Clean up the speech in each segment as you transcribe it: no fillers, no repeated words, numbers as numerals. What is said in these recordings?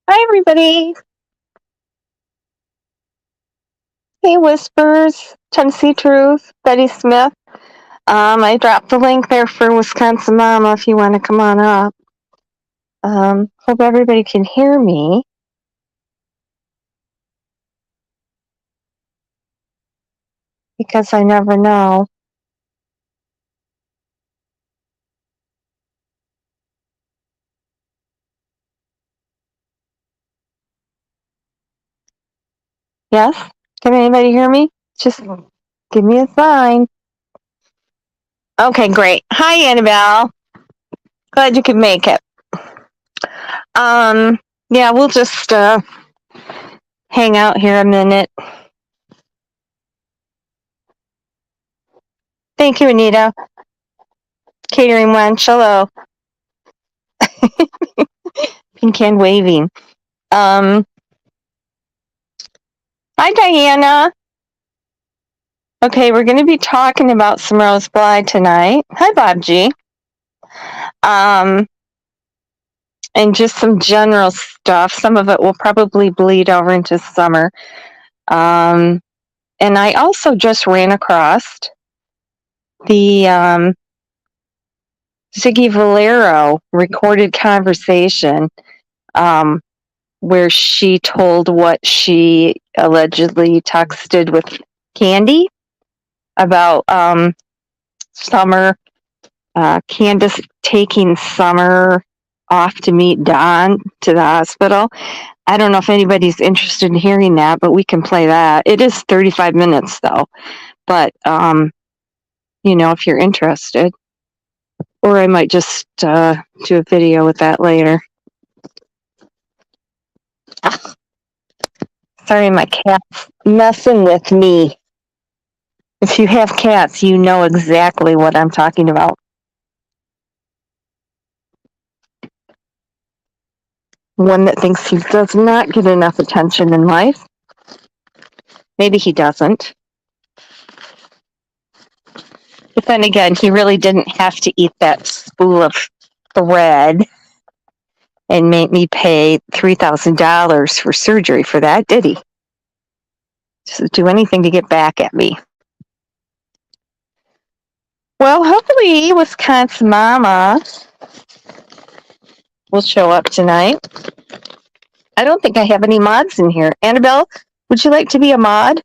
Hi, everybody. Hey, Whispers, Tennessee Truth, Betty Smith. I dropped the link there for Wisconsin Mama if you want to come on up. Hope everybody can hear me. Because I never know. Yes? Can anybody hear me? Just give me a sign. Okay, great. Hi, Annabelle. Glad you could make it. Yeah, we'll just hang out here a minute. Thank you, Anita. Catering wench, hello. Pink hand waving. Hi, Diana. Okay, we're going to be talking about some rose blight tonight. Hi, Bob G. And just some general stuff. Some of it will probably bleed over into summer. And I also just ran across the Ziggy Valero recorded conversation where she told what she allegedly texted with Candy about summer. Candace taking Summer off to meet Don to the hospital. I don't know if anybody's interested in hearing that, but we can play that. It is 35 minutes though. But if you're interested. Or I might just do a video with that later. Sorry, my cat's messing with me. If you have cats, you know exactly what I'm talking about. One that thinks he does not get enough attention in life. Maybe he doesn't. But then again, he really didn't have to eat that spool of thread and make me pay $3,000 for surgery for that, did he? Just do anything to get back at me. Well, hopefully Wisconsin Mama will show up tonight. I don't think I have any mods in here. Annabelle, would you like to be a mod?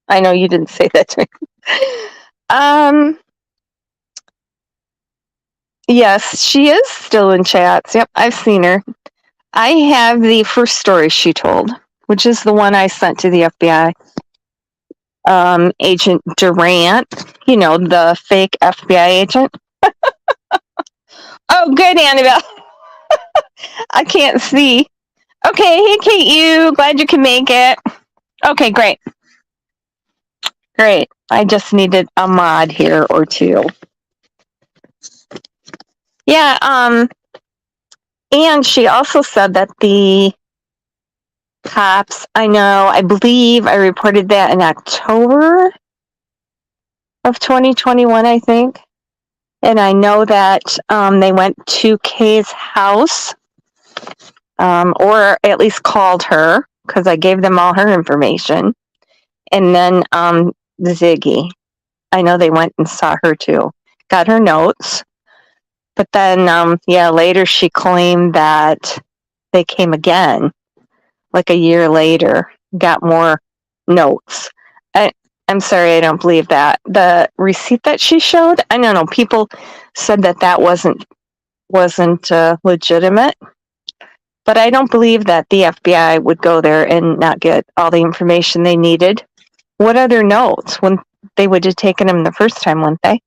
I know you didn't say that to me. Yes, she is still in chats. Yep, I've seen her. I have the first story she told, which is the one I sent to the FBI. Agent Durant, the fake FBI agent. Oh, good, Annabelle. I can't see. Okay, hey, Kate, glad you can make it. Okay, great. Great. I just needed a mod here or two. Yeah, and she also said that the cops, I believe I reported that in October of 2021, I think. And I know that they went to Kay's house, or at least called her, because I gave them all her information. And then Ziggy, I know they went and saw her too, got her notes. But then, later she claimed that they came again, like a year later, got more notes. I'm sorry, I don't believe that. The receipt that she showed, I don't know, people said that wasn't legitimate. But I don't believe that the FBI would go there and not get all the information they needed. What other notes? When they would have taken them the first time, wouldn't they?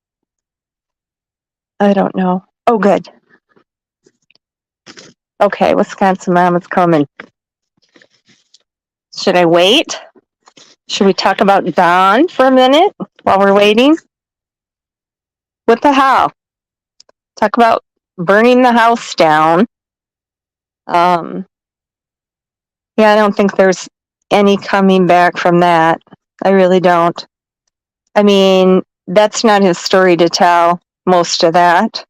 I don't know. Oh, good. Okay, Wisconsin Mama's coming. Should I wait? Should we talk about Don for a minute while we're waiting? What the hell? Talk about burning the house down. Yeah, I don't think there's any coming back from that. I really don't. I mean, that's not his story to tell, most of that.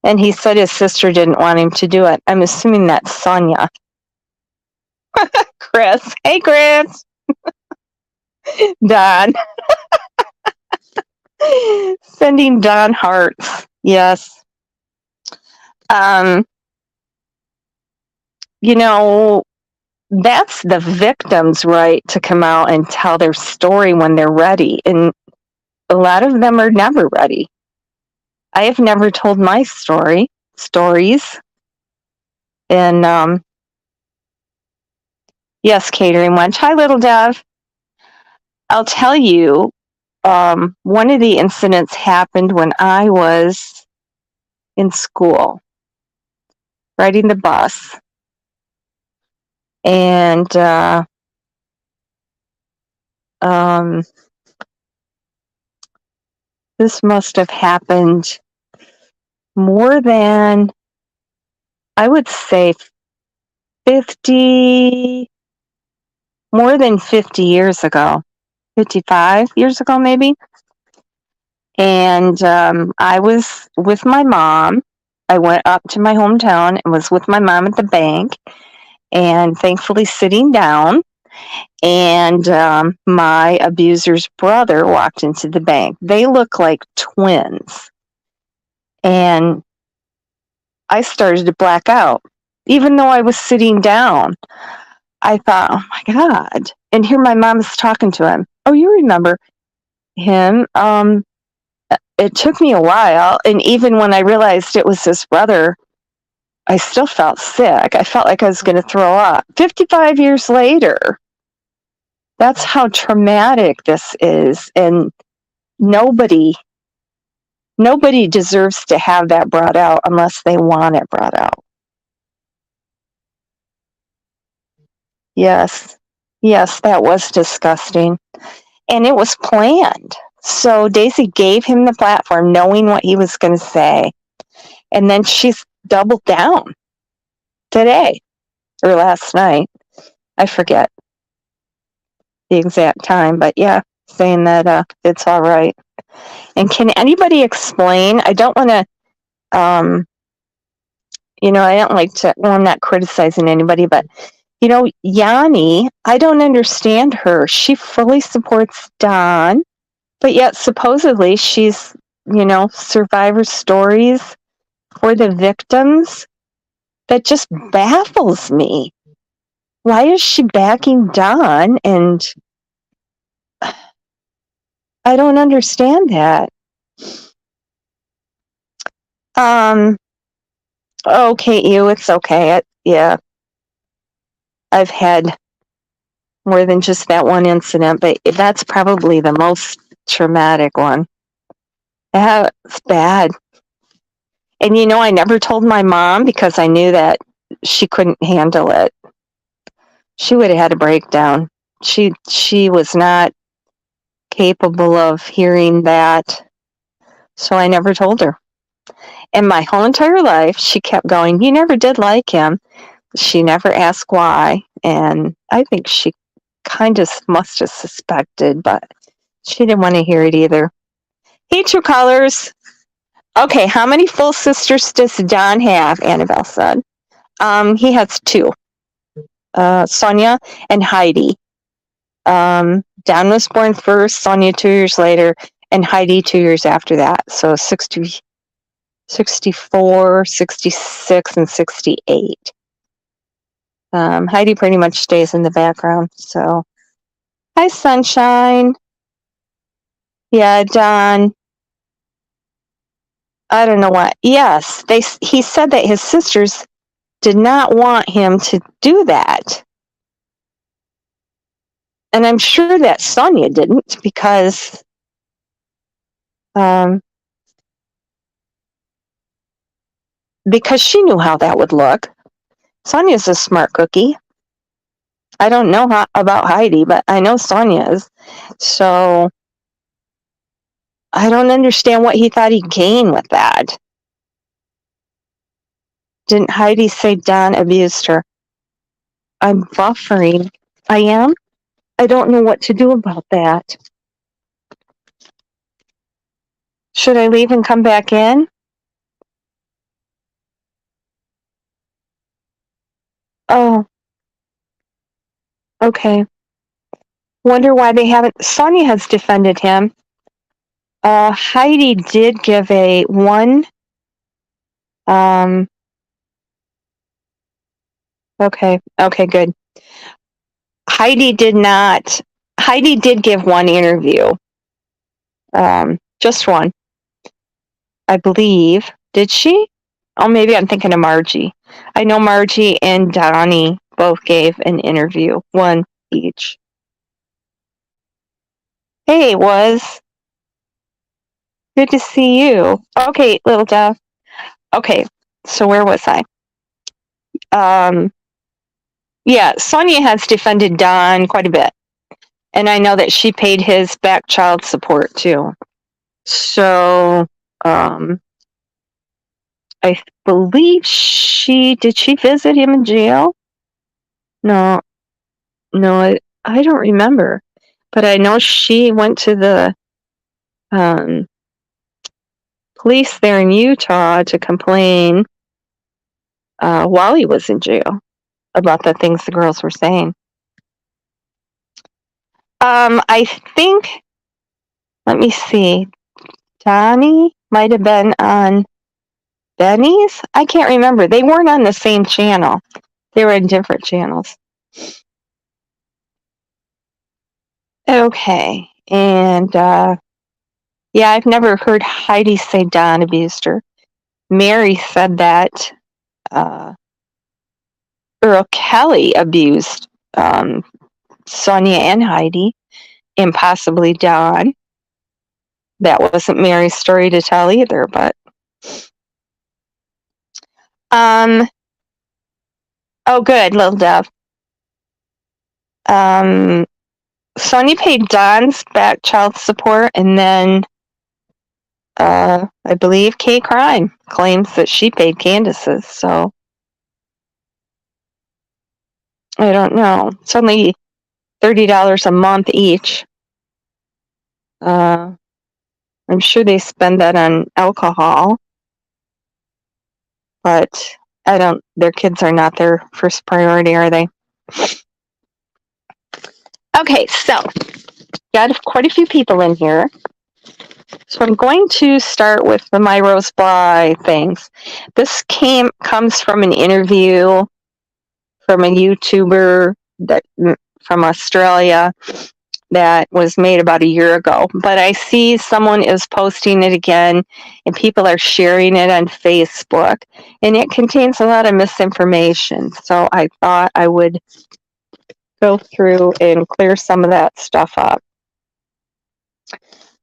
And he said his sister didn't want him to do it. I'm assuming that's Sonia. Chris. Hey, Chris. Don. Sending Don hearts. Yes. You know, that's the victim's right to come out and tell their story when they're ready. And a lot of them are never ready. I have never told my stories. And yes, catering lunch. Hi, little dove. I'll tell you, one of the incidents happened when I was in school, riding the bus. And this must have happened more than, I would say, more than 50 years ago, 55 years ago, maybe. And I was with my mom. I went up to my hometown and was with my mom at the bank, and thankfully sitting down. And my abuser's brother walked into the bank. They look like twins. And I started to black out. Even though I was sitting down, I thought, oh my God. And here my mom is talking to him. Oh, you remember him? It took me a while. And even when I realized it was his brother, I still felt sick. I felt like I was going to throw up. 55 years later, that's how traumatic this is. And nobody deserves to have that brought out unless they want it brought out. Yes, that was disgusting. And it was planned. So Daisy gave him the platform knowing what he was going to say. And then she's doubled down today or last night. I forget the exact time, but yeah, saying that it's all right. And can anybody explain? I don't want to, I don't like to, well, I'm not criticizing anybody, but, Yanni, I don't understand her. She fully supports Don, but yet supposedly she's, survivor stories for the victims. That just baffles me. Why is she backing Don? And I don't understand that. Okay, it's okay. Yeah. I've had more than just that one incident, but that's probably the most traumatic one. It's bad. And I never told my mom because I knew that she couldn't handle it. She would have had a breakdown. She was not capable of hearing that. So I never told her. And my whole entire life, she kept going, you never did like him. She never asked why. And I think she kind of must have suspected, but she didn't want to hear it either. Hey, True Colors. Okay, how many full sisters does Don have? Annabelle said. He has two. Sonia and Heidi. Don was born first, Sonia 2 years later, and Heidi 2 years after that. So 64, 66, and 68. Heidi pretty much stays in the background. So, hi, Sunshine. Yeah, Don. I don't know what. Yes, he said that his sisters did not want him to do that. And I'm sure that Sonia didn't because she knew how that would look. Sonia's a smart cookie. I don't know about Heidi, but I know Sonia is. So I don't understand what he thought he'd gain with that. Didn't Heidi say Don abused her? I'm buffering. I am? I don't know what to do about that. Should I leave and come back in? Oh, okay. Wonder why they haven't. Sonia has defended him. Heidi did give a one. Okay, good. Heidi did not. Heidi did give one interview. Just one, I believe. Did she? Oh, maybe I'm thinking of Margie. I know Margie and Donnie both gave an interview, one each. Hey, was good to see you. Okay, little Dove. Okay, so where was I? Yeah, Sonia has defended Don quite a bit. And I know that she paid his back child support too. So, I believe did she visit him in jail? No, I don't remember. But I know she went to the police there in Utah to complain while he was in jail about the things the girls were saying. I think, let me see, Donnie might have been on Benny's? I can't remember. They weren't on the same channel. They were in different channels. Okay. And yeah, I've never heard Heidi say Don abused her. Mary said that Earl Kelly abused Sonia and Heidi, and possibly Don. That wasn't Mary's story to tell either, but oh good, little Dove. Sonia paid Don's back child support, and then I believe Kay Crime claims that she paid Candace's, so I don't know. It's only $30 a month each. I'm sure they spend that on alcohol, but their kids are not their first priority, are they? Okay, so got quite a few people in here. So I'm going to start with the My Rose Bly things. This comes from an interview from a YouTuber from Australia that was made about a year ago. But I see someone is posting it again, and people are sharing it on Facebook, and it contains a lot of misinformation. So I thought I would go through and clear some of that stuff up.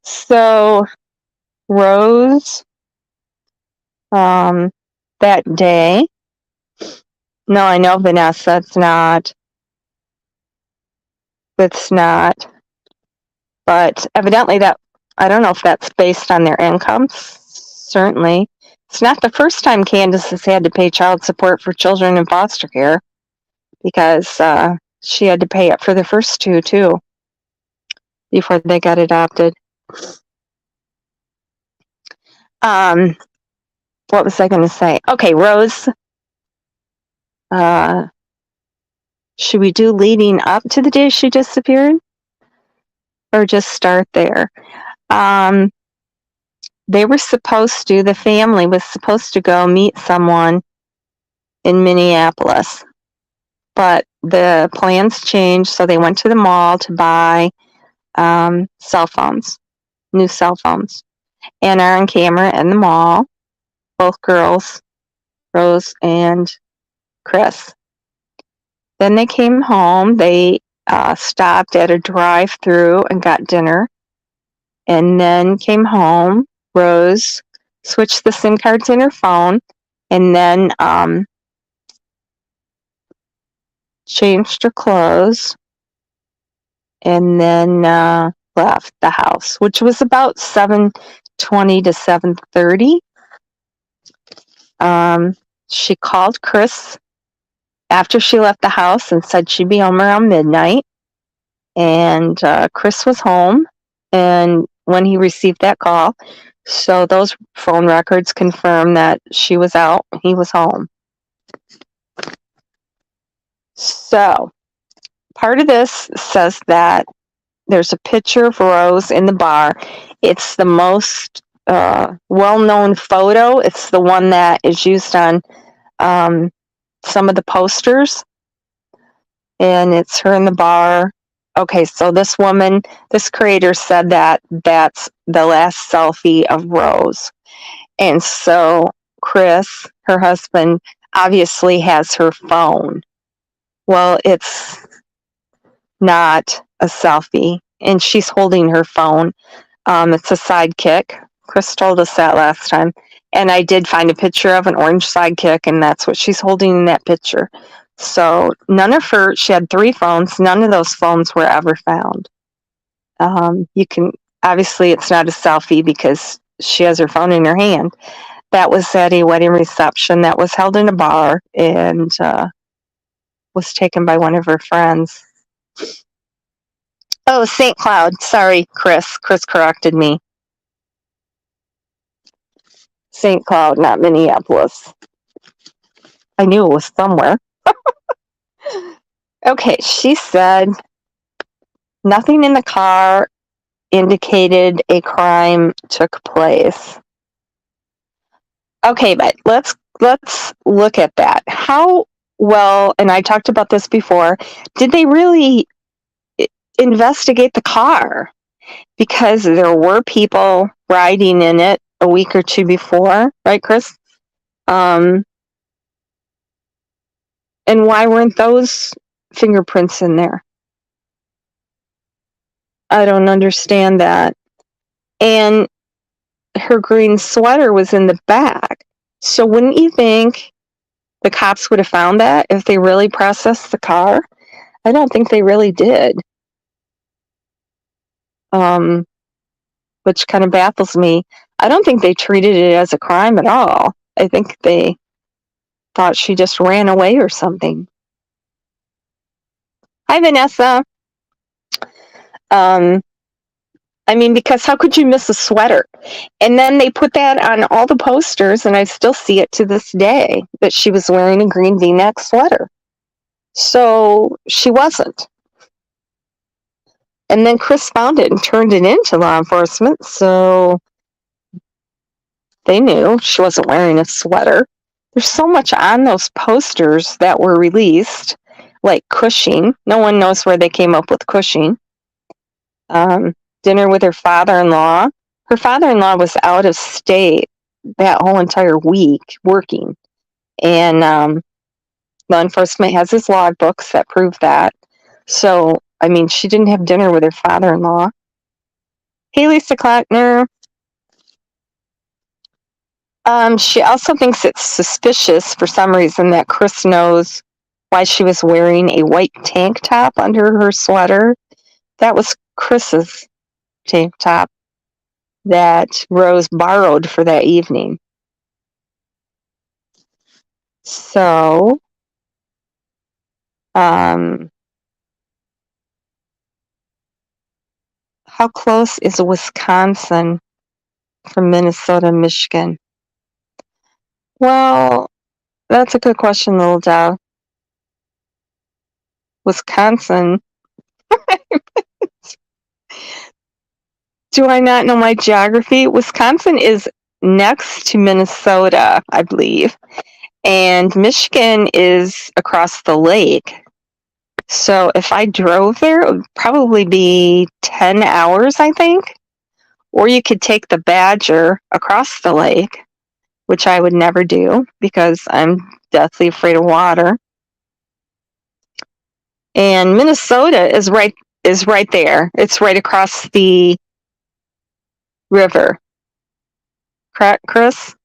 So Rose, that day, no, I know Vanessa, it's not, but evidently I don't know if that's based on their incomes. Certainly. It's not the first time Candace has had to pay child support for children in foster care, because she had to pay it for the first two, too, before they got adopted. What was I going to say? Okay, Rose. Should we do leading up to the day she disappeared? Or just start there? The family was supposed to go meet someone in Minneapolis, but the plans changed, so they went to the mall to buy cell phones, new cell phones, and are on camera in the mall, both girls, Rose and Chris. Then they came home. They stopped at a drive-through and got dinner, and then came home. Rose switched the SIM cards in her phone, and then changed her clothes, and then left the house, which was about 7:20 to 7:30. She called Chris after she left the house and said she'd be home around midnight. And Chris was home, and when he received that call, so those phone records confirm that she was out, he was home. So, part of this says that there's a picture of Rose in the bar. It's the most well-known photo. It's the one that is used on some of the posters, and it's her in the bar. Okay, so this woman, this creator said that that's the last selfie of Rose. And so Chris, her husband, obviously has her phone. Well, it's not a selfie, and she's holding her phone. It's a sidekick. Chris told us that last time. And I did find a picture of an orange sidekick, and that's what she's holding in that picture. So she had 3 phones. None of those phones were ever found. Obviously it's not a selfie because she has her phone in her hand. That was at a wedding reception that was held in a bar and was taken by one of her friends. Oh, St. Cloud. Sorry, Chris. Chris corrected me. St. Cloud, not Minneapolis. I knew it was somewhere. Okay, she said nothing in the car indicated a crime took place. Okay, but let's look at that. How well, and I talked about this before, did they really investigate the car? Because there were people riding in it a week or 2 before, right, Chris? And why weren't those fingerprints in there? I don't understand that. And her green sweater was in the back. So wouldn't you think the cops would have found that if they really processed the car? I don't think they really did. Which kind of baffles me. I don't think they treated it as a crime at all. I think they thought she just ran away or something. Hi, Vanessa. Because how could you miss a sweater? And then they put that on all the posters, and I still see it to this day, that she was wearing a green V-neck sweater. So she wasn't. And then Chris found it and turned it into law enforcement, so they knew she wasn't wearing a sweater. There's so much on those posters that were released, like Cushing. No one knows where they came up with Cushing. Dinner with her father-in-law. Her father-in-law was out of state that whole entire week working. And law enforcement has his logbooks that prove that. So, she didn't have dinner with her father-in-law. Hey, Lisa Klockner. She also thinks it's suspicious for some reason that Chris knows why she was wearing a white tank top under her sweater. That was Chris's tank top that Rose borrowed for that evening. So, how close is Wisconsin from Minnesota, Michigan? Well, that's a good question, Little Dow. Wisconsin. Do I not know my geography? Wisconsin is next to Minnesota, I believe. And Michigan is across the lake. So if I drove there, it would probably be 10 hours, I think. Or you could take the Badger across the lake, which I would never do because I'm deathly afraid of water. And Minnesota is right there. It's right across the river. Correct, Chris?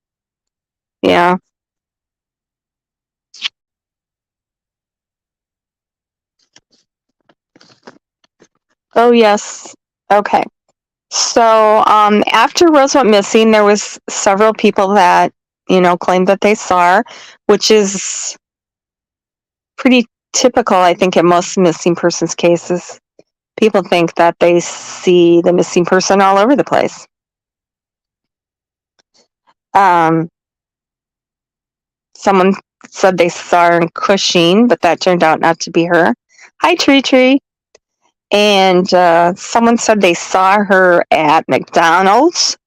Yeah. Oh, yes. Okay. So after Rose went missing, there was several people that, claimed that they saw her, which is pretty typical, I think, in most missing persons cases. People think that they see the missing person all over the place. Someone said they saw her in Cushing, but that turned out not to be her. Hi, Tree Tree. And someone said they saw her at McDonald's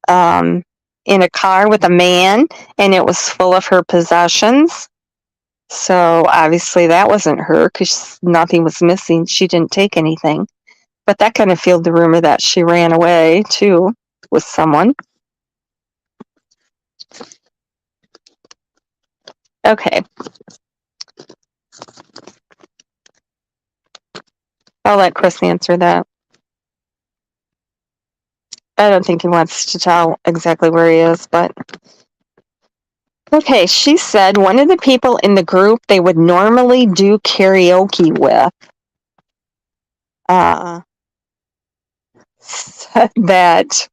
in a car with a man, and it was full of her possessions. So obviously that wasn't her because nothing was missing. She didn't take anything. But that kind of fueled the rumor that she ran away too with someone. Okay. I'll let Chris answer that. I don't think he wants to tell exactly where he is, but okay, she said one of the people in the group they would normally do karaoke with said that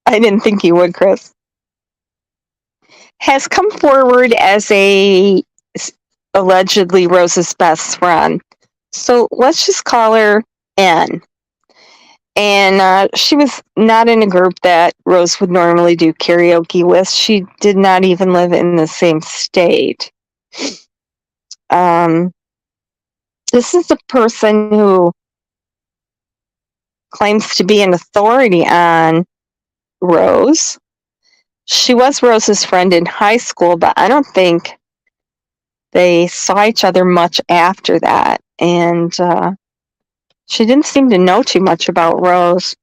I didn't think you would, Chris, has come forward as allegedly Rose's best friend. So let's just call her N. And she was not in a group that Rose would normally do karaoke with. She did not even live in the same state. This is a person who claims to be an authority on Rose. She was Rose's friend in high school, but I don't think they saw each other much after that. And she didn't seem to know too much about Rose.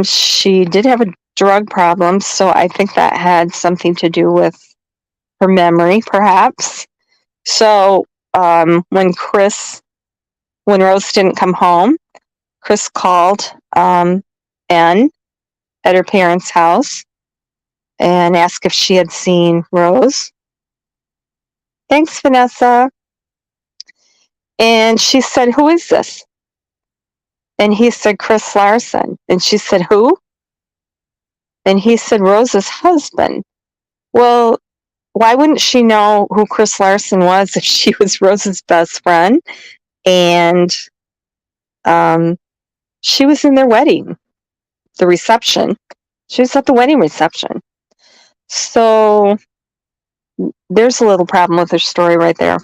She did have a drug problem, so I think that had something to do with her memory, perhaps. So when Rose didn't come home, Chris called N at her parents' house and asked if she had seen Rose. Thanks, Vanessa. And she said, "Who is this?" And he said, "Chris Larson." And she said, "Who?" And he said, "Rose's husband." Well, why wouldn't she know who Chris Larson was if she was Rose's best friend? And she was in their wedding, the reception. She was at the wedding reception. So there's a little problem with her story right there.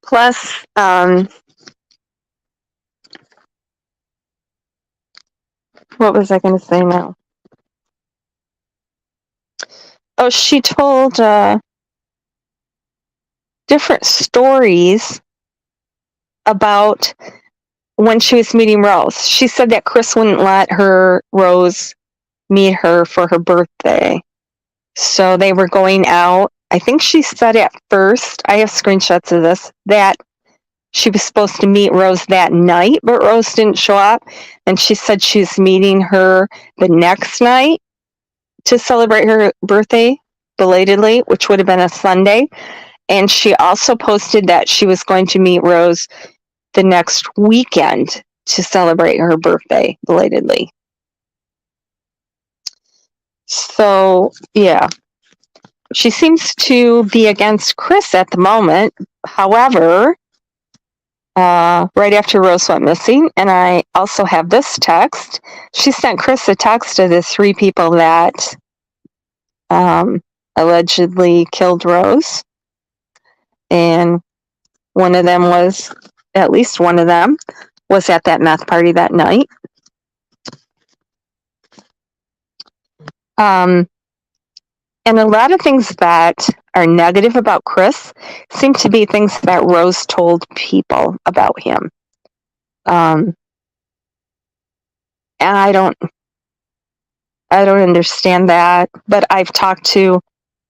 Plus, what was I going to say now? Oh, she told different stories about when she was meeting Rose. She said that Chris wouldn't let Rose meet her for her birthday. So they were going out. I think she said at first, I have screenshots of this, that she was supposed to meet Rose that night, but Rose didn't show up. And she said she's meeting her the next night to celebrate her birthday belatedly, which would have been a Sunday. And she also posted that she was going to meet Rose the next weekend to celebrate her birthday belatedly. So, yeah. She seems to be against Chris at the moment. However, right after Rose went missing, and I also have this text, she sent Chris a text of the 3 people that allegedly killed Rose. And at least one of them was at that meth party that night. And a lot of things that are negative about Chris seem to be things that Rose told people about him. And I don't understand that, but I've talked to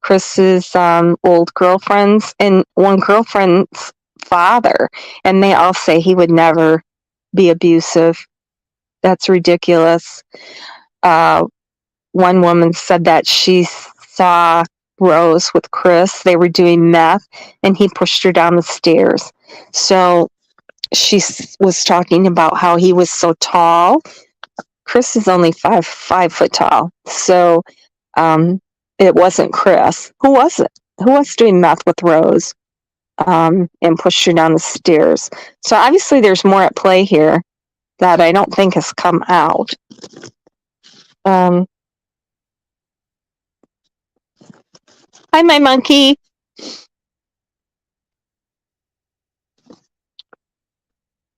Chris's old girlfriends and one girlfriend's father, and they all say he would never be abusive. That's ridiculous. One woman said that she saw Rose with Chris. They were doing meth, and he pushed her down the stairs. So she was talking about how he was so tall. Chris is only 5 foot tall. So it wasn't Chris. Who was it? Who was doing meth with Rose and pushed her down the stairs? So obviously there's more at play here that I don't think has come out. Hi, my monkey.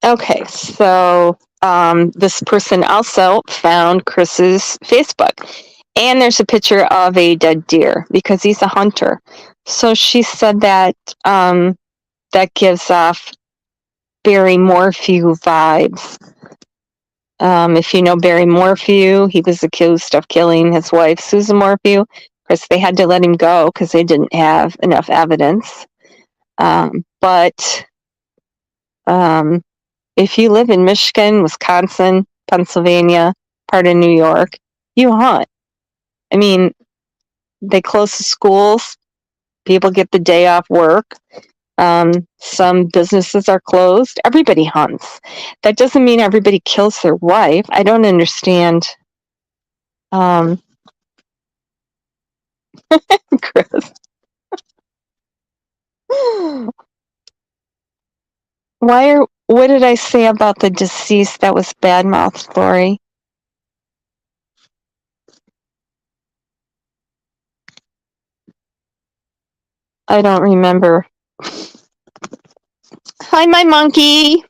Okay, so this person also found Chris's Facebook, and there's a picture of a dead deer because he's a hunter. So she said that that gives off Barry Morphew vibes. If you know Barry Morphew, he was accused of killing his wife, Susan Morphew. Of course, they had to let him go because they didn't have enough evidence. But if you live in Michigan, Wisconsin, Pennsylvania, part of New York, you hunt. I mean, they close the schools, people get the day off work. Some businesses are closed. Everybody hunts. That doesn't mean everybody kills their wife. I don't understand. Chris. What did I say about the deceased that was bad mouth, Lori? I don't remember. Hi, my monkey.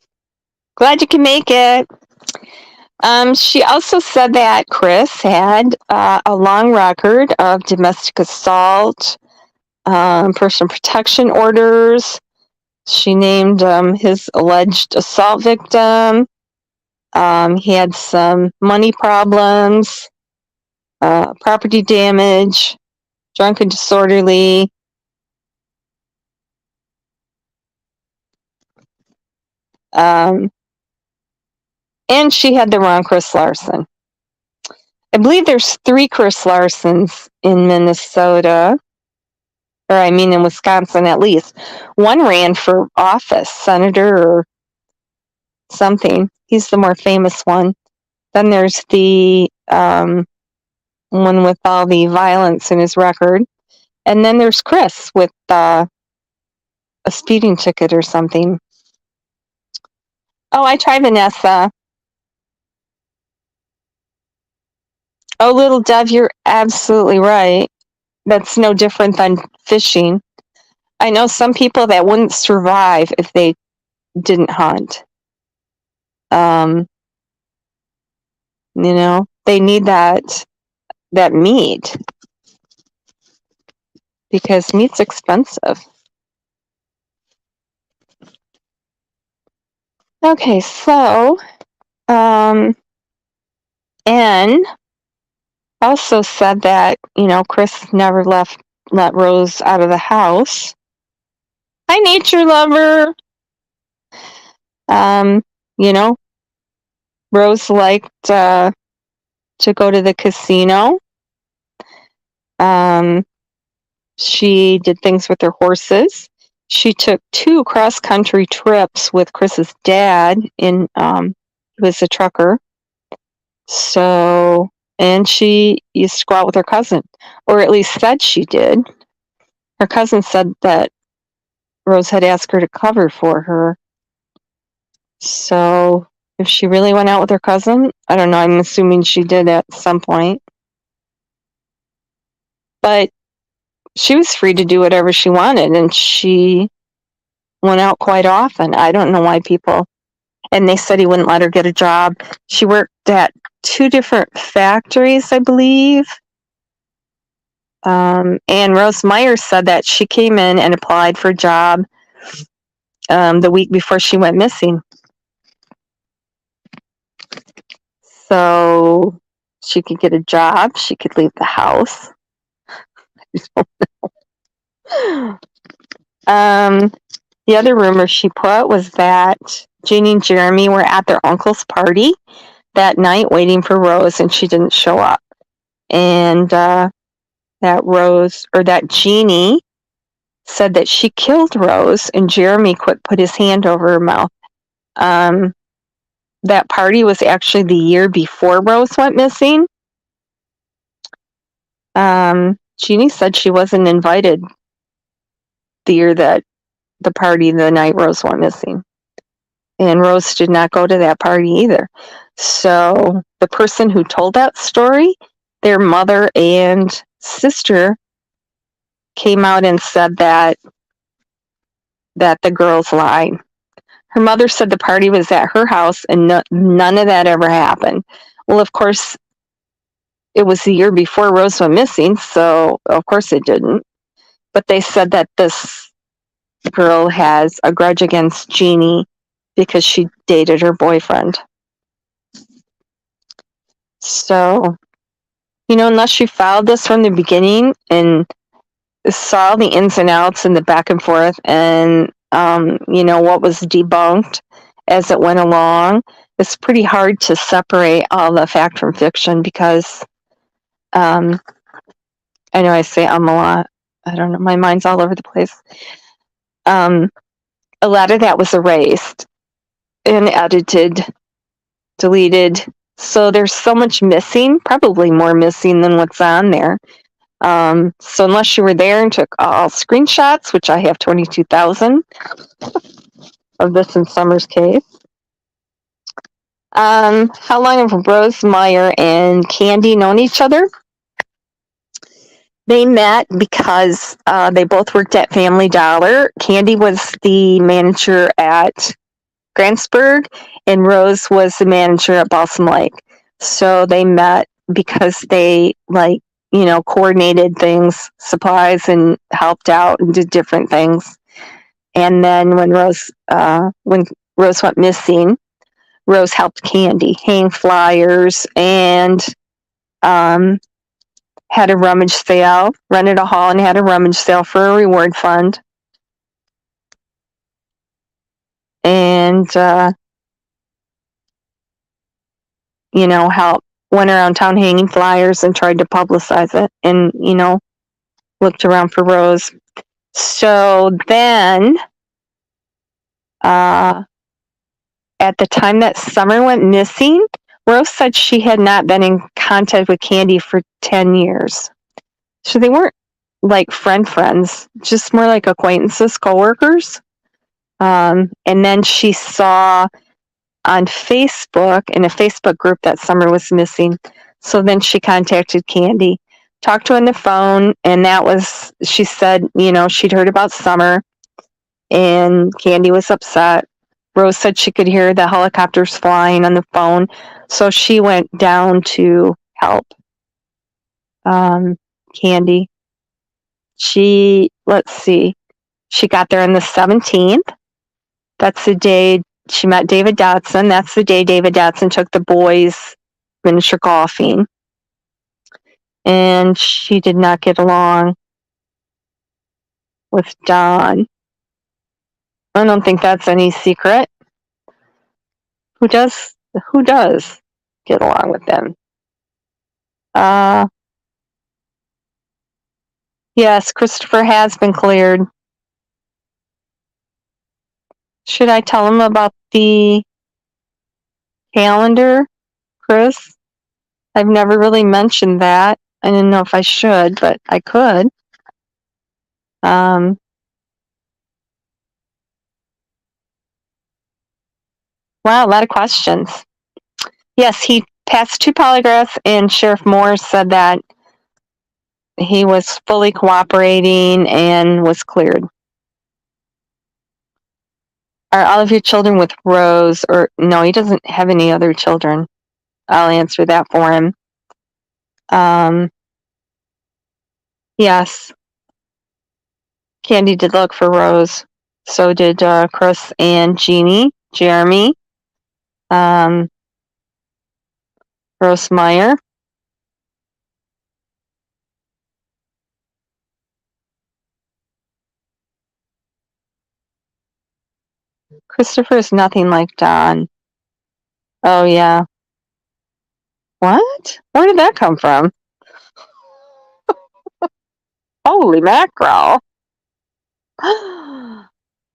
Glad you can make it. She also said that Chris had a long record of domestic assault, personal protection orders. She named his alleged assault victim. He had some money problems, property damage, drunk and disorderly. And she had the wrong Chris Larson. I believe there's 3 Chris Larsons in Minnesota, or I mean in Wisconsin at least. One ran for office, senator or something. He's the more famous one. Then there's the one with all the violence in his record. And then there's Chris with a speeding ticket or something. Oh, I try Vanessa. Oh, little Dev, you're absolutely right. That's no different than fishing. I know some people that wouldn't survive if they didn't hunt. They need that meat because meat's expensive. Okay, so N also said that, Chris never let Rose out of the house. Hi, nature lover. Rose liked to go to the casino. She did things with her horses. She took 2 cross-country trips with Chris's dad. He was a trucker. So, and she used to go out with her cousin, or at least said she did. Her cousin said that Rose had asked her to cover for her. So, if she really went out with her cousin, I don't know. I'm assuming she did at some point. But she was free to do whatever she wanted, and she went out quite often. I don't know why people. And they said he wouldn't let her get a job. She worked at 2 different factories, I believe. And Rose Myers said that she came in and applied for a job the week before she went missing. So she could get a job. She could leave the house. I don't know. The other rumor she put was that Jeannie and Jeremy were at their uncle's party that night waiting for Rose, and she didn't show up. And that Jeannie said that she killed Rose, and Jeremy put his hand over her mouth. That party was actually the year before Rose went missing. Jeannie said she wasn't invited the year that the night Rose went missing. And Rose did not go to that party either. So the person who told that story, their mother and sister came out and said that the girls lied. Her mother said the party was at her house and none of that ever happened. Well, of course, it was the year before Rose went missing, so of course it didn't. But they said that this girl has a grudge against Jeannie because she dated her boyfriend. So, unless you followed this from the beginning and saw the ins and outs and the back and forth and, what was debunked as it went along, it's pretty hard to separate all the fact from fiction because I know I say a lot. I don't know. My mind's all over the place. A lot of that was erased and edited, deleted. So there's so much missing, probably more missing than what's on there. So unless you were there and took all screenshots, which I have 22,000 of this in Summer's case. How long have Rose Meyer and Candy known each other? They met because they both worked at Family Dollar. Candy was the manager at Grantsburg, and Rose was the manager at Balsam Lake. So they met because they coordinated things, supplies, and helped out and did different things. And then when Rose went missing, Rose helped Candy hang flyers and had a rummage sale, rented a hall and had a rummage sale for a reward fund. And, went around town hanging flyers and tried to publicize it and, looked around for Rose. So then, at the time that Summer went missing, Rose said she had not been in contact with Candy for 10 years. So they weren't like friends, just more like acquaintances, coworkers. And then she saw on Facebook, in a Facebook group, that Summer was missing. So then she contacted Candy, talked to her on the phone, and she said, she'd heard about Summer, and Candy was upset. Rose said she could hear the helicopters flying on the phone, so she went down to help Candy. She got there on the 17th. That's the day she met David Dotson. That's the day David Dotson took the boys miniature golfing. And she did not get along with Don. I don't think that's any secret. Who does get along with them? Yes, Christopher has been cleared. Should I tell him about the calendar, Chris? I've never really mentioned that. I didn't know if I should, but I could. Wow, a lot of questions. Yes, he passed 2 polygraphs, and Sheriff Moore said that he was fully cooperating and was cleared. Are all of your children with Rose? Or no, he doesn't have any other children. I'll answer that for him. Yes. Candy did look for Rose. So did Chris and Jeremy. Rose Meyer. Christopher is nothing like Don. Oh, yeah. What? Where did that come from? Holy mackerel.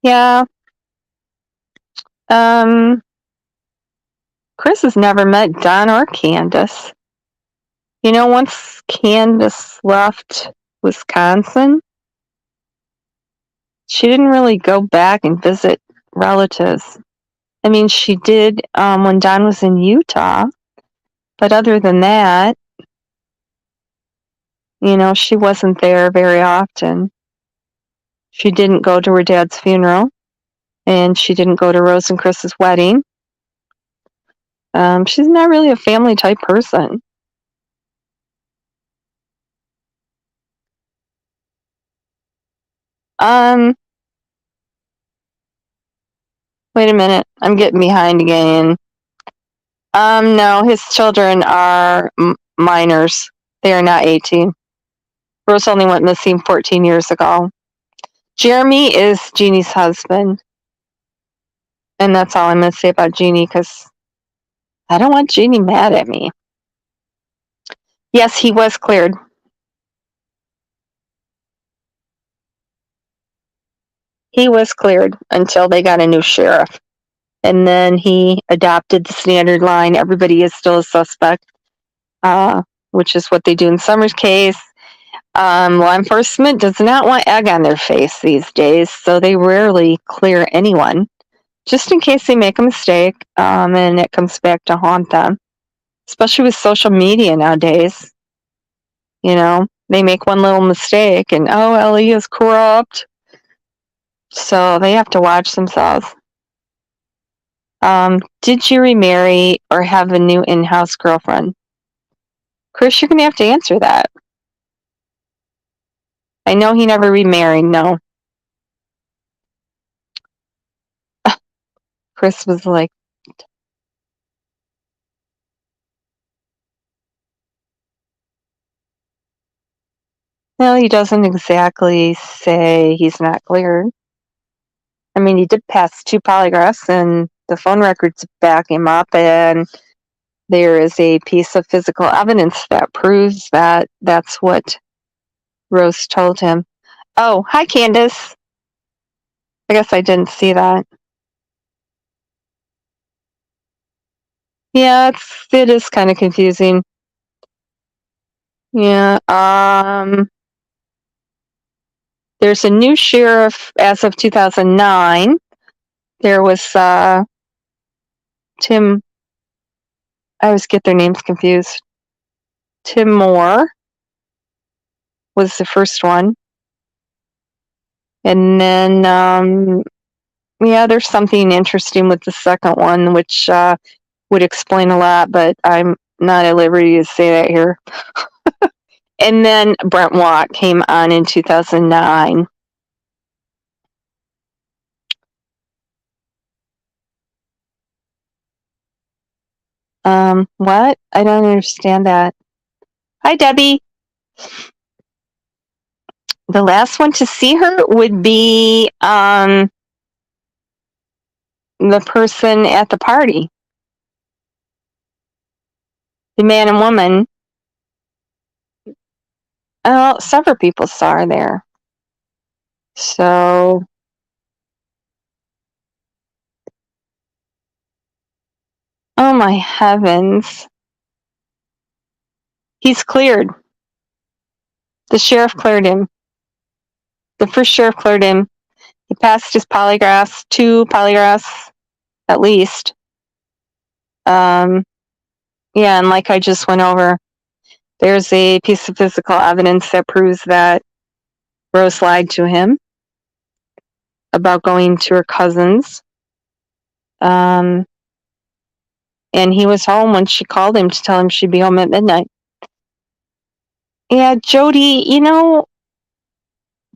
Yeah. Chris has never met Don or Candace. Once Candace left Wisconsin, she didn't really go back and visit relatives. I mean, she did when Don was in Utah, but other than that, She wasn't there very often. She didn't go to her dad's funeral, and she didn't go to Rose and Chris's wedding. She's not really a family type person. Wait a minute. I'm getting behind again. No, his children are minors. They are not 18. Rose only went missing 14 years ago. Jeremy is Jeannie's husband. And that's all I'm going to say about Jeannie, because I don't want Jeannie mad at me. Yes, he was cleared. He was cleared until they got a new sheriff. And then he adopted the standard line. Everybody is still a suspect, which is what they do in Summer's case. Law enforcement does not want egg on their face these days, so they rarely clear anyone, just in case they make a mistake, and it comes back to haunt them. Especially with social media nowadays. They make one little mistake and, oh, Ellie is corrupt. So they have to watch themselves. Did you remarry or have a new in-house girlfriend? Chris, you're going to have to answer that. I know he never remarried, no. Chris was like, no, he doesn't exactly say he's not cleared. I mean, he did pass 2 polygraphs, and the phone records back him up, and there is a piece of physical evidence that proves that that's what Rose told him. Oh, hi, Candace. I guess I didn't see that. Yeah, it is kind of confusing. Yeah, there's a new sheriff as of 2009. There was Tim, I always get their names confused. Tim Moore was the first one. And then, there's something interesting with the second one, which would explain a lot, but I'm not at liberty to say that here. And then Brent Watt came on in 2009. What? I don't understand that. Hi, Debbie. The last one to see her would be the person at the party. The man and woman. Oh, several people saw her there. So, oh my heavens. He's cleared. The sheriff cleared him. The first sheriff cleared him. He passed his polygraphs, 2 polygraphs at least. Yeah, and like I just went over, there's a piece of physical evidence that proves that Rose lied to him about going to her cousin's. And he was home when she called him to tell him she'd be home at midnight. Yeah, Jody,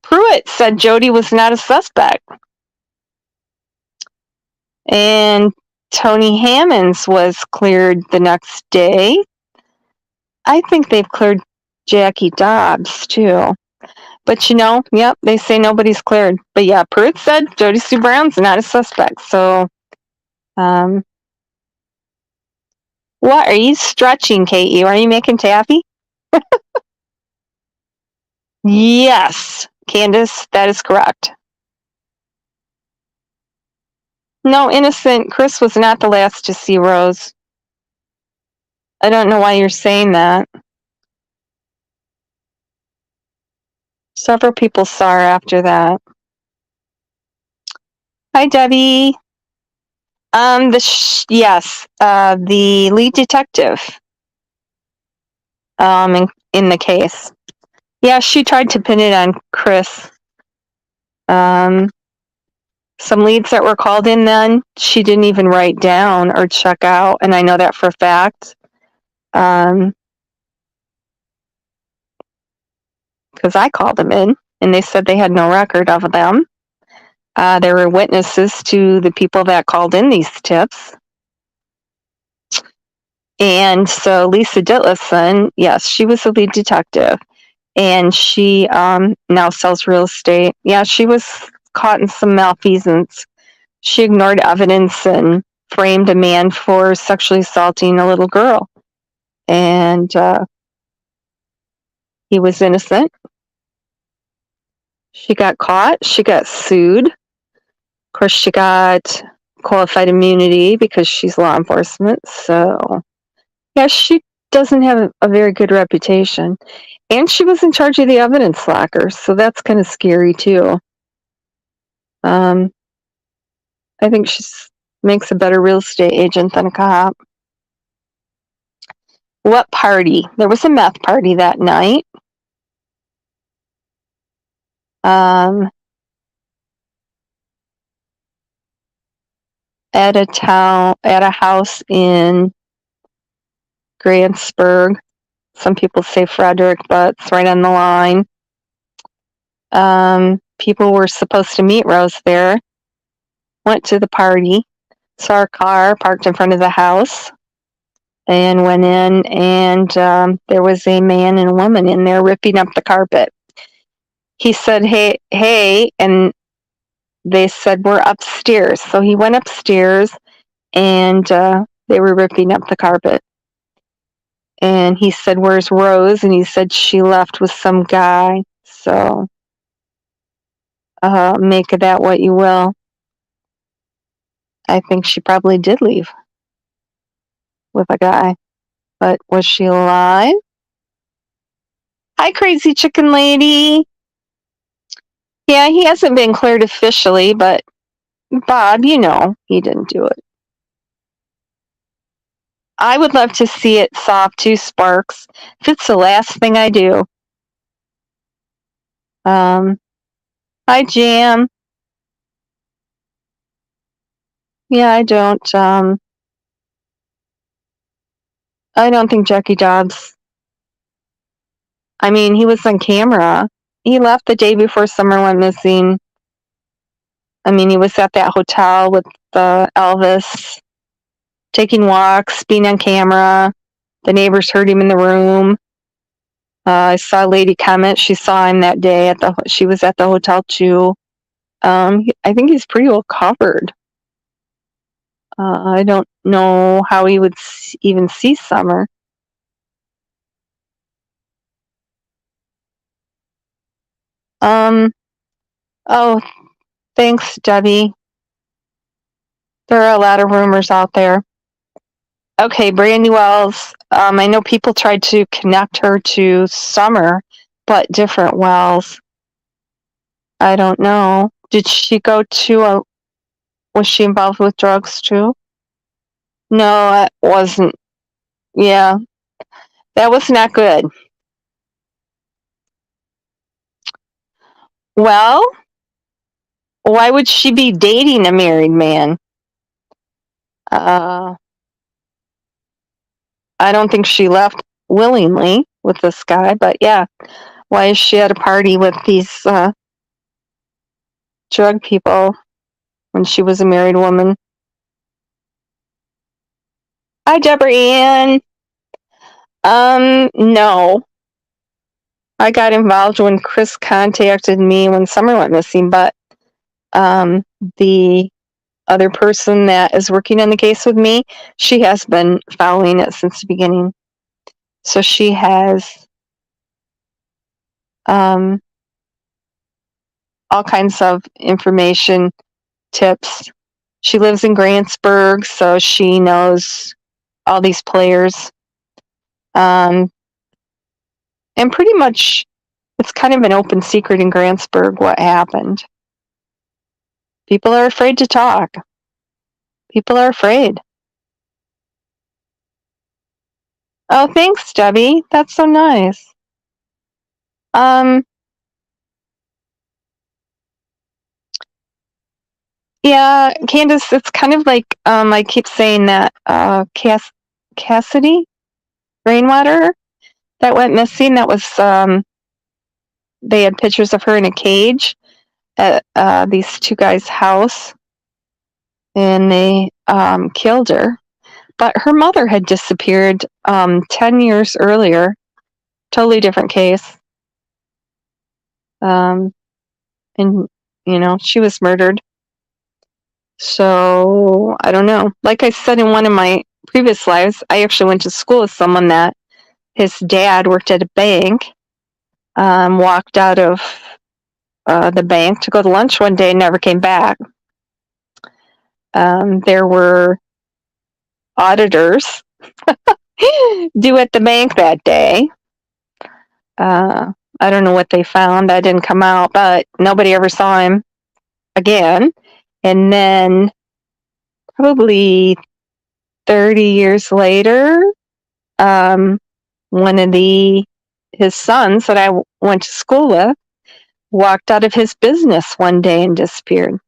Pruitt said Jody was not a suspect. And Tony Hammonds was cleared the next day. I think they've cleared Jackie Dobbs, too. But yep, they say nobody's cleared. But yeah, Pruitt said Jody Sue Brown's not a suspect. So, what are you stretching, Kate? Are you making taffy? Yes, Candace, that is correct. No, innocent. Chris was not the last to see Rose. I don't know why you're saying that. Several people saw her after that. Hi, Debbie. Yes, the lead detective in the case. Yeah, she tried to pin it on Chris. Some leads that were called in then, she didn't even write down or check out, and I know that for a fact. Because I called them in, and they said they had no record of them. There were witnesses to the people that called in these tips. And so Lisa Ditlevson, yes, she was the lead detective, and she now sells real estate. Yeah, she was caught in some malfeasance. She ignored evidence and framed a man for sexually assaulting a little girl. And he was innocent. She got caught. She got sued. Of course, she got qualified immunity because she's law enforcement. So, yeah, she doesn't have a very good reputation. And she was in charge of the evidence lockers, so that's kind of scary too. I think she makes a better real estate agent than a cop. What party? There was a meth party that night. At a house in Grantsburg. Some people say Frederick, but it's right on the line. People were supposed to meet Rose there. Went to the party, saw her car parked in front of the house, and went in, and there was a man and a woman in there ripping up the carpet. He said, hey, and they said, we're upstairs. So he went upstairs, and they were ripping up the carpet. And he said, where's Rose? And he said she left with some guy. So make of that what you will. I think she probably did leave with a guy. But was she alive? Hi, crazy chicken lady. Yeah, he hasn't been cleared officially, but Bob, you know, he didn't do it. I would love to see it solved too, Sparks. If it's the last thing I do. Hi, Jam. Yeah, I don't think Jackie Dobbs. I mean, he was on camera. He left the day before Summer went missing. I mean, he was at that hotel with Elvis, taking walks, being on camera. The neighbors heard him in the room. I saw a lady comment she saw him that day she was at the hotel too. I think he's pretty well covered. I don't know how he would even see Summer. Oh, thanks, Debbie. There are a lot of rumors out there. Okay, Brandy Wells. I know people tried to connect her to Summer, but different wells. I don't know. Did she go to was she involved with drugs too? No, it wasn't. Yeah, that was not good. Well, why would she be dating a married man? I don't think she left willingly with this guy, but yeah, why is she at a party with these drug people when she was a married woman? Hi, Deborah Ann. No. I got involved when Chris contacted me when Summer went missing, but the other person that is working on the case with me, she has been following it since the beginning. So she has all kinds of information, tips. She lives in Grantsburg, so she knows all these players. And pretty much it's kind of an open secret in Grantsburg what happened. People are afraid to talk. People are afraid. Oh, thanks, Debbie. That's so nice. Um, yeah, Candace, it's kind of like, I keep saying that, Cassidy Rainwater that went missing. That was, they had pictures of her in a cage at, these two guys' house, and they, killed her. But her mother had disappeared, 10 years earlier. Totally different case. And, she was murdered. So, I don't know. Like I said in one of my previous lives, I actually went to school with someone that his dad worked at a bank, walked out of the bank to go to lunch one day and never came back. There were auditors due at the bank that day. I don't know what they found. That didn't come out, but nobody ever saw him again. And then probably 30 years later, one of his sons that I went to school with walked out of his business one day and disappeared.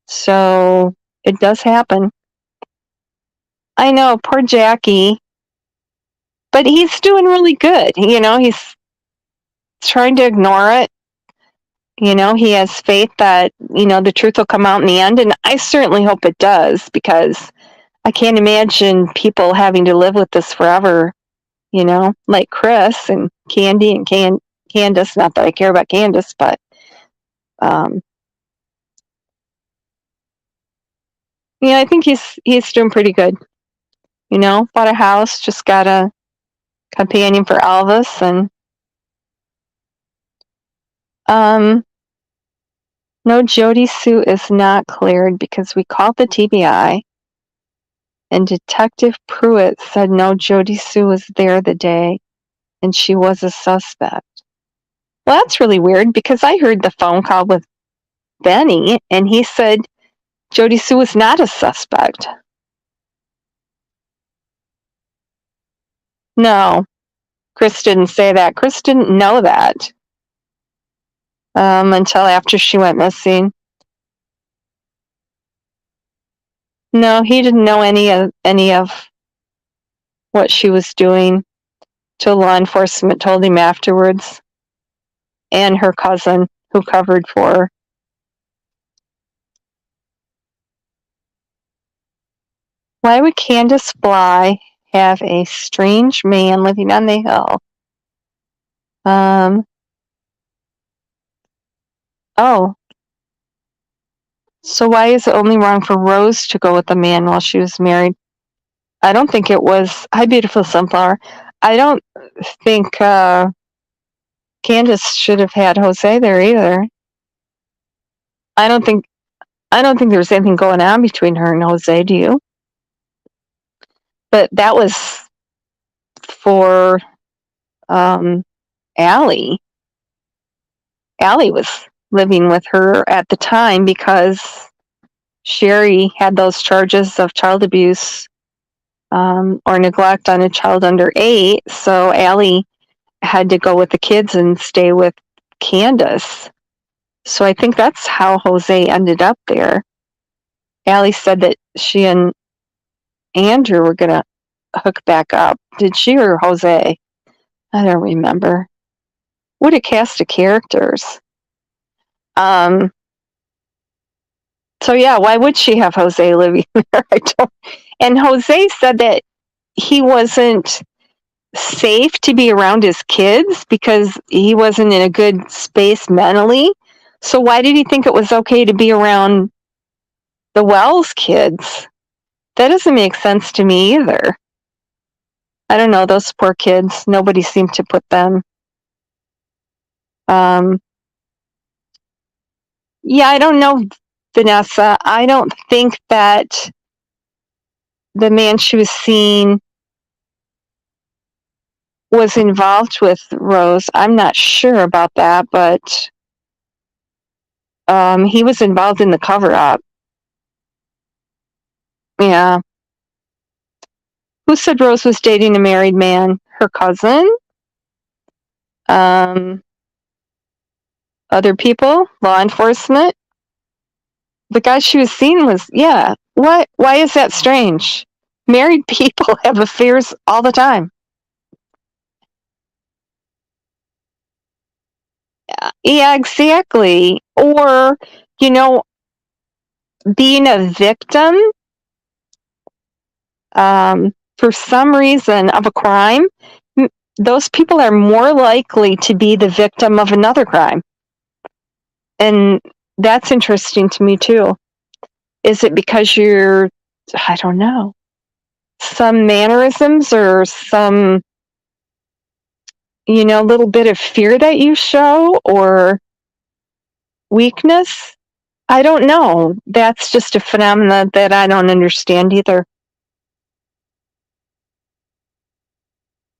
So it does happen. I know, poor Jackie, but he's doing really good. He's trying to ignore it. He has faith that, the truth will come out in the end. And I certainly hope it does, because I can't imagine people having to live with this forever, like Chris and Candy and Candace. Not that I care about Candace, but I think he's doing pretty good. Bought a house, just got a companion for Elvis, and no, Jody Sue is not cleared because we called the TBI, and Detective Pruitt said no, Jody Sue was there the day, and she was a suspect. Well, that's really weird, because I heard the phone call with Benny, and he said Jody Sue was not a suspect. No, Chris didn't say that. Chris didn't know that until after she went missing. No, he didn't know any of what she was doing till law enforcement told him afterwards, and her cousin who covered for her. Why would Candace Bly have a strange man living on the hill? Oh. So why is it only wrong for Rose to go with a man while she was married? I don't think it was. Hi, beautiful sunflower. I don't think Candace should have had Jose there either. I don't think there's anything going on between her and Jose. Do you? But that was for Allie. Allie was living with her at the time because Sherry had those charges of child abuse or neglect on a child under 8. So Allie had to go with the kids and stay with Candace. So I think that's how Jose ended up there. Allie said that she and Andrew were going to hook back up. Did she or Jose? I don't remember. What a cast of characters. So yeah, why would she have Jose living there? And Jose said that he wasn't safe to be around his kids because he wasn't in a good space mentally. So why did he think it was okay to be around the Wells kids? That doesn't make sense to me either. I don't know, those poor kids. Nobody seemed to put them. Yeah, I don't know, Vanessa. I don't think that the man she was seeing was involved with Rose. I'm not sure about that, but he was involved in the cover-up. Yeah. Who said Rose was dating a married man? Her cousin? Other people, law enforcement. The guy she was seeing was, yeah. What? Why is that strange? Married people have affairs all the time. Yeah, exactly. Or, being a victim for some reason of a crime, those people are more likely to be the victim of another crime. And that's interesting to me too. Is it because I don't know, some mannerisms or some, little bit of fear that you show or weakness? I don't know. That's just a phenomenon that I don't understand either.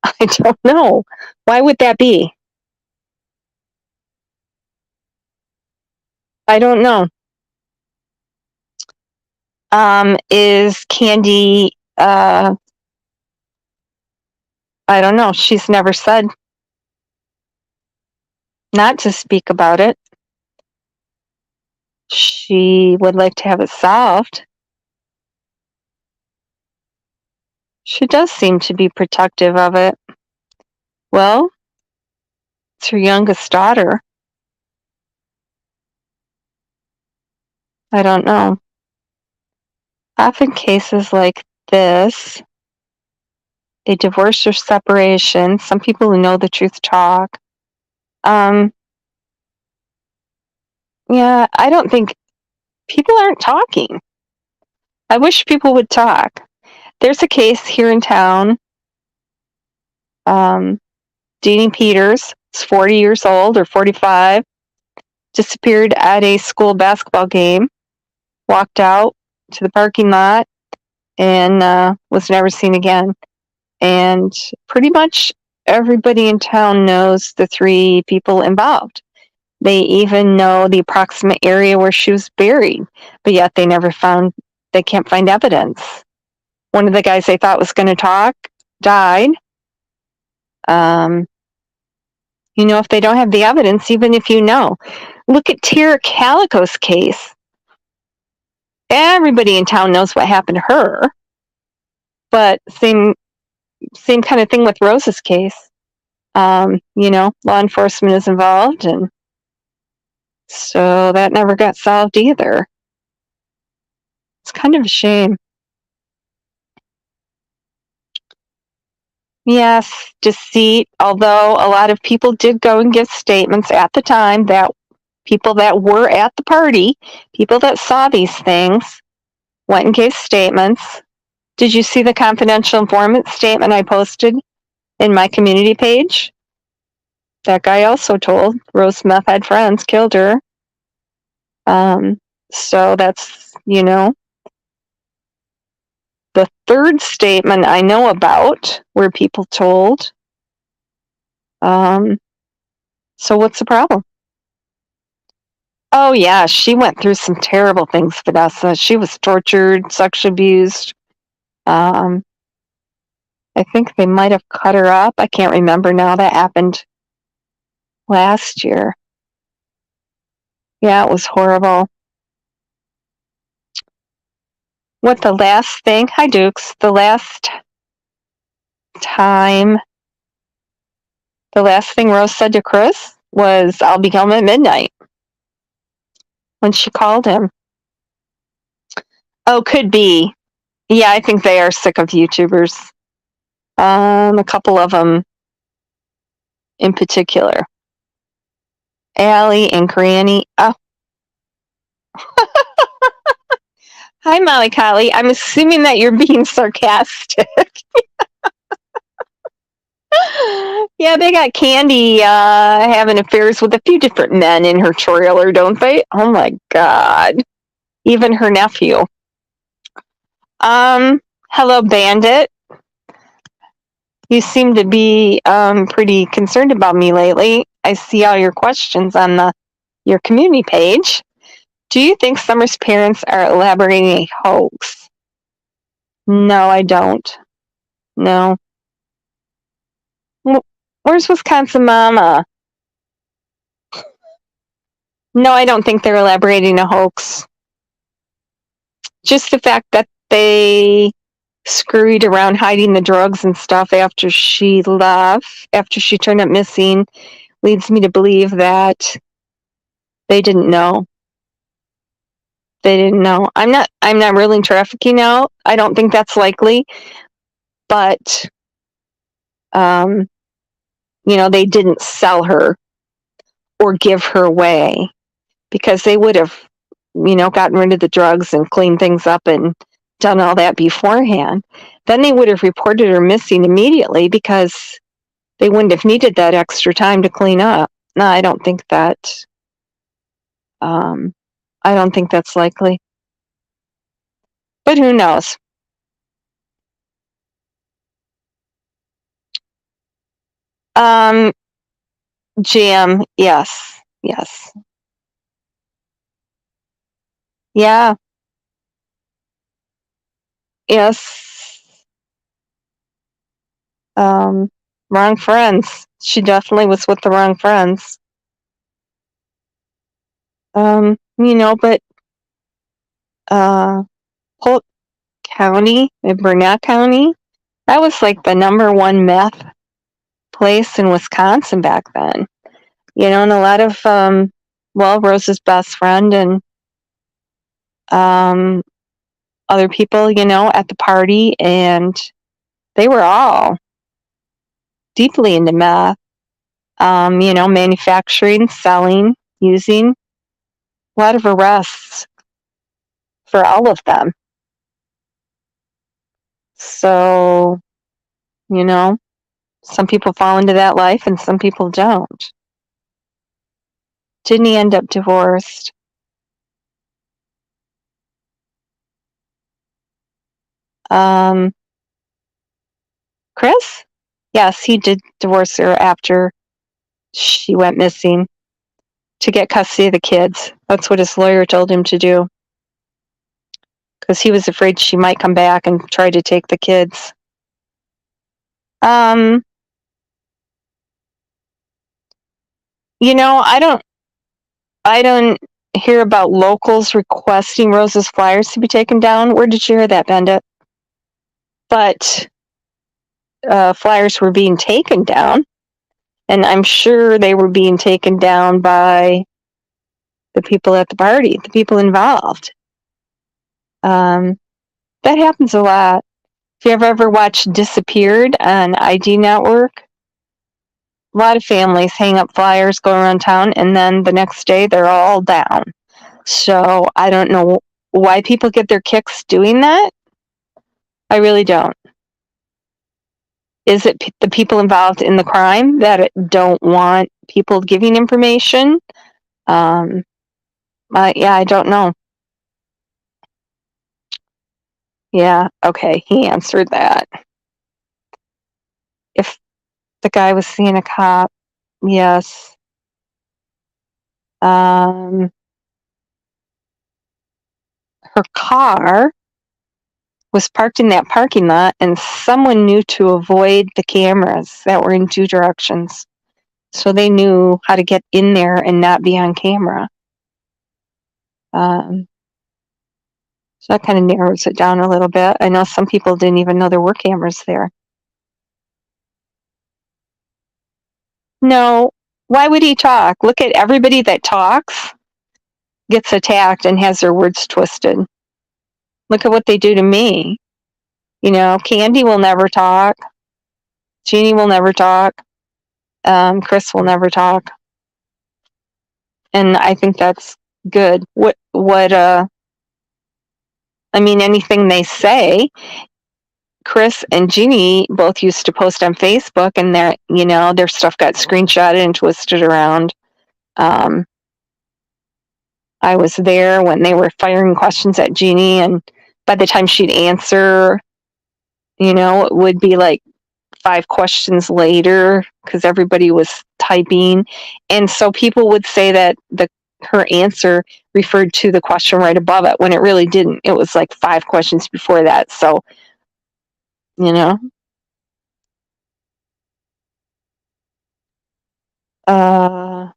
I don't know. Why would that be? I don't know. Is Candy, I don't know. She's never said not to speak about it. She would like to have it solved. She does seem to be protective of it. Well, it's her youngest daughter. I don't know. Often cases like this, a divorce or separation, some people who know the truth talk. Yeah, I don't think people aren't talking. I wish people would talk. There's a case here in town. Deanie Peters is 40 years old or 45, disappeared at a school basketball game, walked out to the parking lot, and was never seen again. And pretty much everybody in town knows the 3 people involved. They even know the approximate area where she was buried, but yet they can't find evidence. One of the guys they thought was going to talk died. If they don't have the evidence, even if look at Tara Calico's case. Everybody in town knows what happened to her, but same kind of thing with Rose's case. Law enforcement is involved, and so that never got solved either. It's kind of a shame. Yes, deceit, although a lot of people did go and give statements at the time, that people that were at the party, people that saw these things, went and gave statements. Did you see the confidential informant statement I posted in my community page? That guy also told Rose Smith had friends, killed her. So that's, the third statement I know about where people told. So what's the problem? Oh yeah, she went through some terrible things, Vanessa. She was tortured, sexually abused. I think they might have cut her up. I can't remember now. That happened last year. Yeah, it was horrible. The last thing, hi Dukes, the last thing Rose said to Chris was, I'll be home at midnight, when she called him. Oh, could be. Yeah, I think they are sick of YouTubers. A couple of them in particular. Allie and Granny. Oh. Hi, Molly Collie. I'm assuming that you're being sarcastic. Yeah, they got Candy having affairs with a few different men in her trailer, don't they? Oh my God. Even her nephew. Hello, Bandit. You seem to be pretty concerned about me lately. I see all your questions on your community page. Do you think Summer's parents are elaborating a hoax? No, I don't. No. What Where's Wisconsin Mama? No, I don't think they're elaborating a hoax. Just the fact that they scurried around hiding the drugs and stuff after she left, after she turned up missing, leads me to believe that they didn't know. They didn't know. I'm not ruling trafficking out. I don't think that's likely, but they didn't sell her or give her away, because they would have, gotten rid of the drugs and cleaned things up and done all that beforehand. Then they would have reported her missing immediately, because they wouldn't have needed that extra time to clean up. No, I don't think that. I don't think that's likely. But who knows? Jam, yes. Yeah, yes. Wrong friends. She definitely was with the wrong friends. But Polk County, Burnett County, that was like the number one meth place in Wisconsin back then. And a lot of Rose's best friend and other people, at the party, and they were all deeply into meth. Manufacturing, selling, using. A lot of arrests for all of them. So, some people fall into that life and some people don't. Didn't he end up divorced? Chris? Yes, he did divorce her after she went missing to get custody of the kids. That's what his lawyer told him to do, because he was afraid she might come back and try to take the kids. I don't hear about locals requesting Rose's flyers to be taken down. Where did you hear that, Benda? But flyers were being taken down, and I'm sure they were being taken down by the people at the party, the people involved. That happens a lot. If you ever watched Disappeared on ID Network, a lot of families hang up flyers, go around town, and then the next day they're all down. So I don't know why people get their kicks doing that. I really don't. Is it the people involved in the crime that don't want people giving information? Yeah, I don't know. Yeah, okay, he answered that. If the guy was seeing a cop, yes. Her car was parked in that parking lot, and someone knew to avoid the cameras that were in two directions. So they knew how to get in there and not be on camera. So that kind of narrows it down a little bit. I know some people didn't even know there were cameras there. No, why would he talk? Look at everybody that talks gets attacked and has their words twisted. Look at what they do to me. Candy will never talk. Jeannie will never talk. Chris will never talk. And I think that's good. Anything they say, Chris and Jeannie both used to post on Facebook, and their stuff got screenshotted and twisted around. I was there when they were firing questions at Jeannie, and by the time she'd answer, it would be like 5 questions later, because everybody was typing. And so people would say that her answer referred to the question right above it, when it really didn't. It was like 5 questions before that. So, Uh,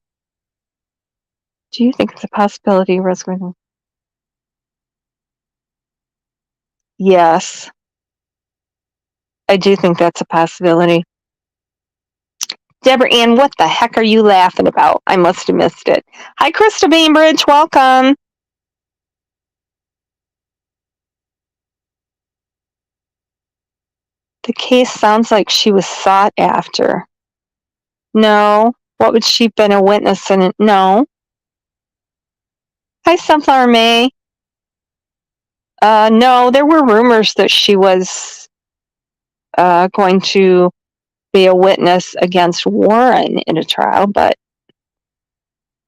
do you think it's a possibility, Rosemary? Yes, I do think that's a possibility. Deborah Ann, what the heck are you laughing about? I must have missed it. Hi, Krista Bainbridge. Welcome. The case sounds like she was sought after. No. What would she have been a witness in? No. Hi, Sunflower May. No, there were rumors that she was going to be a witness against Warren in a trial, but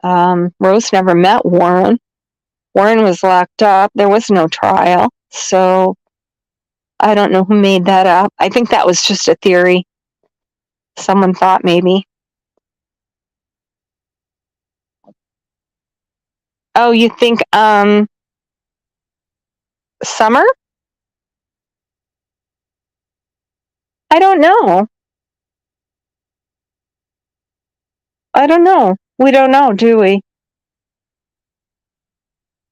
Rose never met Warren. Warren was locked up. There was no trial. So I don't know who made that up. I think that was just a theory. Someone thought maybe. Oh, you think Summer? I don't know. I don't know. We don't know, do we?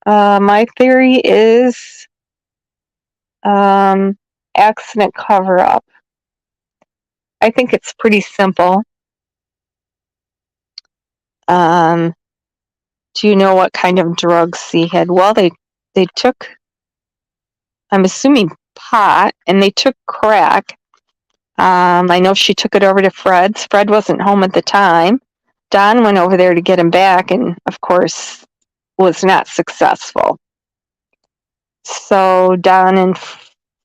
My theory is accident cover up. I think it's pretty simple. Do you know what kind of drugs he had? Well, they took, I'm assuming, pot, and they took crack. I know she took it over to Fred's. Fred wasn't home at the time. Don went over there to get him back, and of course, was not successful. So Don and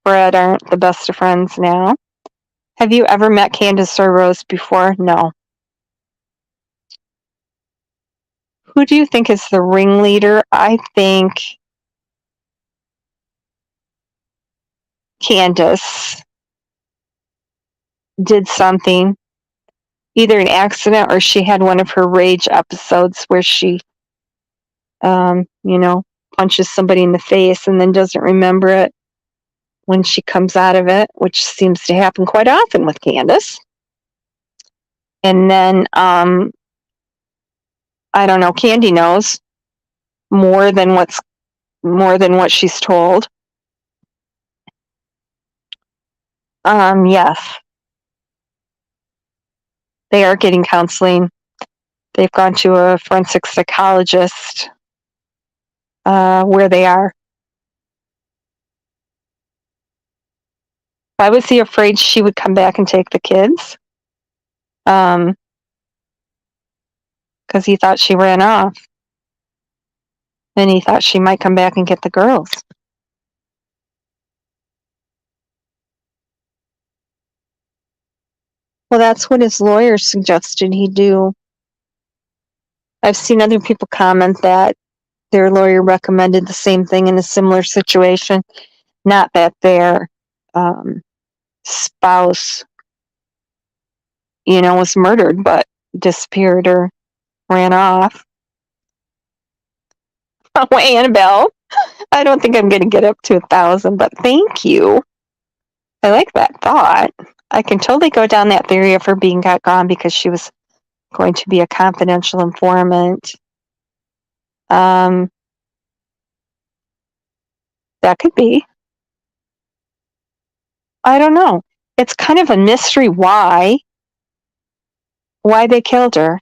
Fred aren't the best of friends now. Have you ever met Candace or Rose before? No. Who do you think is the ringleader? I think Candace did something, either an accident or she had one of her rage episodes where she, punches somebody in the face and then doesn't remember it when she comes out of it, which seems to happen quite often with Candace. And then, I don't know, Candy knows more than what she's told. Yes. They are getting counseling. They've gone to a forensic psychologist where they are. Why was he afraid she would come back and take the kids? Because he thought she ran off. And he thought she might come back and get the girls. Well, that's what his lawyer suggested he do. I've seen other people comment that their lawyer recommended the same thing in a similar situation. Not that their spouse, was murdered, but disappeared or ran off. Oh, Annabelle, I don't think I'm going to get up to 1,000, but thank you. I like that thought. I can totally go down that theory of her being gone because she was going to be a confidential informant. That could be. I don't know. It's kind of a mystery why they killed her.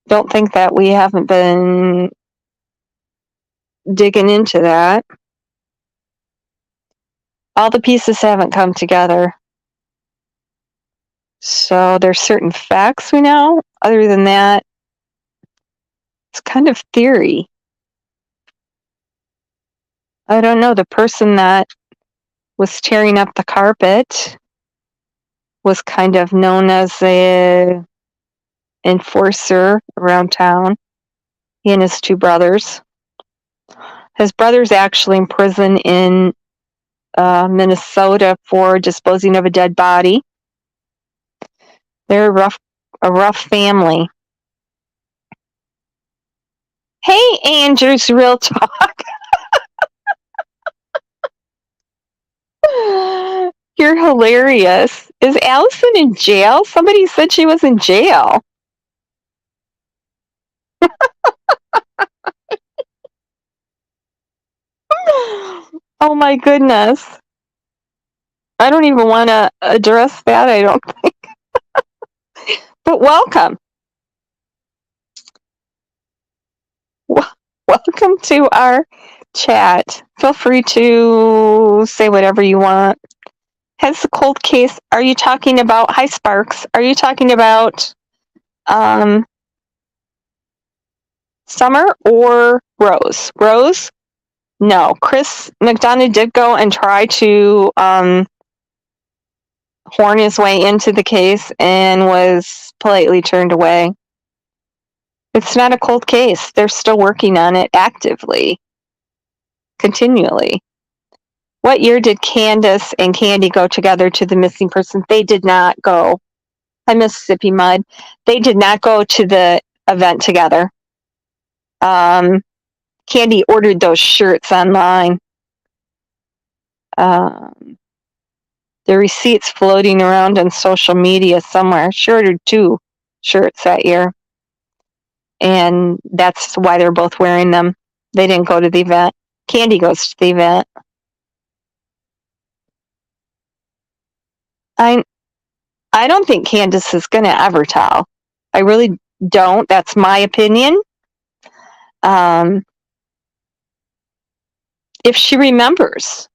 Don't think that we haven't been digging into that. All the pieces haven't come together. So there's certain facts we know. Other than that, it's kind of theory. I don't know. The person that was tearing up the carpet was kind of known as a enforcer around town. He and his two brothers. His brother's actually in prison in Minnesota for disposing of a dead body. They're a rough family. Hey, Andrew's Real Talk. You're hilarious. Is Allison in jail? Somebody said she was in jail. Oh my goodness. I don't even want to address that, I don't think. But welcome. Welcome to our chat. Feel free to say whatever you want. Has the cold case, are you talking about, hi Sparks, are you talking about Summer or Rose? Rose? No. Chris McDonough did go and try to horn his way into the case and was politely turned away. It's not a cold case. They're still working on it actively, continually. What year did Candace and Candy go together to the missing person? They did not go. Hi, Mississippi Mud. They did not go to the event together. Candy ordered those shirts online. The receipts floating around on social media somewhere. She ordered 2 shirts that year. And that's why they're both wearing them. They didn't go to the event. Candy goes to the event. I don't think Candace is going to ever tell. I really don't. That's my opinion. If she remembers.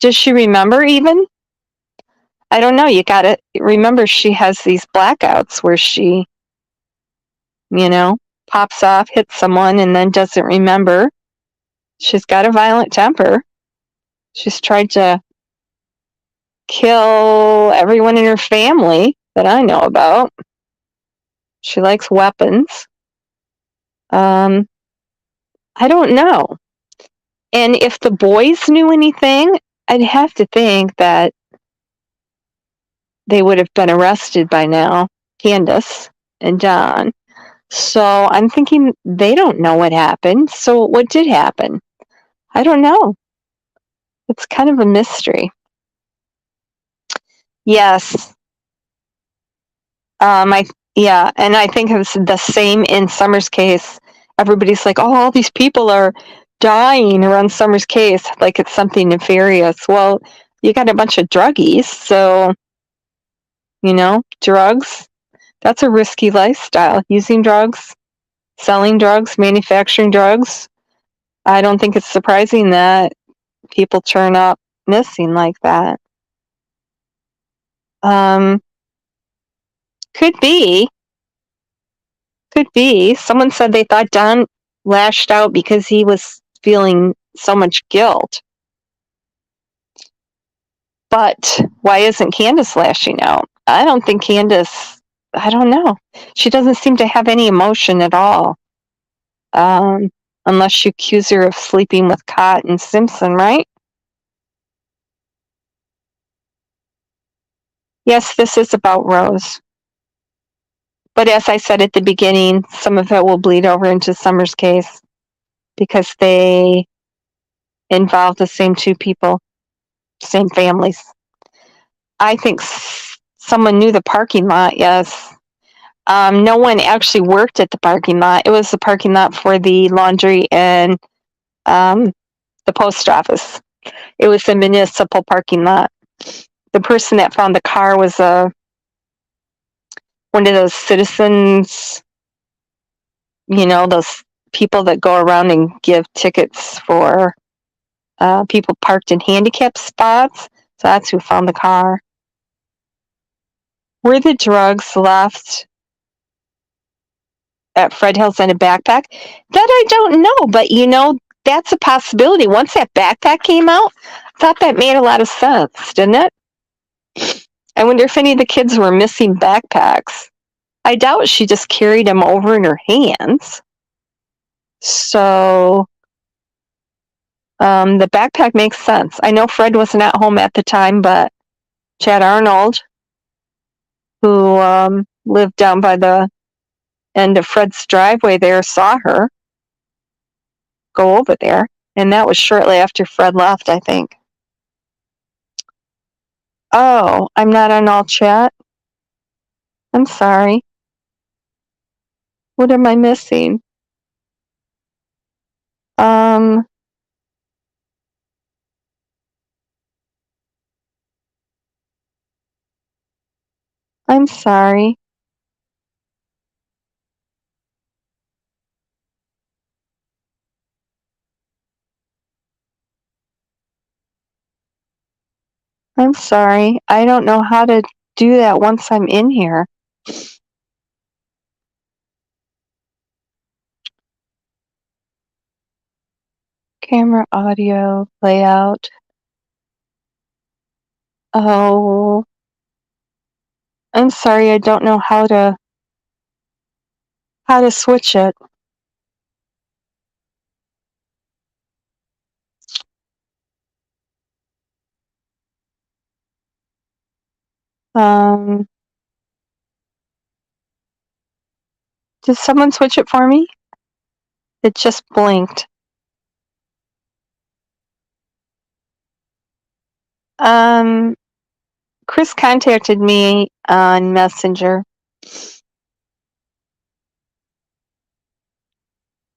Does she remember even? I don't know. You got to remember she has these blackouts where she, pops off, hits someone, and then doesn't remember. She's got a violent temper. She's tried to kill everyone in her family that I know about. She likes weapons. I don't know. And if the boys knew anything, I'd have to think that they would have been arrested by now, Candace and Don. So I'm thinking they don't know what happened. So what did happen? I don't know. It's kind of a mystery. Yes. And I think it's the same in Summer's case. Everybody's like, oh, all these people are dying around Summer's case, like it's something nefarious. Well, you got a bunch of druggies, so, drugs, that's a risky lifestyle. Using drugs, selling drugs, manufacturing drugs. I don't think it's surprising that people turn up missing like that. Could be. Someone said they thought Don lashed out because he was feeling so much guilt. But why isn't Candace lashing out? I don't think Candace, I don't know. She doesn't seem to have any emotion at all. Unless you accuse her of sleeping with Cott and Simpson, right? Yes, this is about Rose. But as I said at the beginning, some of it will bleed over into Summer's case because they involve the same 2 people, same families. I think someone knew the parking lot, yes. No one actually worked at the parking lot. It was the parking lot for the laundry and the post office. It was the municipal parking lot. The person that found the car was one of those citizens, those people that go around and give tickets for people parked in handicap spots. So that's who found the car. Were the drugs left at Fred Hill's in a backpack? That I don't know, but that's a possibility. Once that backpack came out, I thought that made a lot of sense, didn't it? I wonder if any of the kids were missing backpacks. I doubt she just carried them over in her hands. So the backpack makes sense. I know Fred wasn't at home at the time, but Chad Arnold, who lived down by the end of Fred's driveway there, saw her go over there. And that was shortly after Fred left, I think. Oh, I'm not on all chat? I'm sorry. What am I missing? Um, I'm sorry. I'm sorry. I don't know how to do that once I'm in here. Camera, audio, layout. Oh, I'm sorry. I don't know how to switch it. Did someone switch it for me? It just blinked. Chris contacted me on Messenger.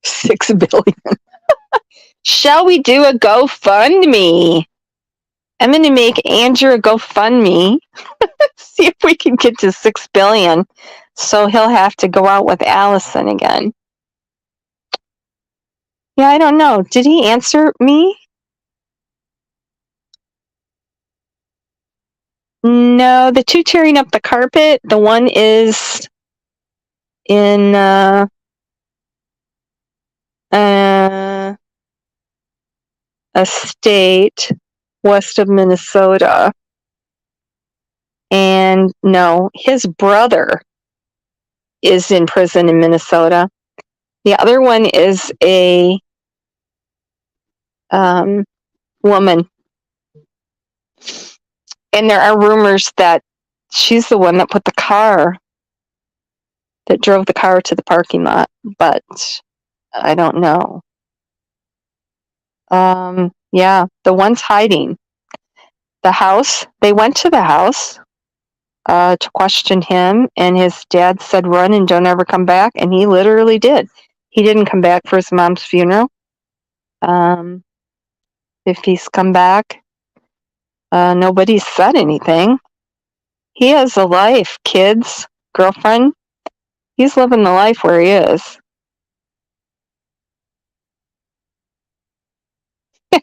6 billion. Shall we do a GoFundMe? I'm going to make Andrew a GoFundMe. See if we can get to 6 billion. So he'll have to go out with Allison again. Yeah, I don't know. Did he answer me? No, the two tearing up the carpet, the one is in a state west of Minnesota. And no, his brother is in prison in Minnesota. The other one is a woman. And there are rumors that she's the one that drove the car to the parking lot, but I don't know. Yeah, the one's hiding. The house, they went to the house to question him, and his dad said, run and don't ever come back, and he literally did. He didn't come back for his mom's funeral. If he's come back, nobody's said anything. He has a life, kids, girlfriend. He's living the life where he is.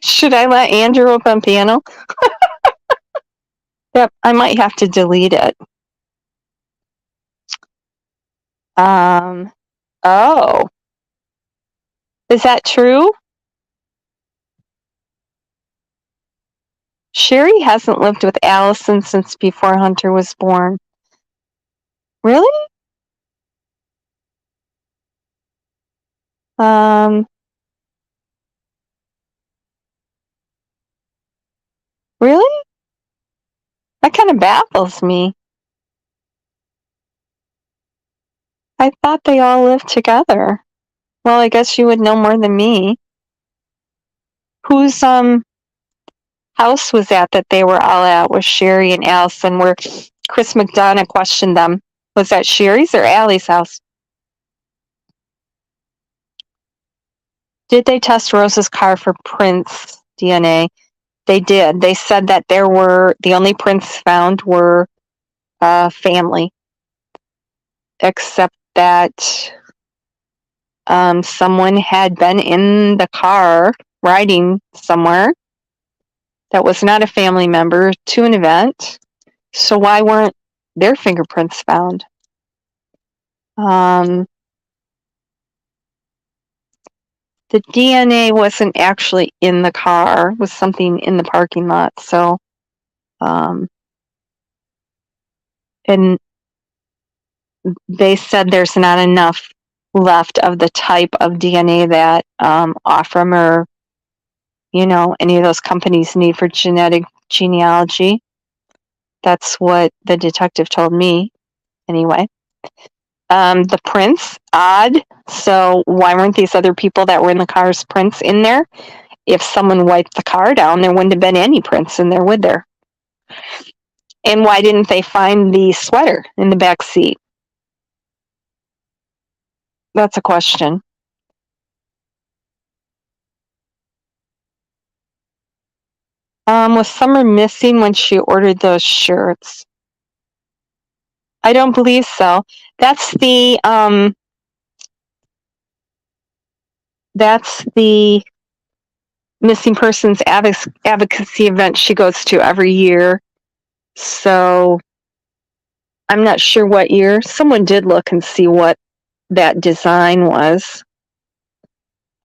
Should I let Andrew up on piano? Yep, I might have to delete it. Oh. Is that true? Sherry hasn't lived with Allison since before Hunter was born. Really? Really? That kind of baffles me. I thought they all lived together. Well, I guess you would know more than me. Whose house was that they were all at with Sherry and Allison, where Chris McDonough questioned them? Was that Sherry's or Allie's house? Did they test Rose's car for Prince DNA? They did. They said that the only prints found were family, except that someone had been in the car riding somewhere that was not a family member to an event. So why weren't their fingerprints found? The DNA wasn't actually in the car. It was something in the parking lot. So, and they said there's not enough left of the type of DNA that Offram or, any of those companies need for genetic genealogy. That's what the detective told me, anyway. The prints, odd. So why weren't these other people that were in the car's prints in there? If someone wiped the car down, there wouldn't have been any prints in there, would there? And why didn't they find the sweater in the back seat? That's a question. Was Summer missing when she ordered those shirts? I don't believe so. That's the missing persons advocacy event she goes to every year. So I'm not sure what year. Someone did look and see what that design was.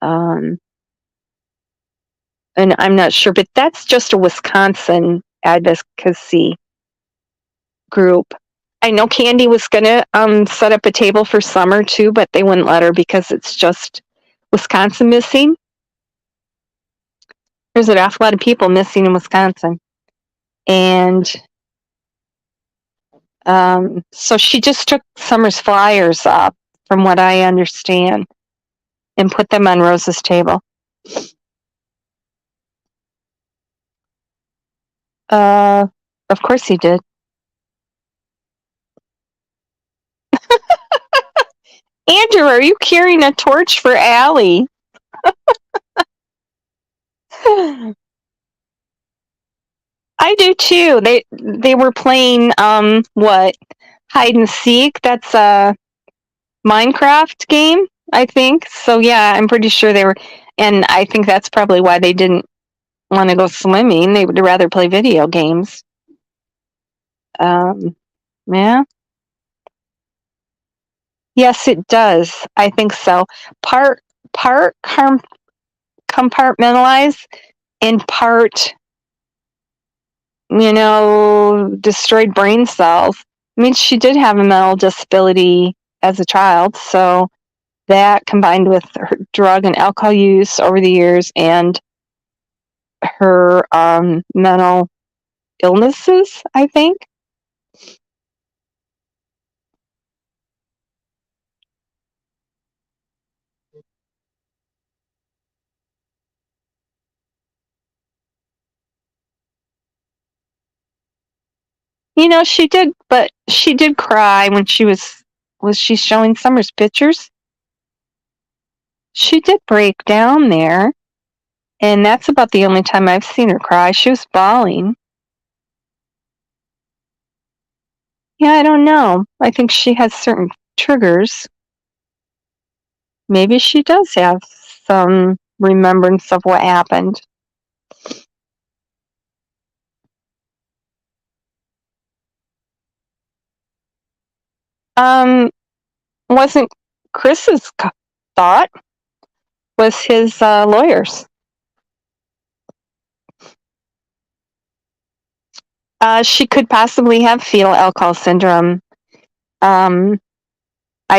And I'm not sure, but that's just a Wisconsin advocacy group. I know Candy was gonna set up a table for Summer too, but they wouldn't let her because it's just Wisconsin missing. There's an awful lot of people missing in Wisconsin. And so she just took Summer's flyers up, from what I understand, and put them on Rose's table. Of course he did. Andrew, are you carrying a torch for Allie? I do too. They were playing what? Hide and seek. That's a Minecraft game, I think. So yeah, I'm pretty sure they were, and I think that's probably why they didn't want to go swimming. They would rather play video games. Yeah. Yes, it does. I think so. Part compartmentalized, and part, destroyed brain cells. I mean, she did have a mental disability as a child, so that combined with her drug and alcohol use over the years and her mental illnesses, I think. She did, but she did cry when was she showing Summer's pictures? She did break down there, and that's about the only time I've seen her cry. She was bawling. Yeah, I don't know. I think she has certain triggers. Maybe she does have some remembrance of what happened. Wasn't Chris's thought, was his lawyers. She could possibly have fetal alcohol syndrome. I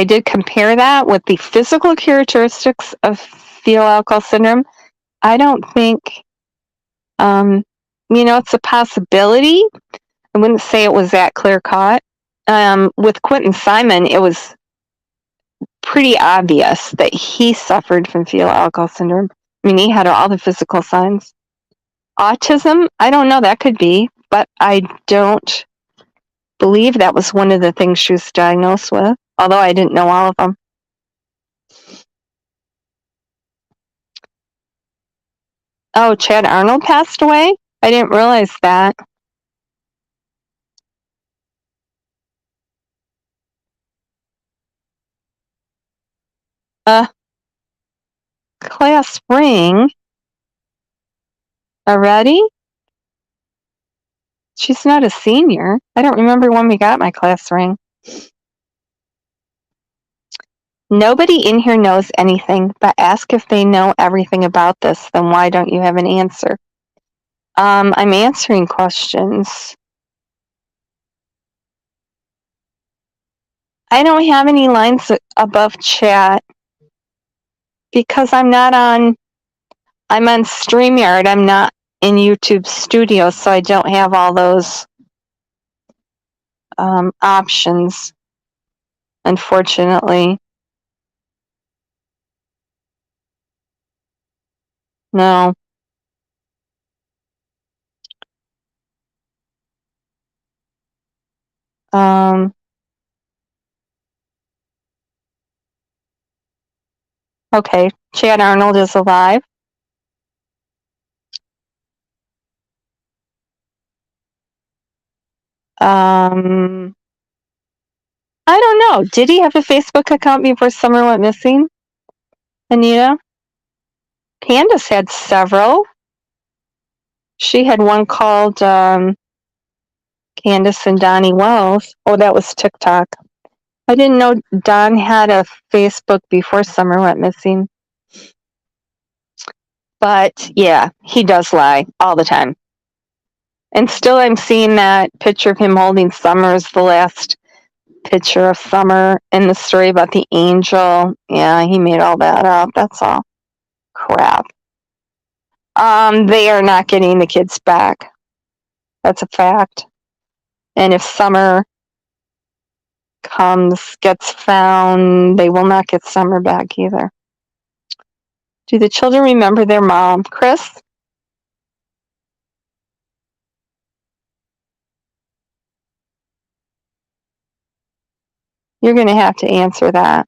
did compare that with the physical characteristics of fetal alcohol syndrome. I don't think, it's a possibility. I wouldn't say it was that clear cut. With Quentin Simon, it was pretty obvious that he suffered from fetal alcohol syndrome. I mean, he had all the physical signs. Autism, I don't know, that could be, but I don't believe that was one of the things she was diagnosed with, although I didn't know all of them. Oh, Chad Arnold passed away? I didn't realize that. Class ring? Already? She's not a senior. I don't remember when we got my class ring. Nobody in here knows anything, but ask if they know everything about this, then why don't you have an answer? I'm answering questions. I don't have any lines above chat because I'm on StreamYard. I'm not in YouTube Studio, so I don't have all those options, unfortunately. No. Okay, Chad Arnold is alive. I don't know. Did he have a Facebook account before Summer went missing? Anita? Candace had several. She had one called Candace and Donnie Wells. Oh, that was TikTok. I didn't know Don had a Facebook before Summer went missing. But yeah, he does lie all the time. And still, I'm seeing that picture of him holding Summer as the last picture of Summer in the story about the angel. Yeah, he made all that up. That's all crap. They are not getting the kids back. That's a fact. And if Summer gets found, they will not get Summer back either. Do the children remember their mom? Chris? You're going to have to answer that.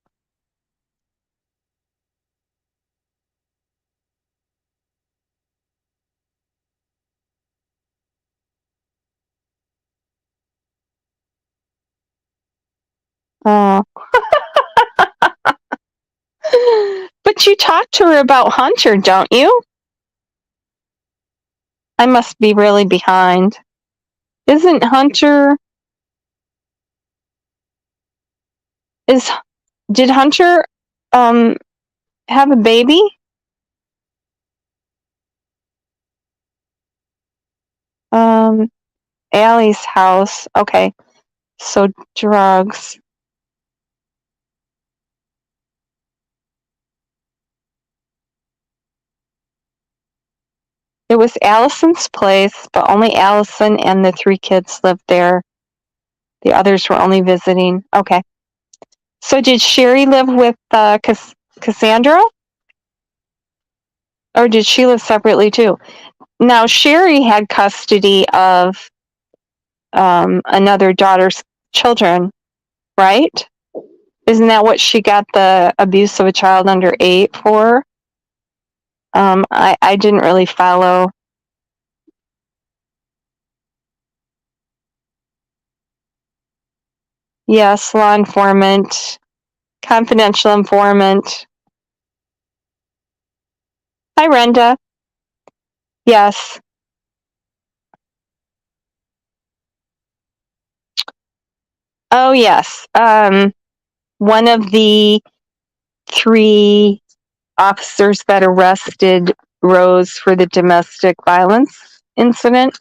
Oh. But you talk to her about Hunter, don't you? I must be really behind. Isn't Hunter... Did Hunter have a baby? Allie's house. Okay. So drugs. It was Allison's place, but only Allison and the 3 kids lived there. The others were only visiting. Okay. So did Sherry live with Cassandra? Or did she live separately too? Now, Sherry had custody of another daughter's children, right? Isn't that what she got the abuse of a child under 8 for? I didn't really follow. Yes, law informant, confidential informant. Hi, Renda. Yes. Oh, yes. One of the 3 officers that arrested Rose for the domestic violence incident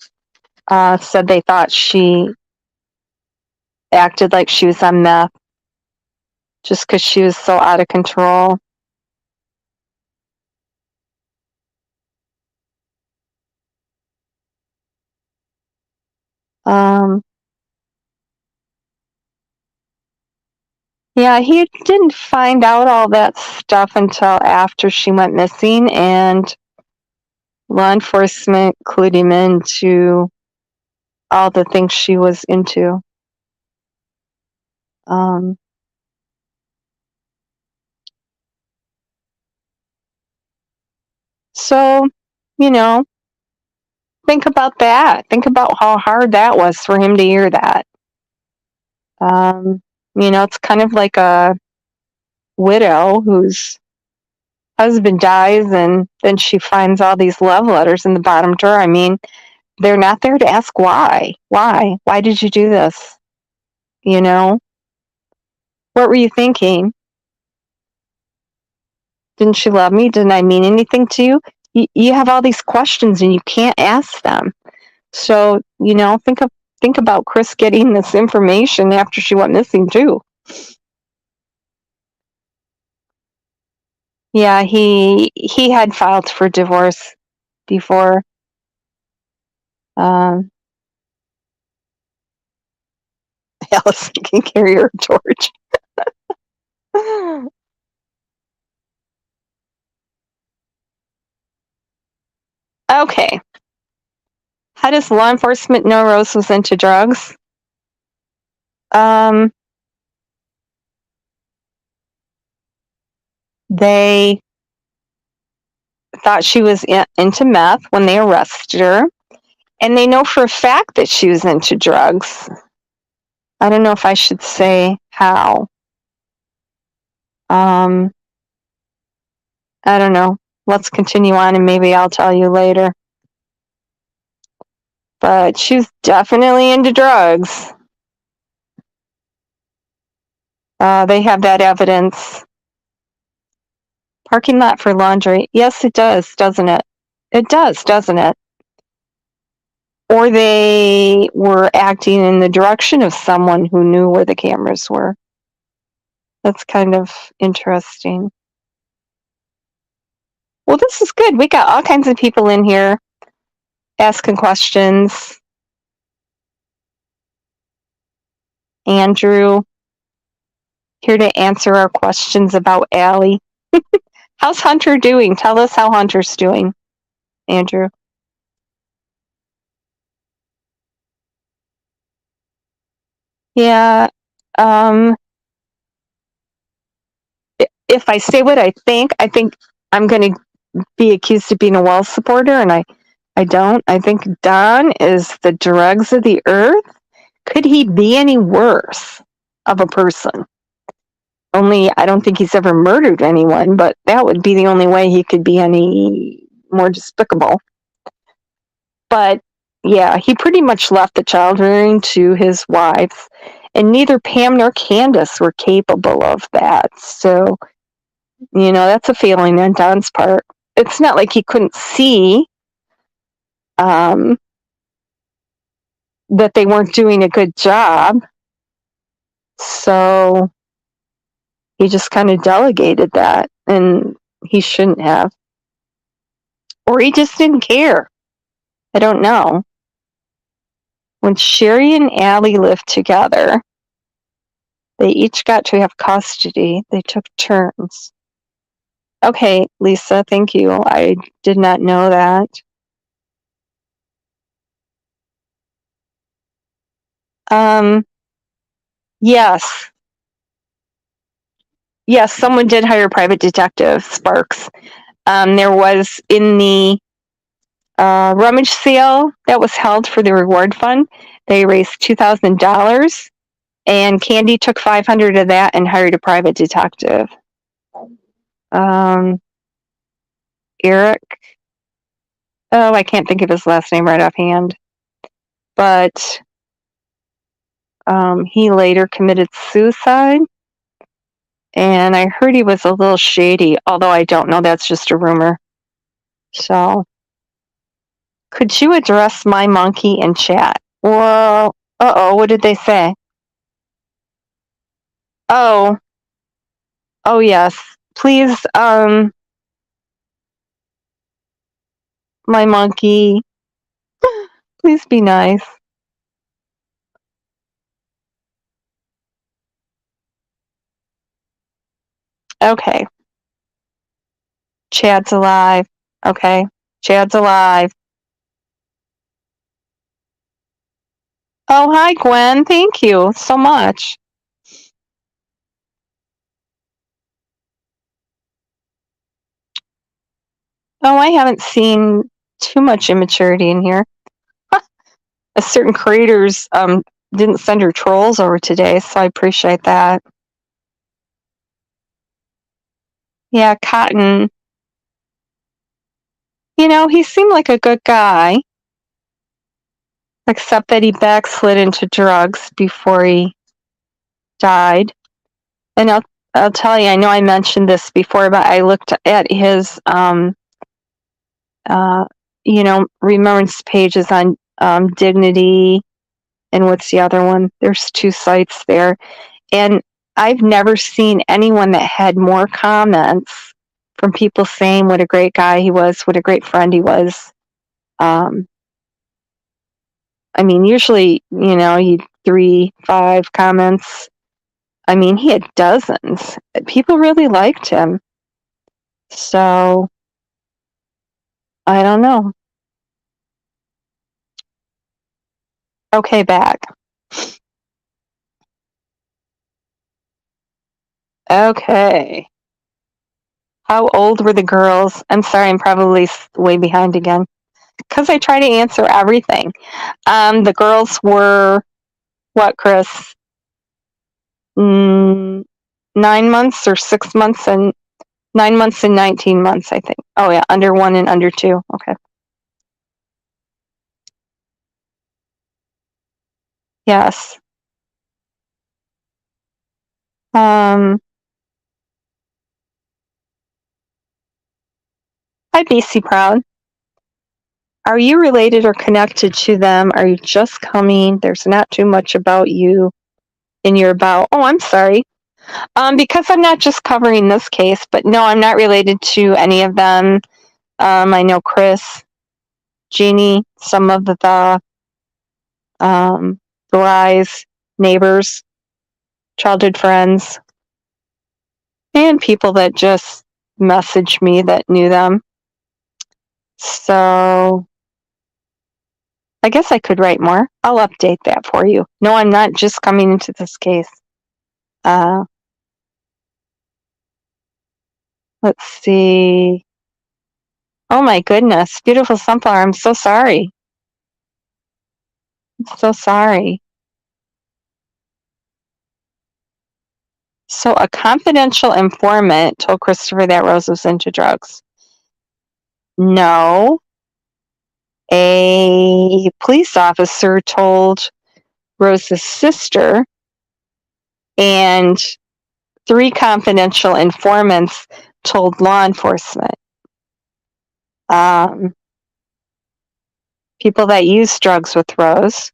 said they thought she acted like she was on meth just because she was so out of control. Yeah, he didn't find out all that stuff until after she went missing, and law enforcement clued him into all the things she was into. So, think about that. Think about how hard that was for him to hear that. It's kind of like a widow whose husband dies and then she finds all these love letters in the bottom drawer. I mean, they're not there to ask why. Why did you do this? What were you thinking? Didn't she love me? Didn't I mean anything to you? You have all these questions and you can't ask them. So, think about Chris getting this information after she went missing too. Yeah, he had filed for divorce before. Allison can carry her torch. Okay. How does law enforcement know Rose was into drugs? They thought she was into meth when they arrested her, And they know for a fact that she was into drugs. I don't know if I should say how. I don't know. Let's continue on and maybe I'll tell you later. But she's definitely into drugs. They have that evidence. Parking lot for laundry. Yes, it does, doesn't it? It does, doesn't it? Or they were acting in the direction of someone who knew where the cameras were. That's kind of interesting. Well, this is good. We got all kinds of people in here asking questions. Andrew, here to answer our questions about Allie. How's Hunter doing? Tell us how Hunter's doing, Andrew. Yeah. If I say what I think I'm going to be accused of being a Wells supporter, and I don't. I think Don is the drugs of the earth. Could he be any worse of a person? Only I don't think he's ever murdered anyone, but that would be the only way he could be any more despicable. But yeah, he pretty much left the child rearing to his wife, and neither Pam nor Candace were capable of that. So, that's a failing on Don's part. It's not like he couldn't see that they weren't doing a good job. So he just kind of delegated that, and he shouldn't have. Or he just didn't care. I don't know. When Sherry and Allie lived together, they each got to have custody. They took turns. Okay, Lisa, thank you. I did not know that. Yes. Yes, someone did hire a private detective, Sparks. There was in the rummage sale that was held for the reward fund, they raised $2,000, and Candy took $500 of that and hired a private detective. Eric, I can't think of his last name right offhand, but he later committed suicide, and I heard he was a little shady, although I don't know, that's just a rumor. So, could you address my monkey in chat? Well, what did they say? Oh, yes. Please, my monkey, please be nice. Okay. Chad's alive. Okay. Chad's alive. Oh, hi, Gwen. Thank you so much. Oh, I haven't seen too much immaturity in here. A certain creators didn't send her trolls over today, so I appreciate that. Yeah, Cotton. He seemed like a good guy, except that he backslid into drugs before he died. And I'll tell you, I know I mentioned this before, but I looked at his remembrance pages on Dignity, and what's the other one? There's 2 sites there, and I've never seen anyone that had more comments from people saying what a great guy he was, what a great friend he was. I mean, usually, you 3, 5 comments. I mean, he had dozens. People really liked him. So, I don't know. Okay, back. Okay. How old were the girls? I'm sorry, I'm probably way behind again. because I try to answer everything. The girls were, what, Chris? 9 months or 6 months and 9 months and 19 months, I think. Oh, yeah, under 1 and under 2. Okay. Yes. Hi, BC Proud. Are you related or connected to them? Are you just coming? There's not too much about you in your about. Oh, I'm sorry. Because I'm not just covering this case, but no, I'm not related to any of them. I know Chris, Jeannie, some of the guys, neighbors, childhood friends, and people that just messaged me that knew them. So I guess I could write more. I'll update that for you. No, I'm not just coming into this case. Let's see. Oh my goodness. Beautiful sunflower. I'm so sorry. I'm so sorry. So a confidential informant told Christopher that Rose was into drugs. No. A police officer told Rose's sister, and 3 confidential informants told law enforcement. People that used drugs with Rose.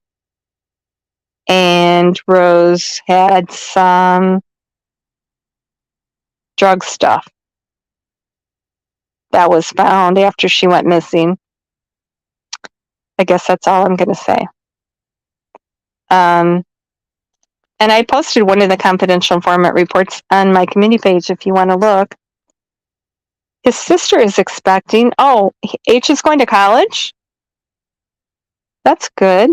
And Rose had some drug stuff that was found after she went missing. I guess that's all I'm going to say. And I posted one of the confidential informant reports on my community page if you want to look. His sister is expecting. Oh, H is going to college? That's good.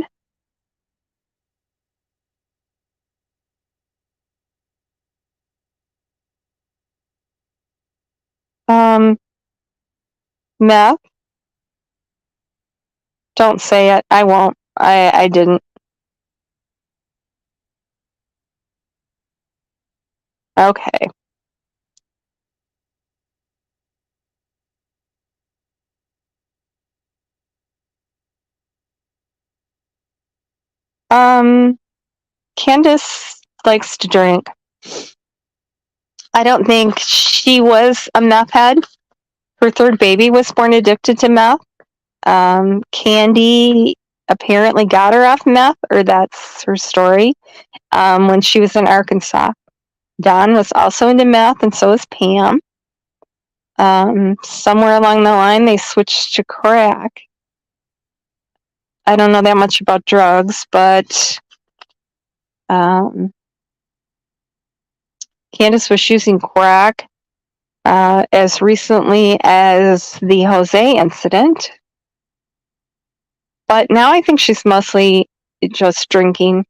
Meth? Don't say it. I won't. I didn't. Okay. Candace likes to drink. I don't think she was a meth head. Her 3rd baby was born addicted to meth. Candy apparently got her off meth, or that's her story, when she was in Arkansas. Don was also into meth, and so was Pam. Somewhere along the line, they switched to crack. I don't know that much about drugs, but Candace was using crack as recently as the Jose incident. But now I think she's mostly just drinking.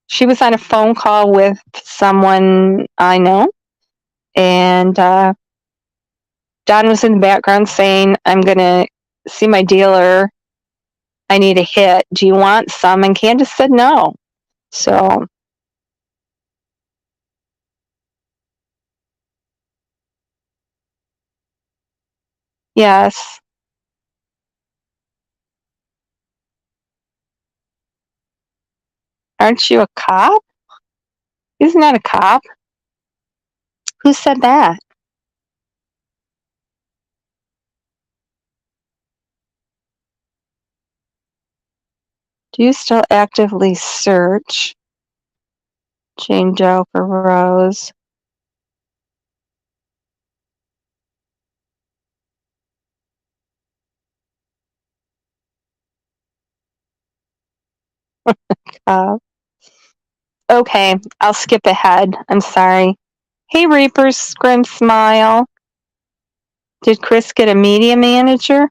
She was on a phone call with someone I know, and Don was in the background saying, I'm going to see my dealer. I need a hit. Do you want some? And Candace said no. So, yes. Aren't you a cop? Isn't that a cop? Who said that? Do you still actively search Jane Doe for Rose? Okay, I'll skip ahead. I'm sorry. Hey, Reapers, Grim Smile. Did Chris get a media manager?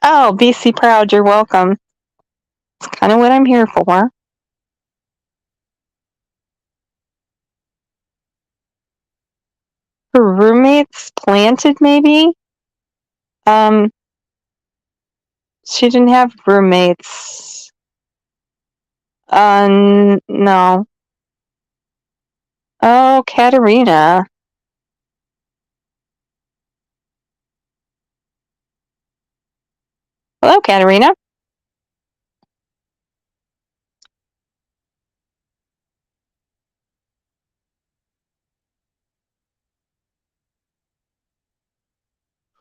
Oh, BC Proud, you're welcome. It's kind of what I'm here for. her roommates planted, maybe. She didn't have roommates. No. Oh, Katerina. Hello, Katerina.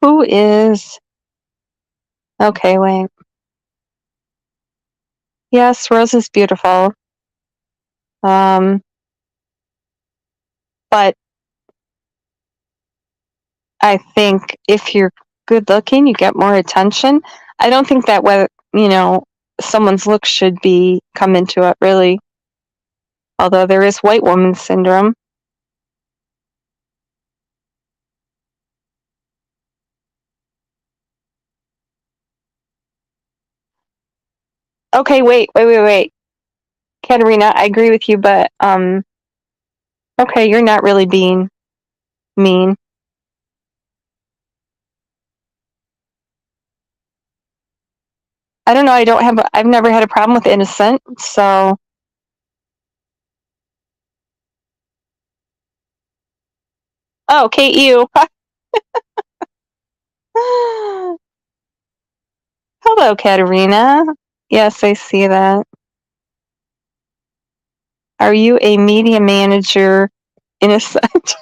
Who is... Okay, wait. Yes, Rose is beautiful. But I think if you're good looking, you get more attention. I don't think that whether, someone's look should come into it, really. Although there is white woman syndrome. Okay, wait. Katerina, I agree with you, but, okay, you're not really being mean. I don't know, I've never had a problem with innocent, so. Oh, Kate, you. Hello, Katerina. Yes, I see that. Are you a media manager, innocent?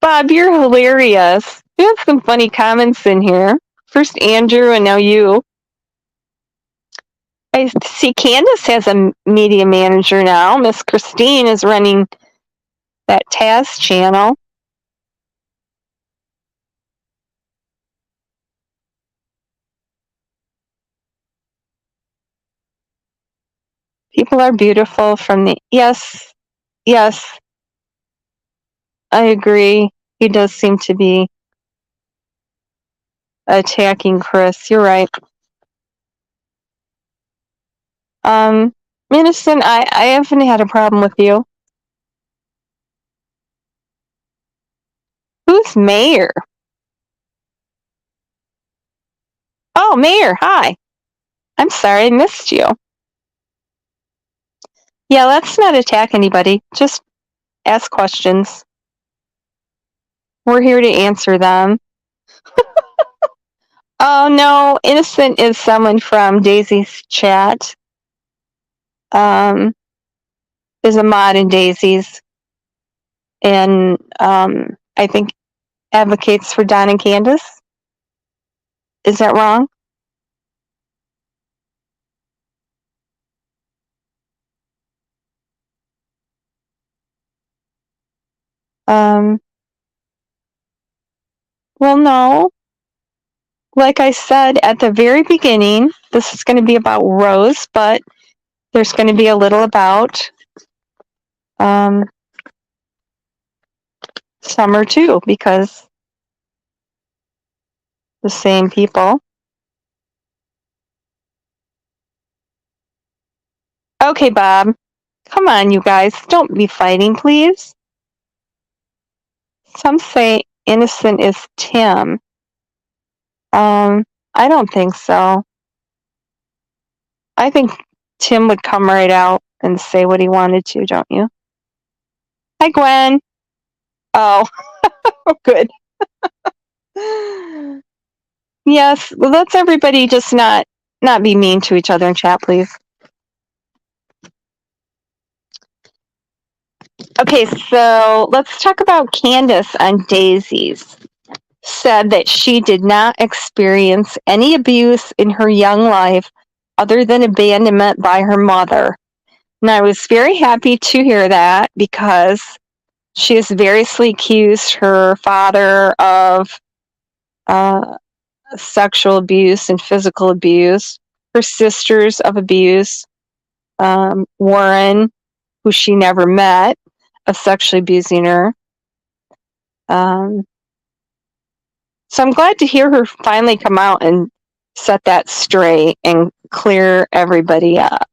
Bob, you're hilarious. You have some funny comments in here. First Andrew and now you. I see Candace has a media manager now. Miss Christine is running that Taz channel. People are beautiful from the... Yes, I agree. He does seem to be attacking Chris. You're right. Innocent, I haven't had a problem with you. Who's Mayor? Oh, Mayor, hi. I'm sorry I missed you. Yeah, let's not attack anybody. Just ask questions. We're here to answer them. Oh, no, Innocent is someone from Daisy's chat. Is a mod in Daisy's. And I think advocates for Don and Candace. Is that wrong? Well, no. Like I said at the very beginning, this is going to be about Rose, but there's going to be a little about Summer too, because the same people. Okay, Bob. Come on, you guys. Don't be fighting, please. Some say innocent is Tim. I don't think so. I think Tim would come right out and say what he wanted to, don't you? Hi, Gwen. Oh, good. Yes, well, let's everybody just not be mean to each other in chat, please. Okay, so let's talk about Candace on Daisy's. Said that she did not experience any abuse in her young life other than abandonment by her mother. And I was very happy to hear that because she has variously accused her father of sexual abuse and physical abuse, her sisters of abuse, Warren, who she never met, of sexually abusing her. So I'm glad to hear her finally come out and set that straight and clear everybody up.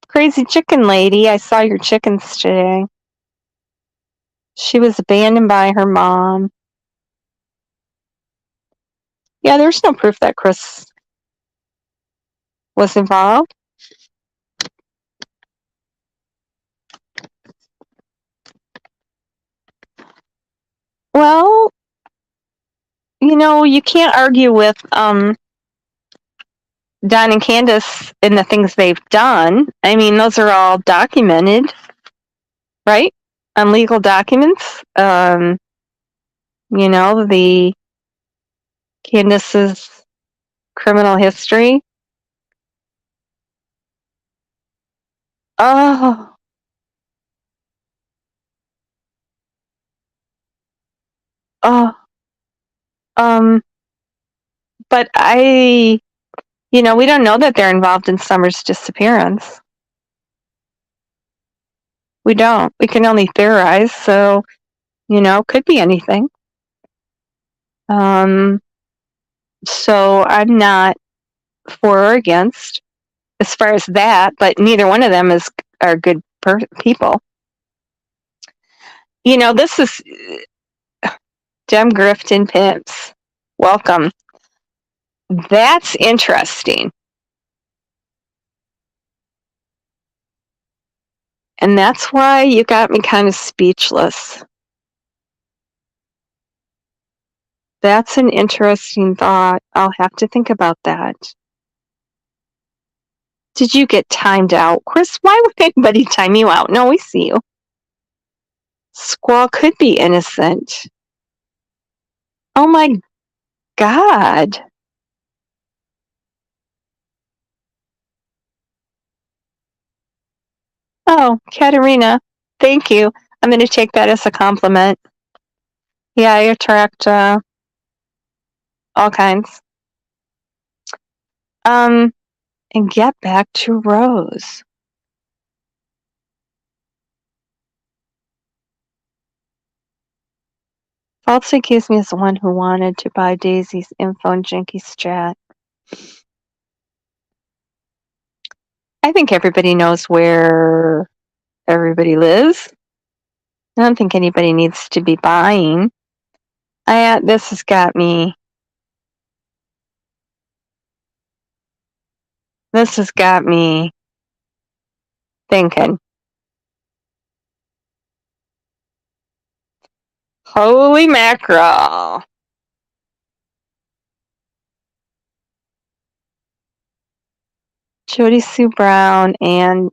Crazy chicken lady, I saw your chickens today. She was abandoned by her mom. Yeah, there's no proof that Chris was involved. Well, you can't argue with Don and Candace and the things they've done. I mean, those are all documented, right? On legal documents. The Candace's criminal history. Oh, oh, but we don't know that they're involved in Summer's disappearance. We don't. We can only theorize, so, could be anything. So I'm not for or against as far as that, but neither one of them are good people. This is Dem Grifton Pimps. Welcome. That's interesting. And that's why you got me kind of speechless. That's an interesting thought. I'll have to think about that. Did you get timed out? Chris, why would anybody time you out? No, we see you. Squall could be innocent. Oh my God. Oh, Katerina, thank you. I'm going to take that as a compliment. Yeah, I attract all kinds. And get back to Rose. Falsely accused me as the one who wanted to buy Daisy's info in Jinky's chat. I think everybody knows where everybody lives. I don't think anybody needs to be buying. This has got me. This has got me thinking. Holy mackerel. Jody Sue Brown and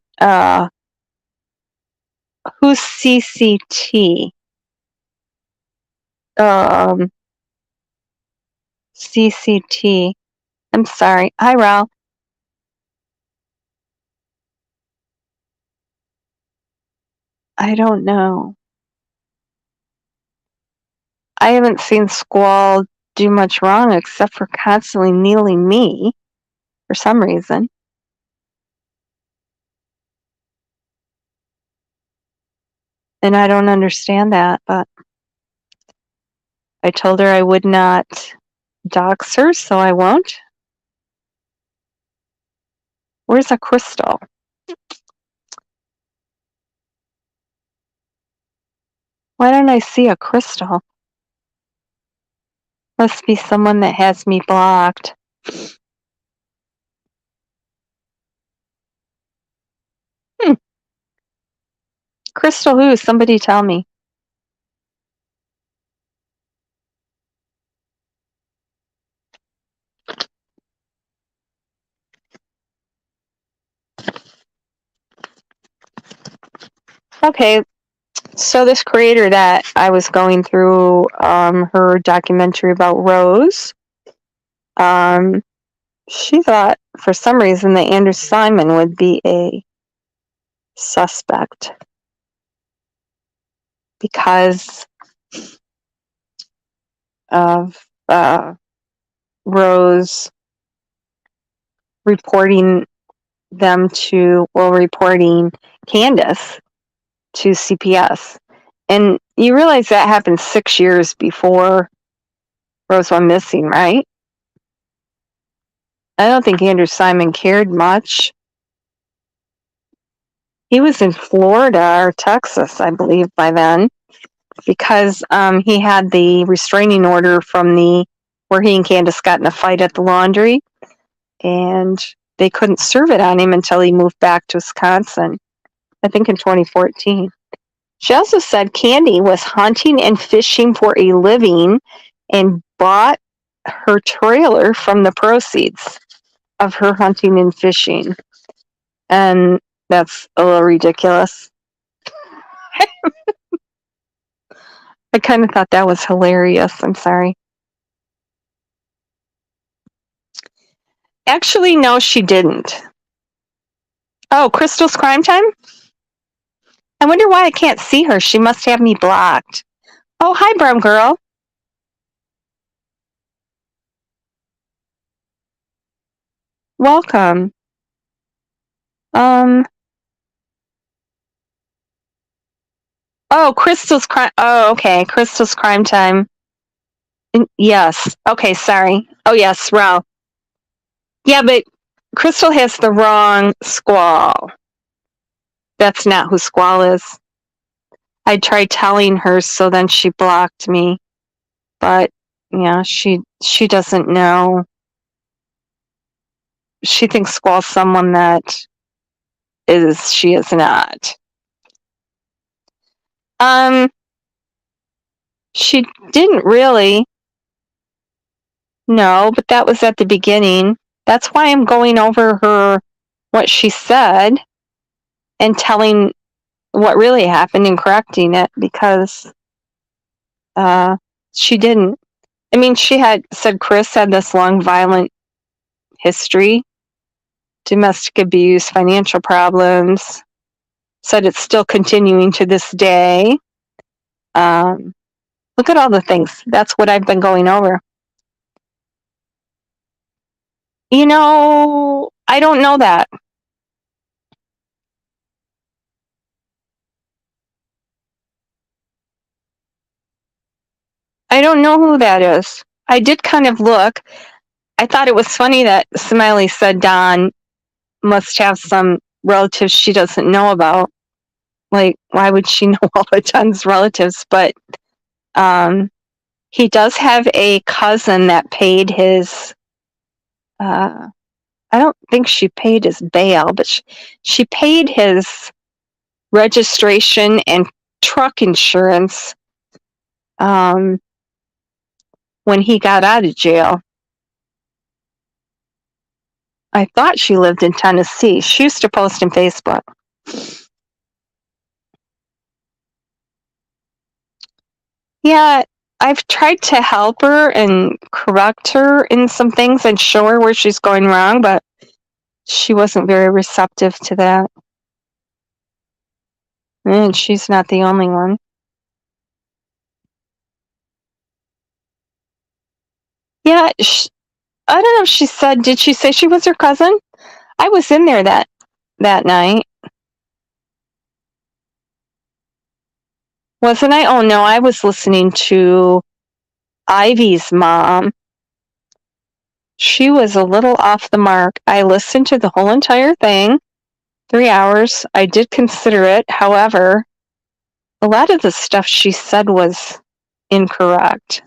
who's CCT? CCT. I'm sorry. Hi, Ralph. I don't know. I haven't seen Squall do much wrong except for constantly kneeling me for some reason. And I don't understand that, but I told her I would not dox her, so I won't. Where's a crystal? Why don't I see a crystal? Must be someone that has me blocked. Crystal who? Somebody tell me. Okay, so this creator that I was going through her documentary about Rose, she thought for some reason that Andrew Simon would be a suspect because of Rose reporting Candace to CPS. And you realize that happened 6 years before Rose went missing, right? I don't think Andrew Simon cared much. He was in Florida or Texas, I believe, by then, because he had the restraining order from where he and Candace got in a fight at the laundry, and they couldn't serve it on him until he moved back to Wisconsin, I think in 2014. She also said Candy was hunting and fishing for a living and bought her trailer from the proceeds of her hunting and fishing. And that's a little ridiculous. I kind of thought that was hilarious. I'm sorry. Actually, no, she didn't. Oh, Crystal's Crime Time? I wonder why I can't see her. She must have me blocked. Oh, hi, Brown Girl. Welcome. Oh, Crystal's Crime. Oh, okay. Crystal's Crime Time. Yes. Okay, sorry. Oh, yes, Ro. Yeah, but Crystal has the wrong Squall. That's not who Squall is. I tried telling her, so then she blocked me. But yeah, she doesn't know. She thinks Squall's someone that she is not. She didn't really. No, but that was at the beginning. That's why I'm going over what she said and telling what really happened and correcting it, because she didn't. I mean, she had said Chris had this long, violent history, domestic abuse, financial problems, said it's still continuing to this day. Look at all the things. That's what I've been going over. You know, I don't know that. I don't know who that is. I did kind of look. I thought it was funny that Smiley said Don must have some relatives she doesn't know about. Like, why would she know all of Don's relatives? But he does have a cousin that paid his, I don't think she paid his bail, but she paid his registration and truck insurance when he got out of jail. I thought she lived in Tennessee. She used to post on Facebook. Yeah, I've tried to help her and correct her in some things and show her where she's going wrong, but she wasn't very receptive to that. And she's not the only one. Yeah, I don't know if she said, did she say she was her cousin? I was in there that night. Wasn't I? Oh no, I was listening to Ivy's mom. She was a little off the mark. I listened to the whole entire thing, 3 hours. I did consider it. However, a lot of the stuff she said was incorrect.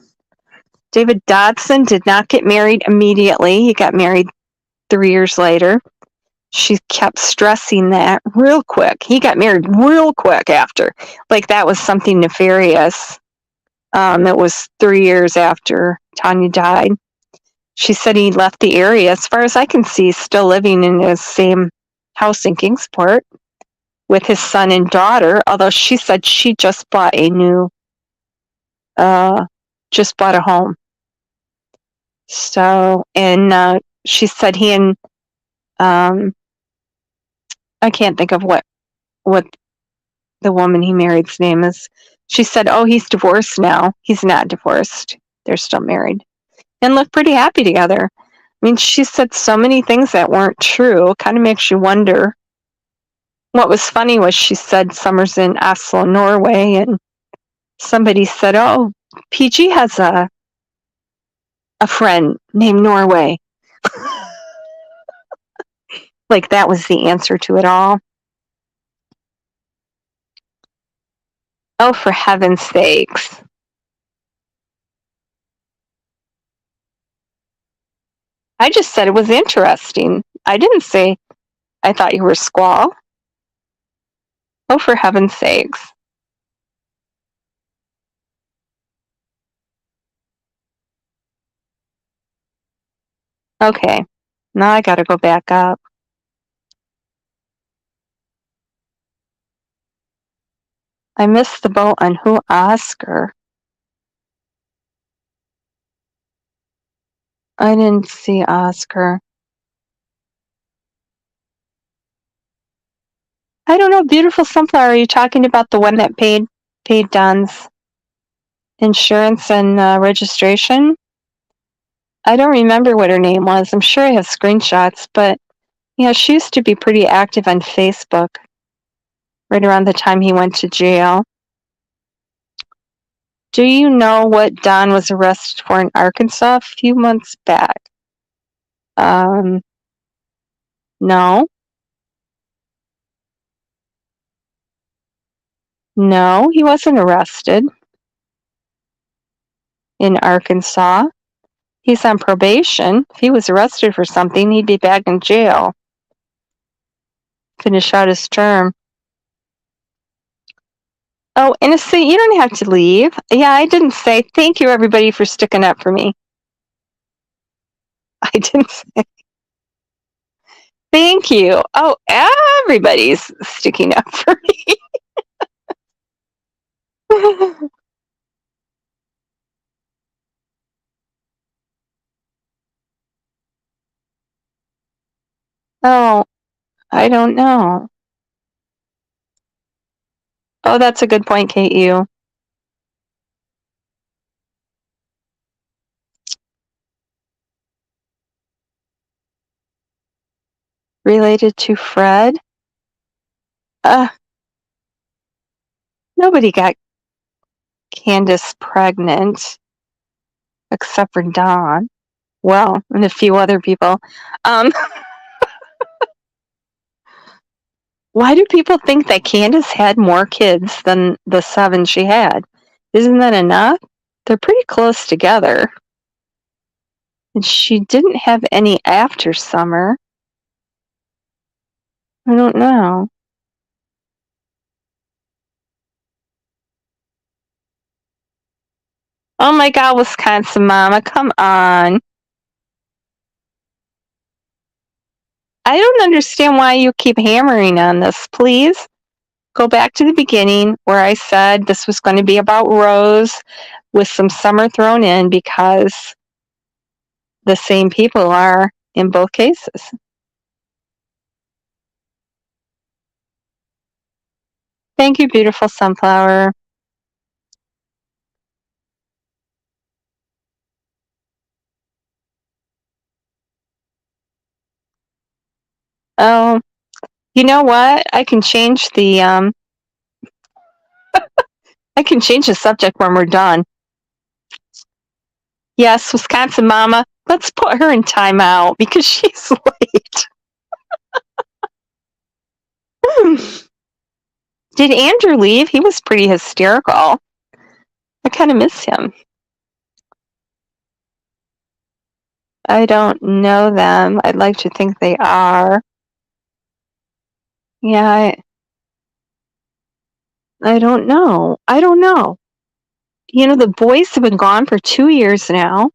David Dodson did not get married immediately. He got married 3 years later. She kept stressing that real quick. He got married real quick after. Like that was something nefarious. It was 3 years after Tanya died. She said he left the area. As far as I can see, still living in his same house in Kingsport with his son and daughter, although she said she just bought a home. So, and she said he and, I can't think of what the woman he married's name is. She said, oh, he's divorced now. He's not divorced. They're still married and look pretty happy together. I mean, she said so many things that weren't true. Kind of makes you wonder. What was funny was she said Summer's in Oslo, Norway, and somebody said, oh, PG has a friend named Norway. Like that was the answer to it all. Oh, for heaven's sakes. I just said it was interesting. I didn't say I thought you were a squall. Oh, for heaven's sakes. Okay, now I gotta go back up. I missed the boat on who? Oscar. I didn't see Oscar. I don't know, beautiful sunflower. Are you talking about the one that paid Don's insurance and registration? I don't remember what her name was. I'm sure I have screenshots, but yeah, she used to be pretty active on Facebook right around the time he went to jail. Do you know what Don was arrested for in Arkansas a few months back? No. No, he wasn't arrested in Arkansas. He's on probation. If he was arrested for something, he'd be back in jail. Finish out his term. Oh, innocent, you don't have to leave. Yeah, I didn't say thank you, everybody, for sticking up for me. I didn't say thank you. Oh, everybody's sticking up for me. Oh, I don't know. Oh, that's a good point, KU. Related to Fred? Nobody got Candace pregnant except for Don. Well, and a few other people. Why do people think that Candace had more kids than the 7 she had? Isn't that enough? They're pretty close together. And she didn't have any after summer. I don't know. Oh my God, Wisconsin Mama, come on. I don't understand why you keep hammering on this. Please go back to the beginning where I said this was going to be about Rose with some summer thrown in because the same people are in both cases. Thank you, beautiful sunflower. Oh, you know what? I can change the subject when we're done. Yes, Wisconsin Mama, let's put her in timeout because she's late. Did Andrew leave? He was pretty hysterical. I kind of miss him. I don't know them. I'd like to think they are. Yeah, I don't know. I don't know. You know, the boys have been gone for 2 years now.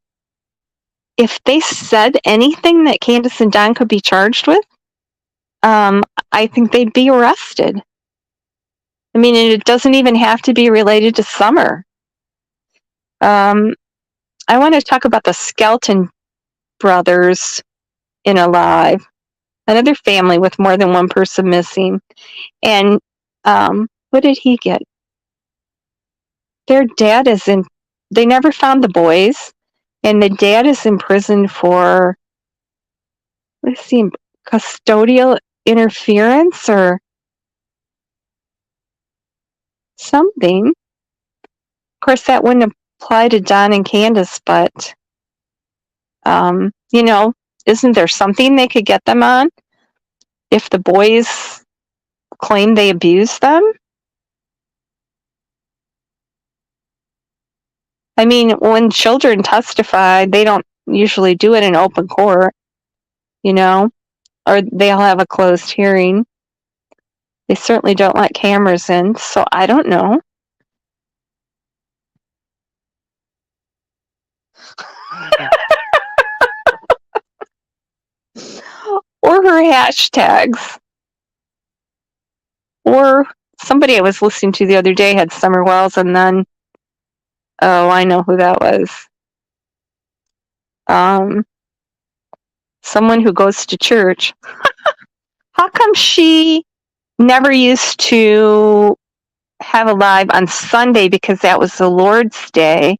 If they said anything that Candace and Don could be charged with, I think they'd be arrested. I mean, it doesn't even have to be related to summer. I want to talk about the Skelton brothers in Alive, another family with more than one person missing. And what did he get? Their dad is in, they never found the boys, and the dad is in prison for, what is he, custodial interference or something. Of course, that wouldn't apply to Don and Candace, but, you know, isn't there something they could get them on? if the boys claim they abused them? I mean, when children testify, they don't usually do it in open court, or they'll have a closed hearing. They certainly don't let cameras in, so I don't know. Or her hashtags. Or somebody I was listening to the other day had Summer Wells, and then, oh, I know who that was. Someone who goes to church. How come she never used to have a live on Sunday because that was the Lord's Day,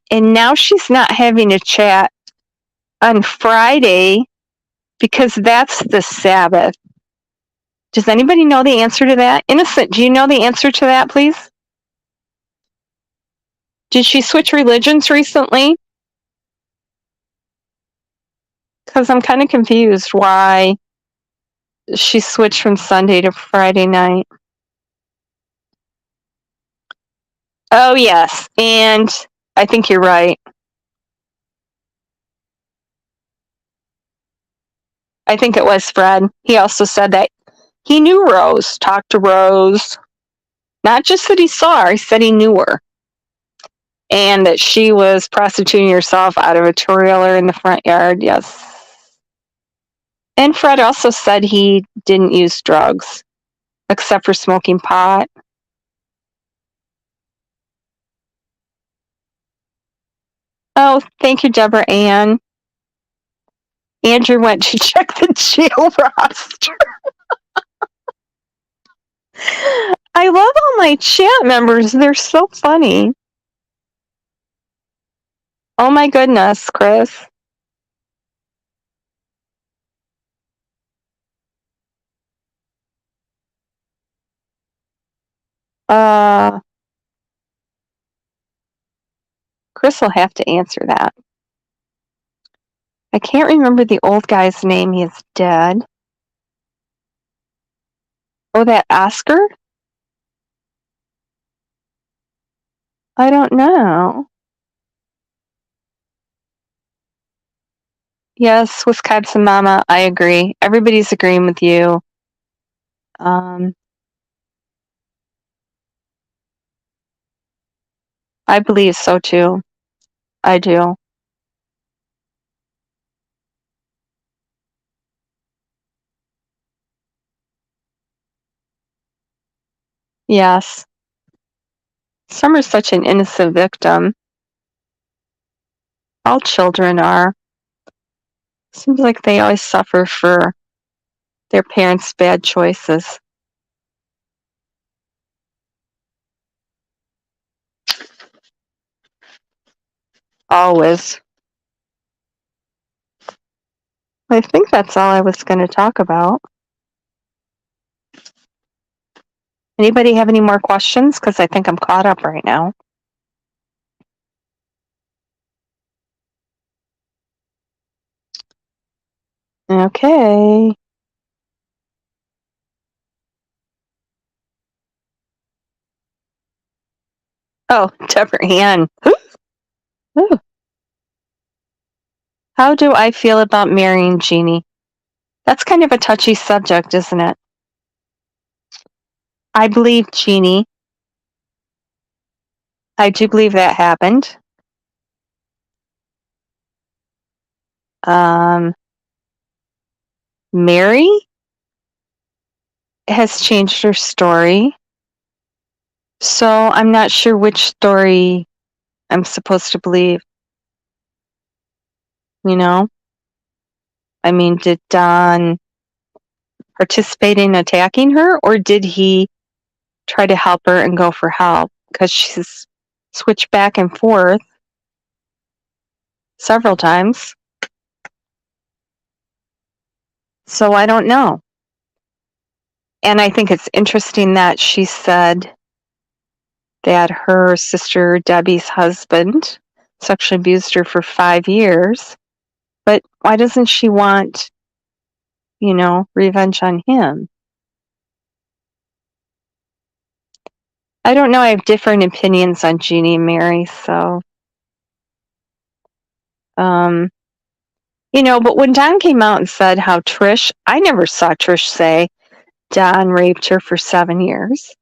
and now she's not having a chat on Friday because that's the Sabbath? Does anybody know the answer to that? Innocent, do you know the answer to that, please? Did she switch religions recently? Because I'm kind of confused why she switched from Sunday to Friday night. Oh, yes, and I think you're right. I think it was Fred. He also said that he knew Rose, talked to Rose. Not just that he saw her, he said he knew her. And that she was prostituting herself out of a trailer in the front yard, yes. And Fred also said he didn't use drugs, except for smoking pot. Oh, thank you, Deborah Ann. Andrew went to check the jail roster. I love all my chat members. They're so funny. Oh my goodness, Chris. Chris will have to answer that. I can't remember the old guy's name. He is dead. Oh, that Oscar? I don't know. Yes, Wisconsin Mama, I agree. Everybody's agreeing with you. I believe so too. I do. Yes. Summer's such an innocent victim. All children are. Seems like they always suffer for their parents' bad choices. Always. I think that's all I was going to talk about. Anybody have any more questions? Because I think I'm caught up right now. Okay. Oh, Deborah Ann. Ooh. How do I feel about marrying Jeannie? That's kind of a touchy subject, isn't it? I believe Jeannie. I do believe that happened. Mary has changed her story. So I'm not sure which story I'm supposed to believe. I mean, did Don participate in attacking her, or did he try to help her and go for help? Because she's switched back and forth several times. So I don't know. And I think it's interesting that she said that her sister Debbie's husband sexually abused her for 5 years. But why doesn't she want revenge on him. I don't know. I have different opinions on Jeannie and Mary, so. But when Don came out and said how I never saw Trish say Don raped her for 7 years.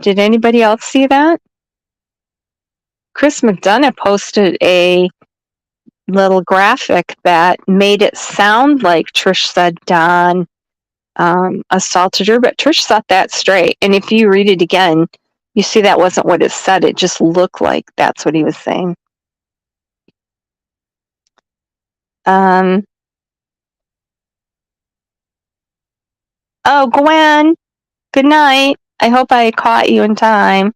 Did anybody else see that? Chris McDonough posted a little graphic that made it sound like Trish said Don assaulted her, but Trish set that straight. And if you read it again, you see that wasn't what it said. It just looked like that's what he was saying. Oh, Gwen, good night. I hope I caught you in time.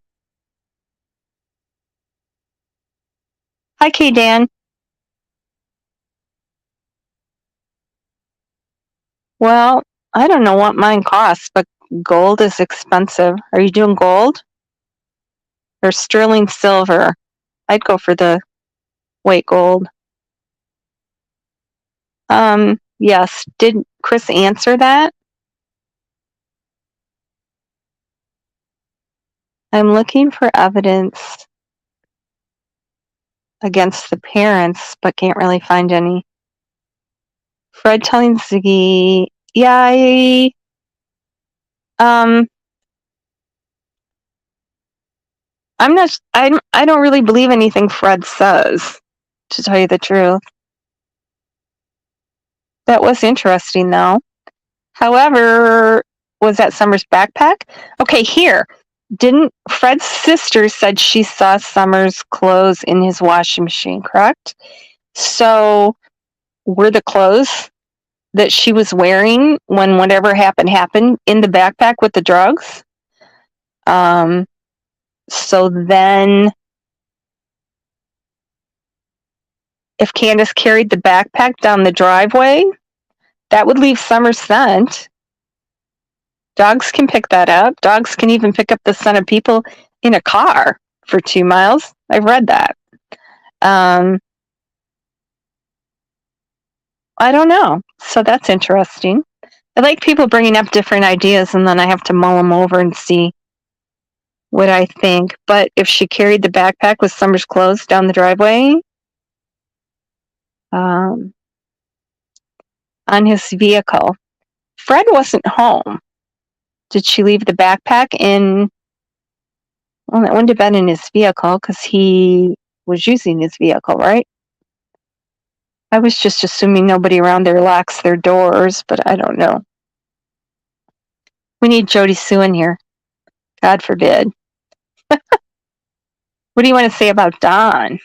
Hi, K-Dan. Well, I don't know what mine costs, but gold is expensive. Are you doing gold? Or sterling silver? I'd go for the white gold. Yes. Did Chris answer that? I'm looking for evidence against the parents, but can't really find any. Fred telling Ziggy, yeah, I don't really believe anything Fred says, to tell you the truth. That was interesting, though. However, was that Summer's backpack? Okay, here. Didn't Fred's sister said she saw Summer's clothes in his washing machine, correct? So were the clothes that she was wearing when whatever happened in the backpack with the drugs? So then if Candace carried the backpack down the driveway, that would leave Summer's scent. Dogs can pick that up. Dogs can even pick up the scent of people in a car for 2 miles. I've read that. I don't know. So that's interesting. I like people bringing up different ideas, and then I have to mull them over and see what I think. But if she carried the backpack with Summer's clothes down the driveway, on his vehicle, Fred wasn't home. Did she leave the backpack in? Well, that wouldn't have been in his vehicle because he was using his vehicle, right? I was just assuming nobody around there locks their doors, but I don't know. We need Jody Sue in here. God forbid. What do you want to say about Don?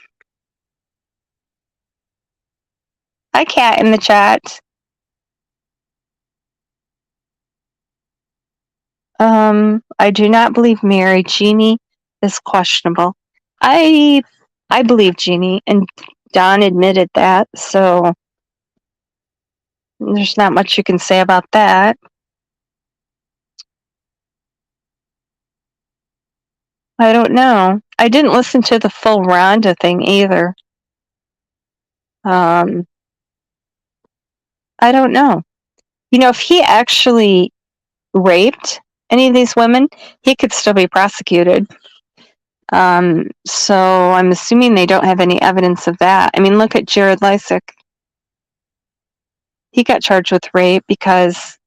Hi, Kat, in the chat. I do not believe Mary. Jeannie is questionable. I believe Jeannie, and Don admitted that, so there's not much you can say about that. I don't know. I didn't listen to the full Rhonda thing either. I don't know. If he actually raped any of these women, he could still be prosecuted. So I'm assuming they don't have any evidence of that. I mean, look at Jared Lysick. He got charged with rape because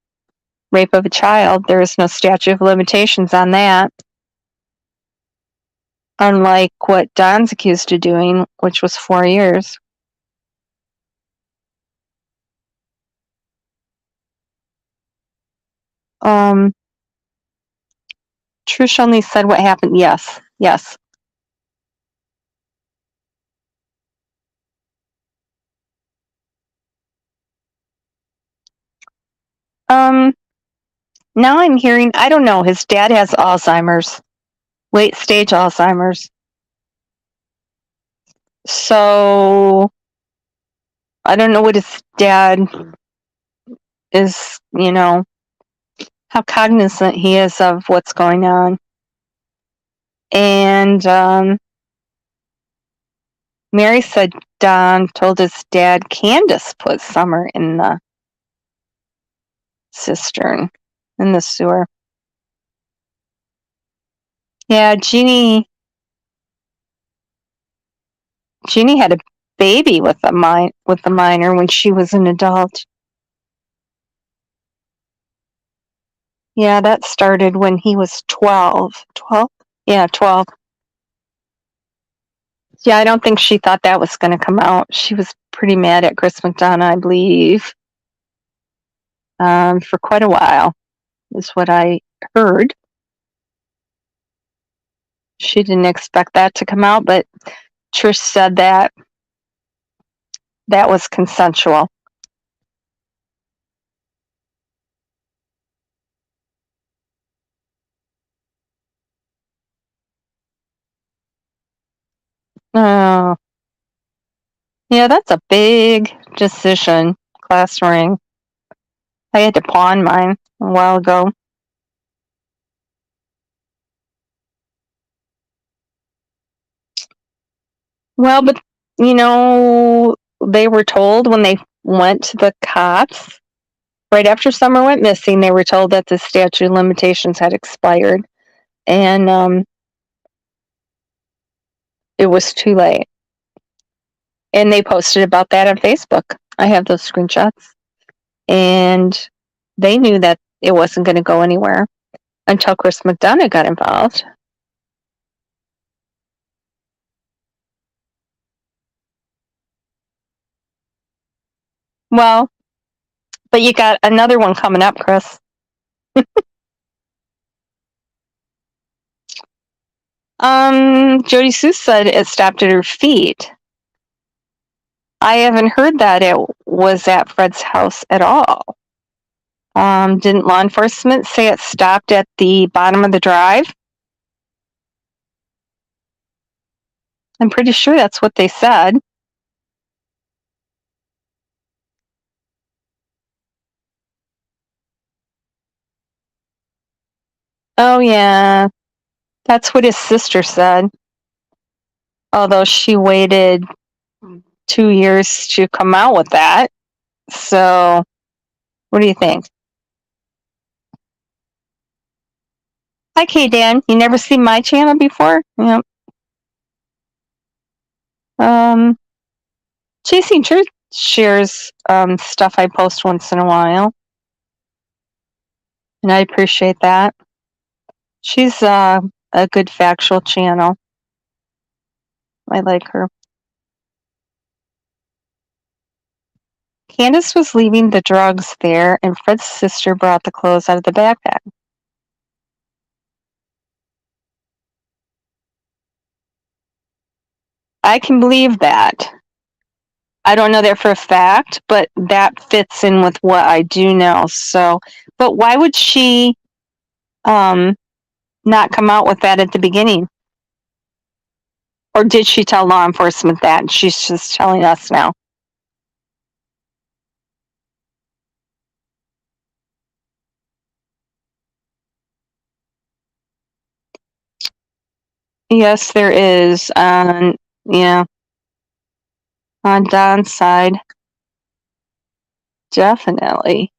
rape of a child, there is no statute of limitations on that. Unlike what Don's accused of doing, which was 4 years. Trish only said what happened. Yes. Now I'm hearing, I don't know, his dad has Alzheimer's, late stage Alzheimer's. So I don't know what his dad is, how cognizant he is of what's going on. And Mary said Don told his dad Candace put Summer in the cistern in the sewer. Yeah, Jeannie had a baby with a minor when she was an adult. Yeah, that started when he was 12. 12? Yeah, 12. Yeah, I don't think she thought that was going to come out. She was pretty mad at Chris McDonough, I believe, for quite a while, is what I heard. She didn't expect that to come out, but Trish said that was consensual. Oh, yeah, that's a big decision, class ring. I had to pawn mine a while ago. Well, but, they were told when they went to the cops, right after Summer went missing, they were told that the statute of limitations had expired. And it was too late. And they posted about that on Facebook. I have those screenshots. And they knew that it wasn't going to go anywhere until Chris McDonough got involved. Well, but you got another one coming up, Chris. Jody Seuss said it stopped at her feet. I haven't heard that it was at Fred's house at all. Didn't law enforcement say it stopped at the bottom of the drive? I'm pretty sure that's what they said. Oh, yeah. That's what his sister said. Although she waited 2 years to come out with that. So, what do you think? Hi, K-Dan. You never seen my channel before? Yep. Chasing Truth shares stuff I post once in a while. And I appreciate that. She's a good factual channel. I like her. Candace was leaving the drugs there, and Fred's sister brought the clothes out of the backpack. I can believe that. I don't know that for a fact, but that fits in with what I do know. So, but why would she not come out with that at the beginning? Or did she tell law enforcement that and she's just telling us now? Yes, there is. On Don's side. Definitely.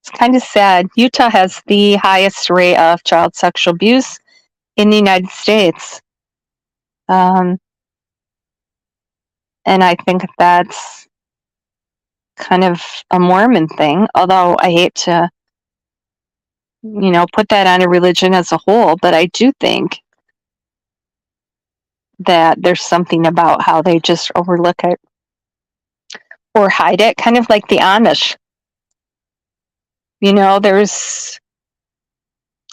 It's kind of sad. Utah has the highest rate of child sexual abuse in the United States. And I think that's kind of a Mormon thing, although I hate to, put that on a religion as a whole, but I do think that there's something about how they just overlook it or hide it, kind of like the Amish. There's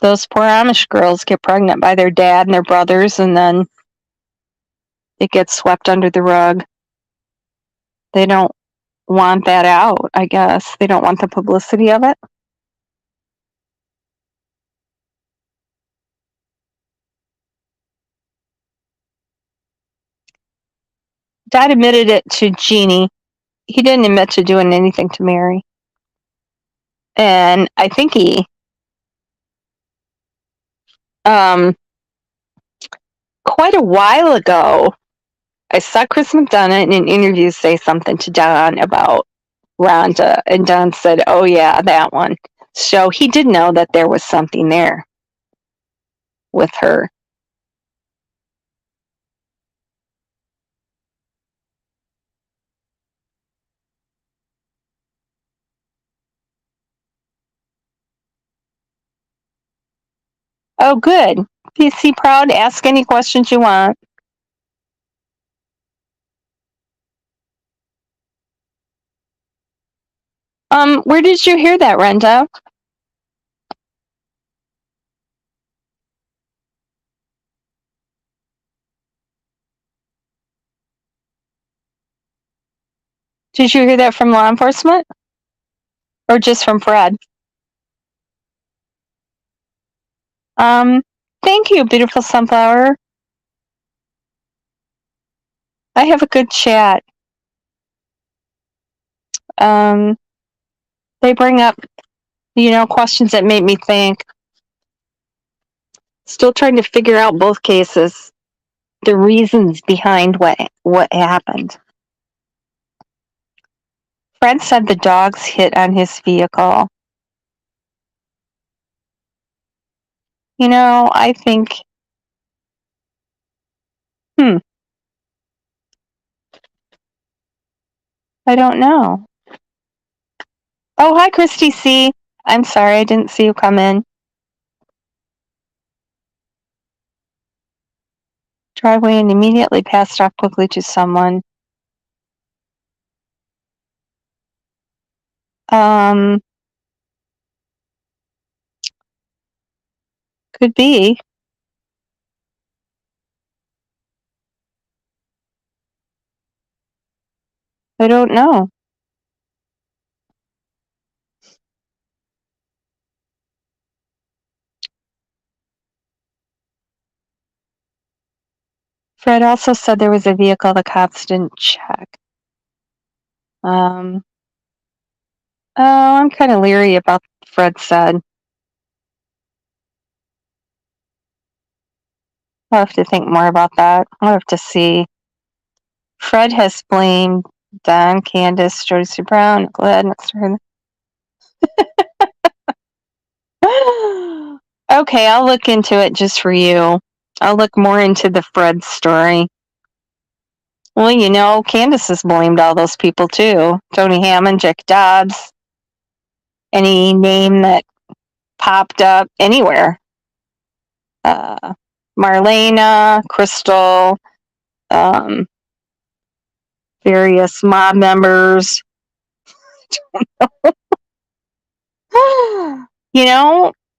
those poor Amish girls get pregnant by their dad and their brothers, and then it gets swept under the rug. They don't want that out, I guess. They don't want the publicity of it. Dad admitted it to Jeannie. He didn't admit to doing anything to Mary. And I think he quite a while ago, I saw Chris McDonough in an interview say something to Don about Rhonda. And Don said, oh, yeah, that one. So he did know that there was something there with her. Oh, good. PC proud. Ask any questions you want. Where did you hear that, Rhonda? Did you hear that from law enforcement? Or just from Fred? Thank you, beautiful sunflower. I have a good chat. They bring up, questions that make me think. Still trying to figure out both cases, the reasons behind what happened. Fred said the dogs hit on his vehicle. I think, I don't know. Oh, hi, Christy C. I'm sorry, I didn't see you come in. Driveway and immediately passed off quickly to someone. Could be. I don't know. Fred also said there was a vehicle the cops didn't check. Oh, I'm kind of leery about what Fred said. I'll have to think more about that. I'll have to see. Fred has blamed Don, Candace, Joyce Brown, Glad next to her. Okay, I'll look into it just for you. I'll look more into the Fred story. Well, Candace has blamed all those people too. Tony Hammond, Jack Dobbs, any name that popped up anywhere. Marlena, Crystal, various mob members.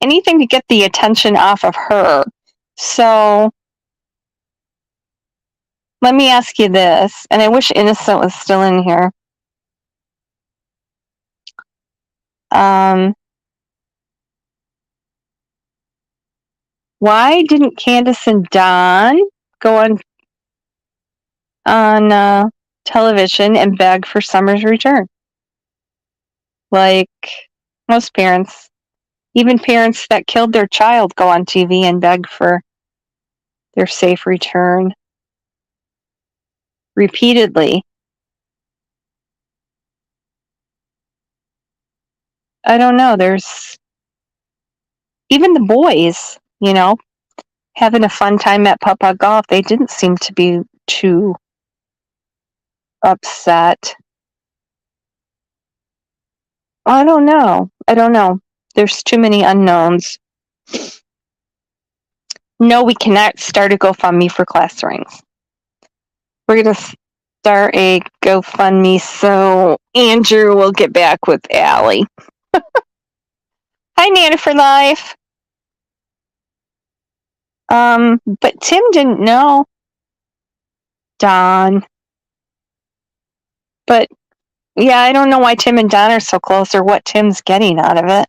Anything to get the attention off of her. So let me ask you this, and I wish Innocent was still in here. Why didn't Candace and Don go on television and beg for Summer's return? Like most parents, even parents that killed their child go on TV and beg for their safe return repeatedly. I don't know. There's even the boys, having a fun time at Papa Golf. They didn't seem to be too upset. I don't know. There's too many unknowns. No, we cannot start a GoFundMe for class rings. We're going to start a GoFundMe so Andrew will get back with Allie. Hi, Nana for Life. But Tim didn't know Don. But yeah, I don't know why Tim and Don are so close or what Tim's getting out of it.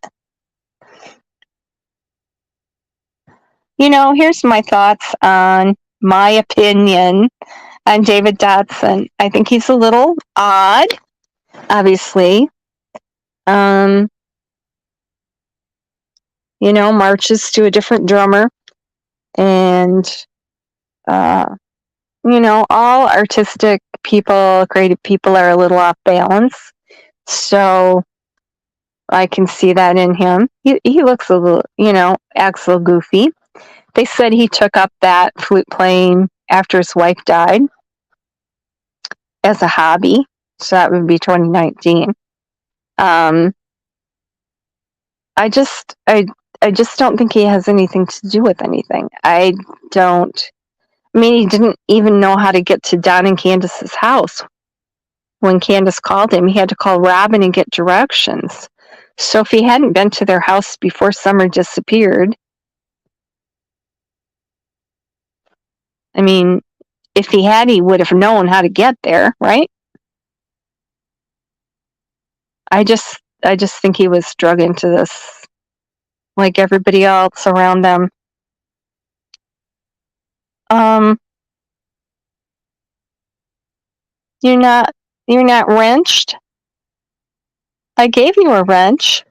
Here's my thoughts on my opinion on David Dotson. I think he's a little odd, obviously. Marches to a different drummer. And, all artistic people, creative people are a little off balance. So I can see that in him. He looks a little, acts a little goofy. They said he took up that flute playing after his wife died as a hobby. So that would be 2019. I just don't think he has anything to do with anything. I mean, he didn't even know how to get to Don and Candace's house. When Candace called him, he had to call Robin and get directions. So if he hadn't been to their house before Summer disappeared, I mean, if he had, he would have known how to get there, right? I just think he was drug into this like everybody else around them. You're not wrenched? I gave you a wrench.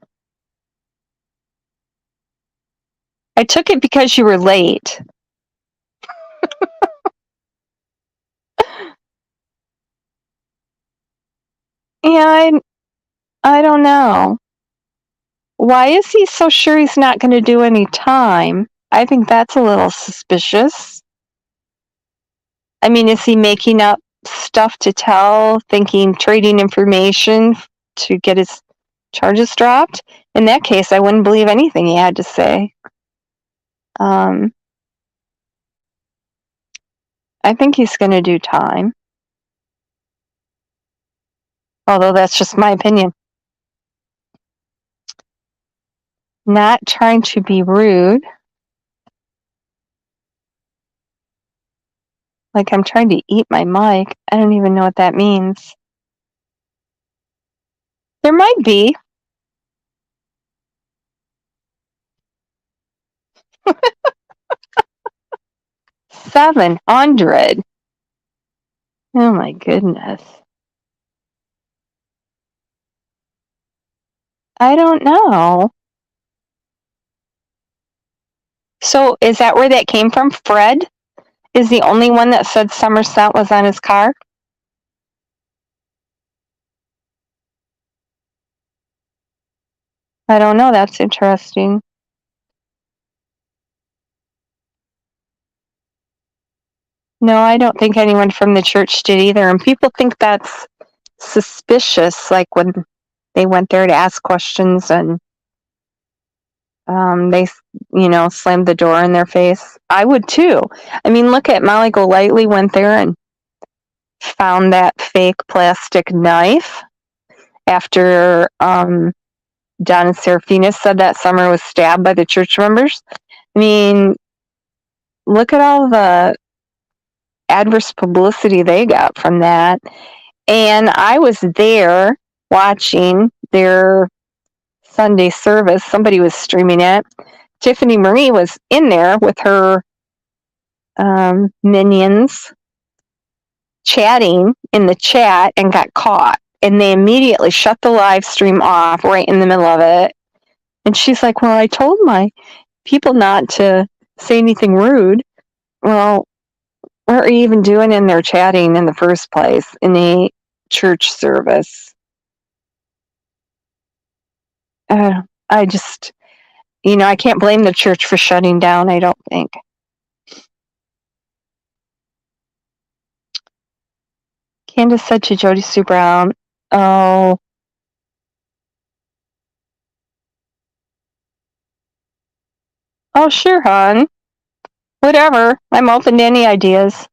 I took it because you were late. Yeah, I don't know. Why is he so sure he's not going to do any time? I think that's a little suspicious. I mean, is he making up stuff to tell, thinking trading information to get his charges dropped? In that case, I wouldn't believe anything he had to say. I think he's going to do time. Although that's just my opinion. Not trying to be rude. Like I'm trying to eat my mic. I don't even know what that means. There might be. $700. Oh my goodness. I don't know. So is that where that came from? Fred is the only one that said Somerset was on his car? I don't know. That's interesting. No, I don't think anyone from the church did either. And people think that's suspicious, like when they went there to ask questions and they, slammed the door in their face. I would too. I mean, look at Molly Golightly went there and found that fake plastic knife after Don and Seraphina said that Summer was stabbed by the church members. I mean, look at all the adverse publicity they got from that. And I was there watching their Sunday service. Somebody was streaming it. Tiffany Marie was in there with her minions chatting in the chat and got caught. And they immediately shut the live stream off right in the middle of it. And she's like, well, I told my people not to say anything rude. Well, what are you even doing in there chatting in the first place in a church service? I just, I can't blame the church for shutting down, I don't think. Candace said to Jody Sue Brown, oh, sure, hon. Whatever. I'm open to any ideas.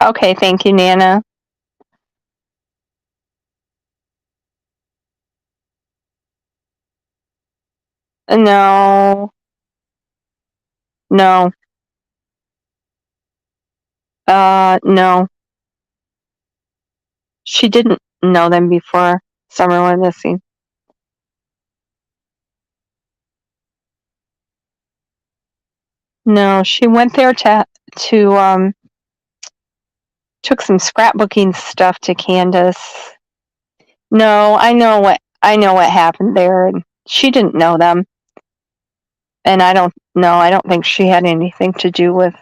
Okay, thank you, Nana. No. No. No. She didn't know them before Summer went missing. No, she went there to took some scrapbooking stuff to Candace. No, I know what happened there, and she didn't know them. And I don't think she had anything to do with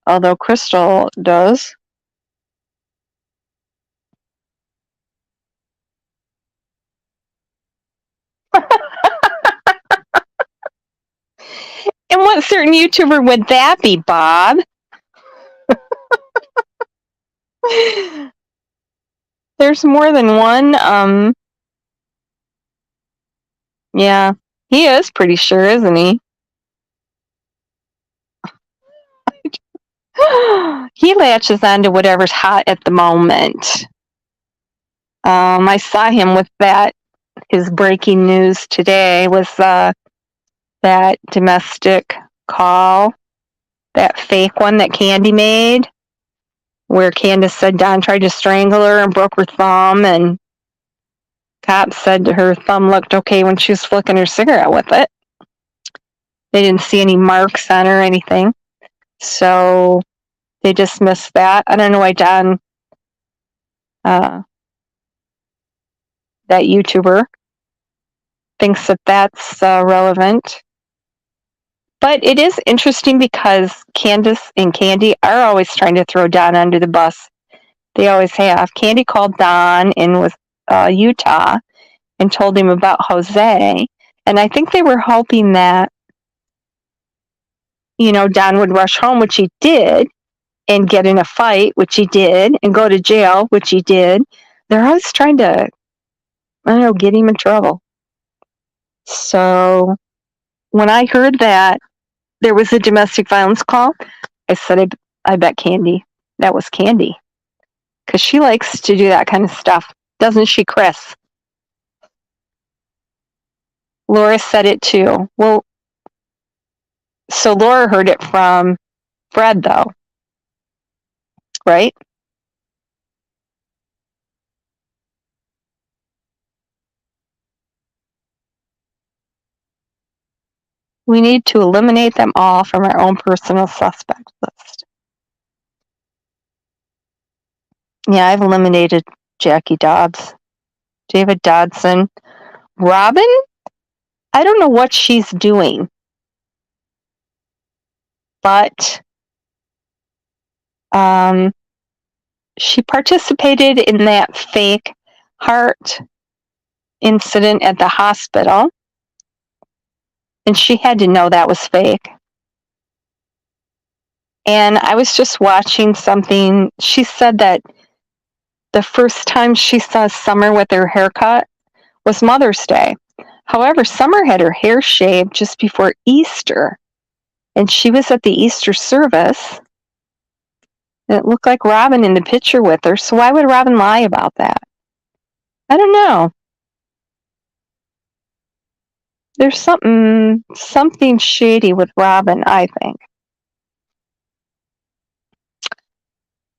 although Crystal does. And what certain YouTuber would that be, Bob? There's more than one. Yeah, he is pretty sure, isn't he? He latches on to whatever's hot at the moment. I saw him with that. His breaking news today was that domestic call, that fake one that Candy made, where Candace said Don tried to strangle her and broke her thumb, and cops said her thumb looked okay when she was flicking her cigarette with it. They didn't see any marks on her or anything. So they dismissed that. I don't know why Don, that YouTuber, thinks that that's relevant. But it is interesting because Candace and Candy are always trying to throw Don under the bus. They always have. Candy called Don in with Utah and told him about Jose. And I think they were hoping that, Don would rush home, which he did, and get in a fight, which he did, and go to jail, which he did. They're always trying to, get him in trouble. So when I heard that there was a domestic violence call, I said, I bet Candy. That was Candy. Because she likes to do that kind of stuff. Doesn't she, Chris? Laura said it too. Well, so Laura heard it from Fred, though. Right? We need to eliminate them all from our own personal suspect list. Yeah, I've eliminated Jackie Dobbs, David Dodson. Robin? I don't know what she's doing. But she participated in that fake heart incident at the hospital. And she had to know that was fake. And I was just watching something. She said that the first time she saw Summer with her haircut was Mother's Day. However, Summer had her hair shaved just before Easter. And she was at the Easter service. And it looked like Robin in the picture with her. So why would Robin lie about that? I don't know. There's something shady with Robin, I think.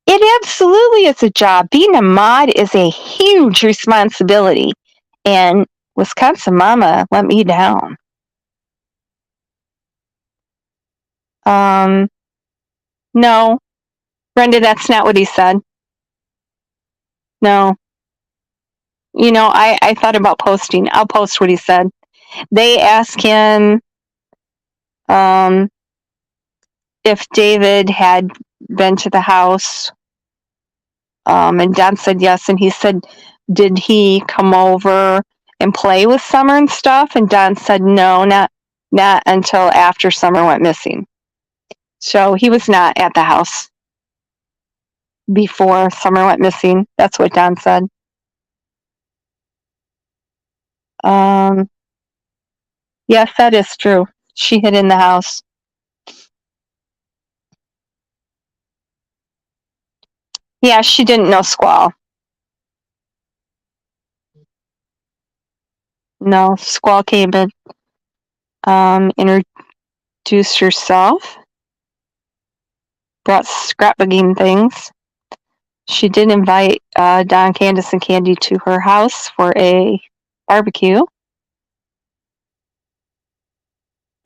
It absolutely is a job. Being a mod is a huge responsibility. And Wisconsin Mama let me down. No. Brenda, that's not what he said. No. I thought about posting. I'll post what he said. They asked him if David had been to the house. And Don said yes. And he said, did he come over and play with Summer and stuff? And Don said, no, not until after Summer went missing. So he was not at the house before Summer went missing. That's what Don said. Yes, that is true. She hid in the house. Yeah, she didn't know Squall. No, Squall came in, introduced herself, brought scrapbooking things. She did invite Don, Candace, and Candy to her house for a barbecue.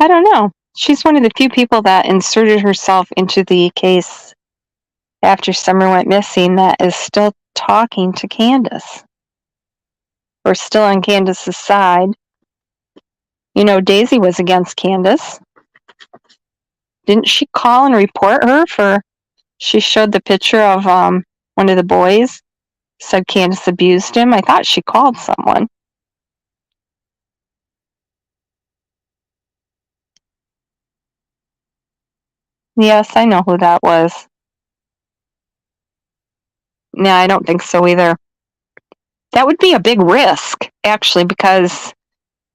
I don't know. She's one of the few people that inserted herself into the case after Summer went missing that is still talking to Candace. Or still on Candace's side. Daisy was against Candace. Didn't she call and report her for She showed the picture of one of the boys. Said Candace abused him. I thought she called someone. Yes, I know who that was. No, I don't think so either. That would be a big risk, actually, because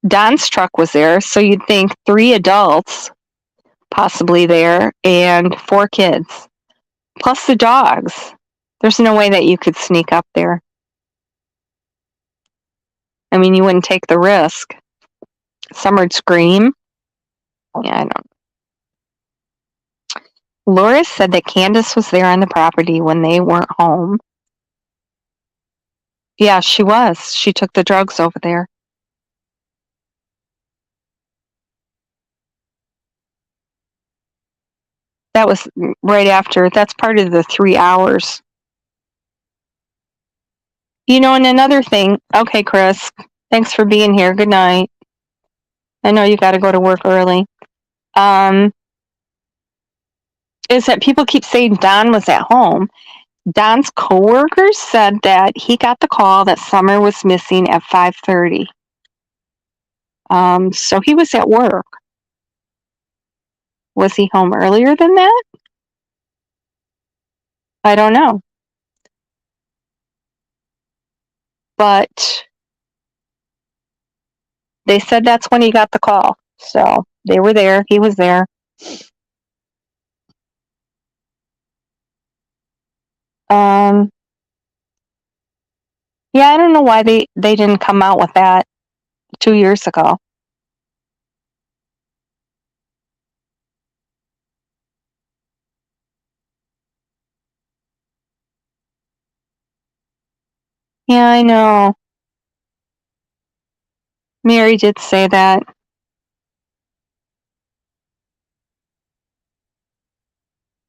Don's truck was there, so you'd think 3 adults possibly there and 4 kids, plus the dogs. There's no way that you could sneak up there. I mean, you wouldn't take the risk. Some would scream. Yeah, I don't. Laura said that Candace was there on the property when they weren't home. Yeah, she was. She took the drugs over there. That was right after. That's part of the 3 hours. You know, and another thing. Okay, Chris, thanks for being here. Good night. I know you got to go to work early. Is that people keep saying Don was at home. Don's coworkers said that he got the call that Summer was missing at 5:30. So he was at work. Was he home earlier than that? I don't know. But they said that's when he got the call. So they were there. He was there. Yeah, I don't know why they didn't come out with that 2 years ago. Yeah, I know. Mary did say that.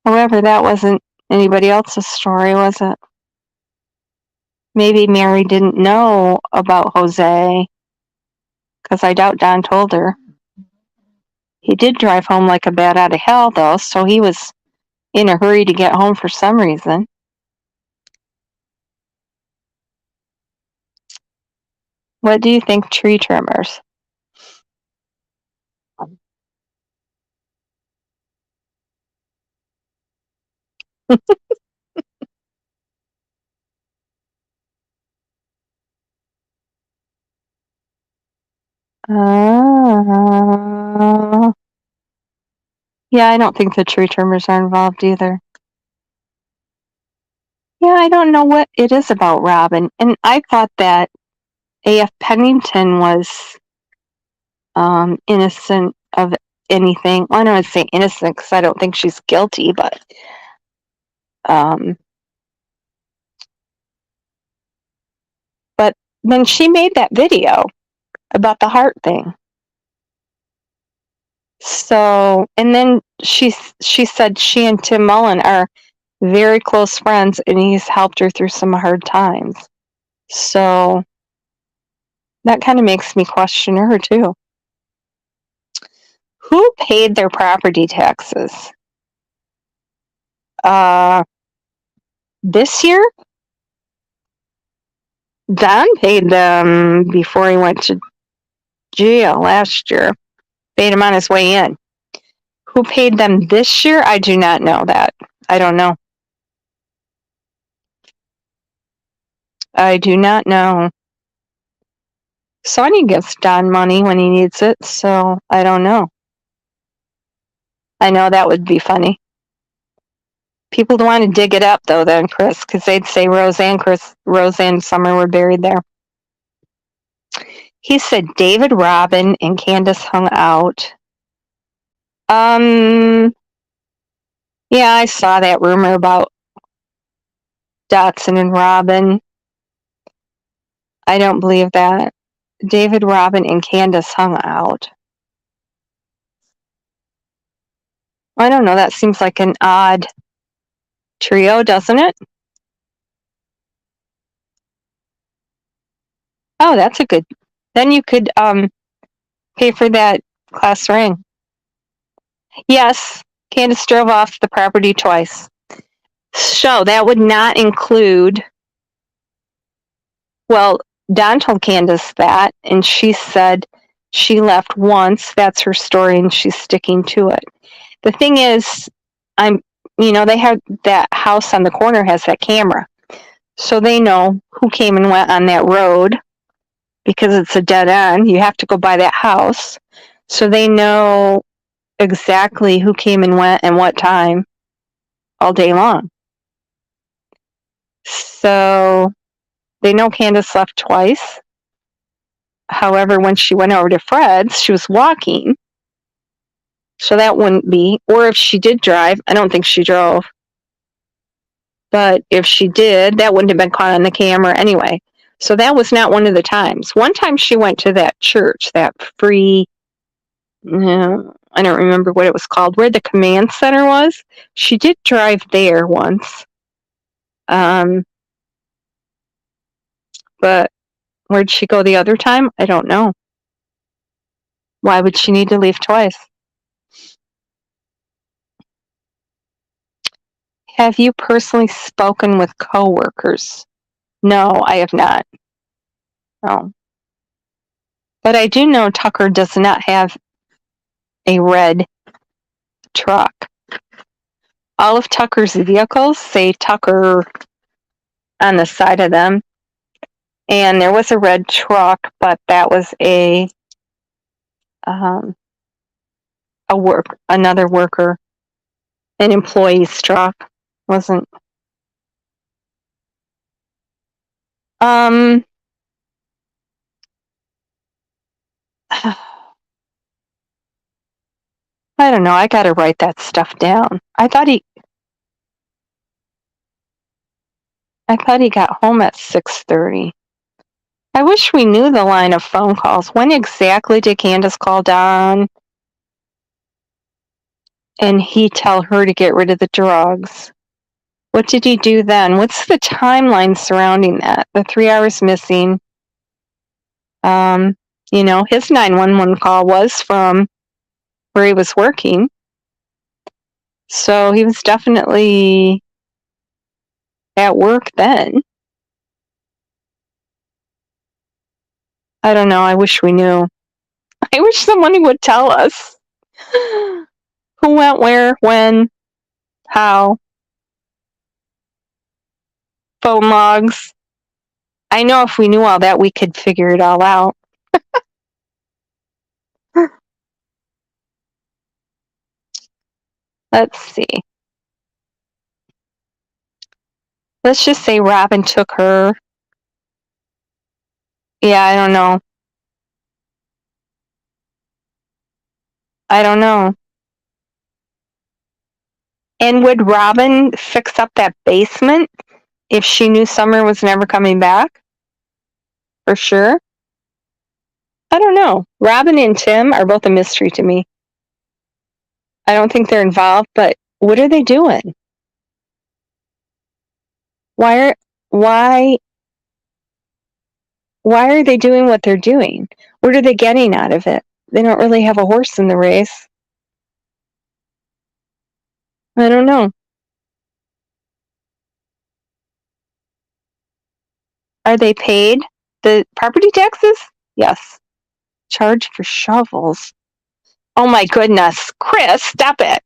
However, that wasn't anybody else's story, was it? Maybe Mary didn't know about Jose, because I doubt Don told her. He did drive home like a bat out of hell, though, so he was in a hurry to get home for some reason. What do you think, tree trimmers? Yeah, I don't think the tree trimmers are involved either. Yeah, I don't know what it is about Robin. And I thought that A.F. Pennington was innocent of anything. Well, I don't want to say innocent because I don't think she's guilty, but then she made that video about the heart thing. So, and then she said she and Tim Mullen are very close friends and he's helped her through some hard times. So that kind of makes me question her too. Who paid their property taxes? This year? Don paid them before he went to jail last year. Paid him on his way in. Who paid them this year? I do not know that. I don't know. I do not know. Sonny gives Don money when he needs it, so I don't know. I know that would be funny. People don't want to dig it up, though, then, Chris, because they'd say Roseanne and Summer were buried there. He said David, Robin, and Candace hung out. Yeah, I saw that rumor about Dotson and Robin. I don't believe that. David, Robin, and Candace hung out. I don't know, that seems like an odd trio, doesn't it? Oh, that's a good. Then you could pay for that class ring. Yes, Candace drove off the property twice. So that would not include, well, Don told Candace that, and she said she left once. That's her story, and she's sticking to it. The thing is, they have that house on the corner has that camera. So they know who came and went on that road because it's a dead end. You have to go by that house. So they know exactly who came and went and what time all day long. So they know Candace left twice. However, when she went over to Fred's, she was walking. So that wouldn't be. Or if she did drive, I don't think she drove. But if she did, that wouldn't have been caught on the camera anyway. So that was not one of the times. One time she went to that church, that free, I don't remember what it was called, where the command center was. She did drive there once. But where'd she go the other time? I don't know. Why would she need to leave twice? Have you personally spoken with coworkers? No, I have not. No. But I do know Tucker does not have a red truck. All of Tucker's vehicles say Tucker on the side of them. And there was a red truck, but that was another worker, an employee's truck. Wasn't. I don't know. I gotta write that stuff down. I thought he got home at 6:30. I wish we knew the line of phone calls. When exactly did Candace call Don and he tell her to get rid of the drugs? What did he do then? What's the timeline surrounding that? The 3 hours missing. His 911 call was from where he was working. So he was definitely at work then. I don't know. I wish we knew. I wish somebody would tell us who went where, when, how. Phone logs. I know if we knew all that, we could figure it all out. Let's see. Let's just say Robin took her. Yeah, I don't know. And would Robin fix up that basement if she knew Summer was never coming back? For sure? I don't know. Robin and Tim are both a mystery to me. I don't think they're involved, but what are they doing? Why are they doing what they're doing? What are they getting out of it? They don't really have a horse in the race. I don't know. Are they paid the property taxes? Yes. Charge for shovels. Oh my goodness. Chris, stop it.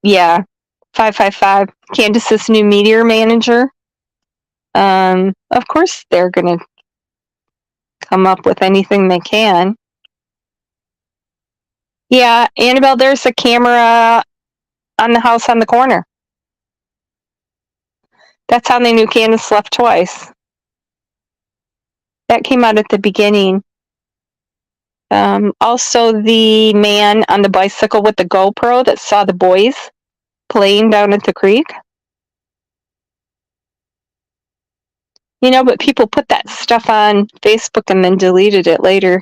Yeah. 555. Candace's new meteor manager. Of course they're gonna come up with anything they can. Yeah, Annabelle, there's a camera on the house on the corner. That's how they knew Candace left twice. That came out at the beginning. Also, the man on the bicycle with the GoPro that saw the boys playing down at the creek. But people put that stuff on Facebook and then deleted it later.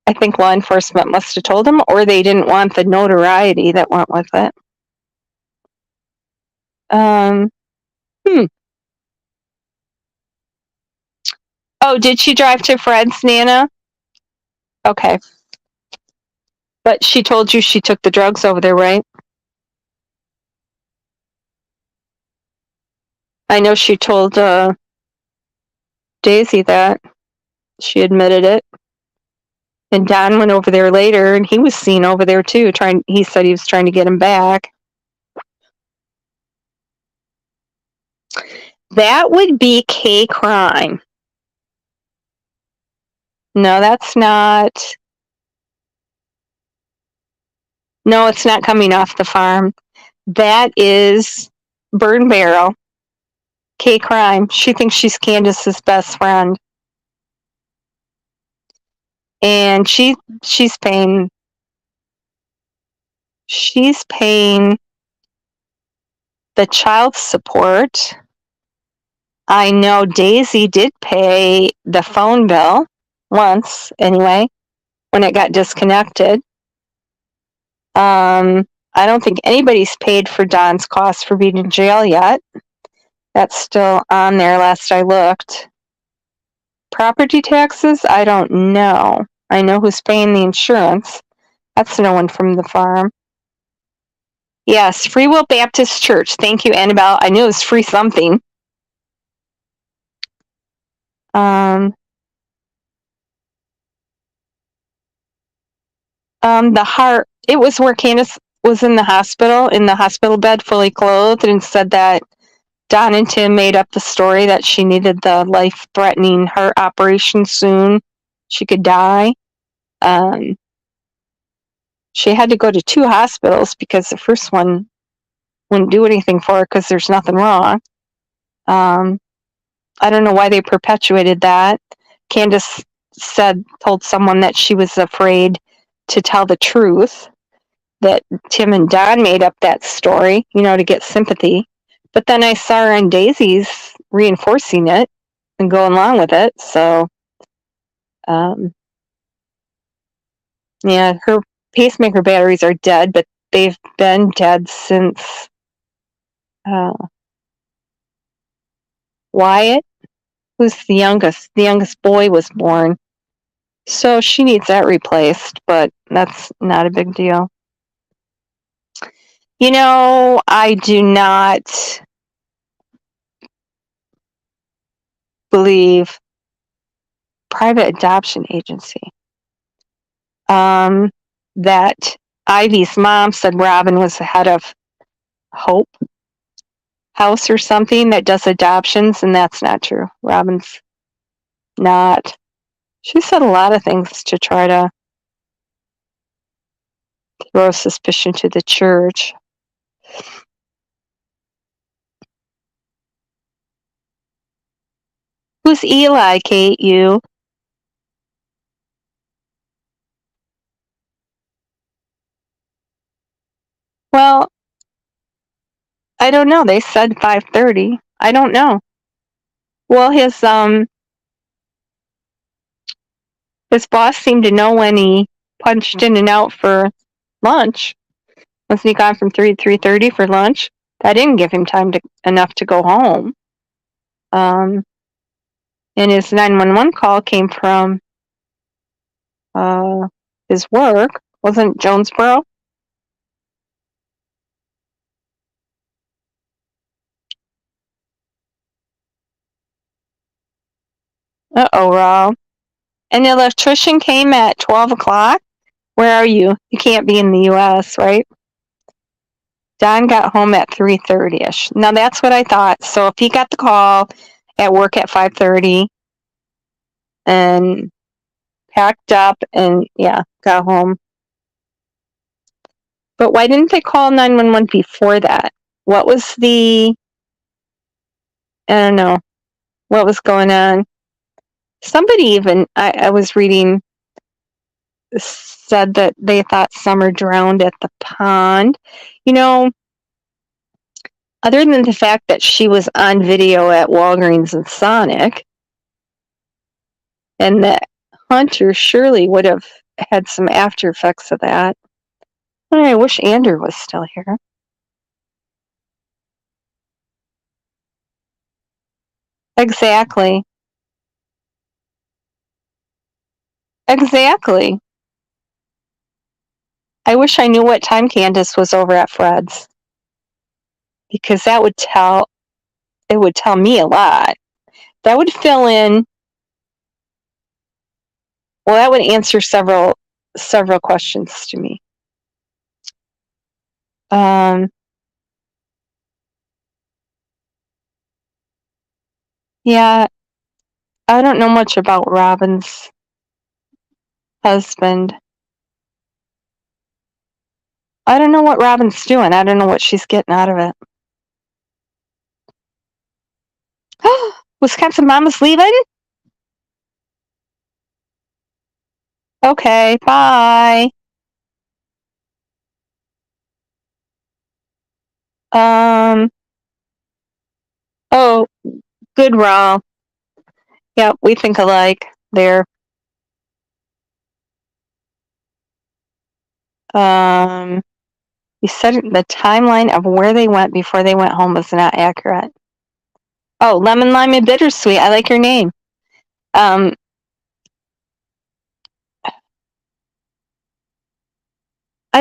I think law enforcement must have told them, or they didn't want the notoriety that went with it. Oh, did she drive to Fred's, Nana? Okay. But she told you she took the drugs over there, right? I know she told Daisy that. She admitted it. And Don went over there later, and he was seen over there too. He said he was trying to get him back. That would be K crime. No, that's not. No, it's not coming off the farm. That is burn barrel. K crime. She thinks she's Candace's best friend. And she's paying the child support. I know Daisy did pay the phone bill once, anyway, when it got disconnected. I don't think anybody's paid for Don's costs for being in jail yet. That's still on there last I looked. Property taxes? I don't know. I know who's paying the insurance. That's no one from the farm. Yes, Free Will Baptist Church. Thank you, Annabelle. I knew it was free something. The heart, it was where Candace was in the hospital bed, fully clothed, and said that Don and Tim made up the story that she needed the life-threatening heart operation soon. She could die. She had to go to 2 hospitals because the first one wouldn't do anything for her because there's nothing wrong. I don't know why they perpetuated that. Candace told someone that she was afraid to tell the truth, that Tim and Don made up that story, to get sympathy. But then I saw her and Daisy's reinforcing it and going along with it. So, yeah, her pacemaker batteries are dead, but they've been dead since Wyatt, who's the youngest boy, was born. So she needs that replaced, but that's not a big deal. I do not believe private adoption agency. That Ivy's mom said Robin was the head of Hope House or something that does adoptions, and that's not true. Robin's not. She said a lot of things to try to throw suspicion to the church. Who's Eli, Kate? You? Well, I don't know. They said 5:30. I don't know. Well, his boss seemed to know when he punched in and out for lunch. Wasn't he gone from 3 to 3:30 for lunch? That didn't give him time enough to go home. And his 911 call came from his work. Wasn't it Jonesboro? Uh-oh, Rob. And the electrician came at 12 o'clock? Where are you? You can't be in the U.S., right? Don got home at 3:30ish. Now, that's what I thought. So if he got the call at work at 5:30 and packed up and, got home. But why didn't they call 911 before that? What was I don't know, what was going on? Somebody even, I was reading, said that they thought Summer drowned at the pond. Other than the fact that she was on video at Walgreens and Sonic, and that Hunter surely would have had some after effects of that. I wish Andrew was still here. Exactly. I wish I knew what time Candace was over at Fred's, because that would tell it would tell me a lot. That would fill in, well, that would answer several questions to me. Yeah, I don't know much about Robin's husband. I don't know what Robin's doing. I don't know what she's getting out of it. Wisconsin Mama's leaving? Okay, bye. Oh, good, Raw. Yep, we think alike there. You said the timeline of where they went before they went home was not accurate. Oh, lemon, lime, and bittersweet. I like your name. I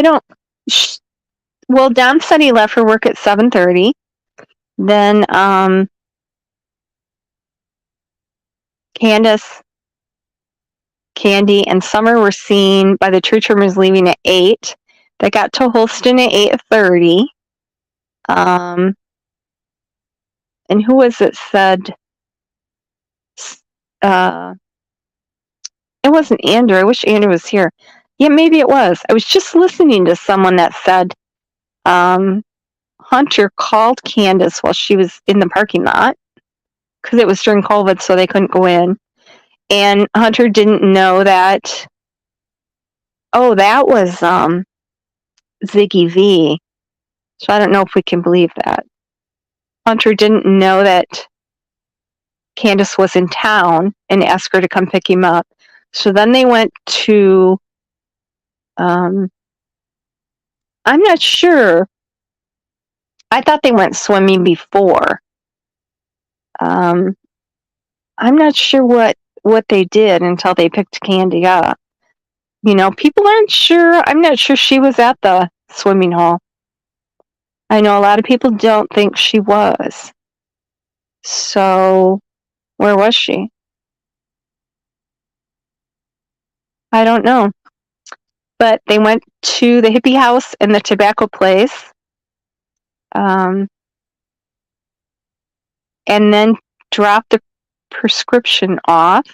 don't. Well, Dom said he left for work at 7:30. Then Candace, Candy, and Summer were seen by the church roomers leaving at 8. They got to Holston at 8:30. And who was it said? It wasn't Andrew. I wish Andrew was here. Yeah, maybe it was. I was just listening to someone that said Hunter called Candace while she was in the parking lot because it was during COVID, so they couldn't go in. And Hunter didn't know that. Oh, that was Ziggy V. So I don't know if we can believe that. Hunter didn't know that Candace was in town and asked her to come pick him up. So then they went to, I'm not sure. I thought they went swimming before. I'm not sure what they did until they picked Candy up. You know, people aren't sure. I'm not sure she was at the swimming hole. I know a lot of people don't think she was. So, where was she? I don't know. But they went to the hippie house and the tobacco place. And then dropped the prescription off.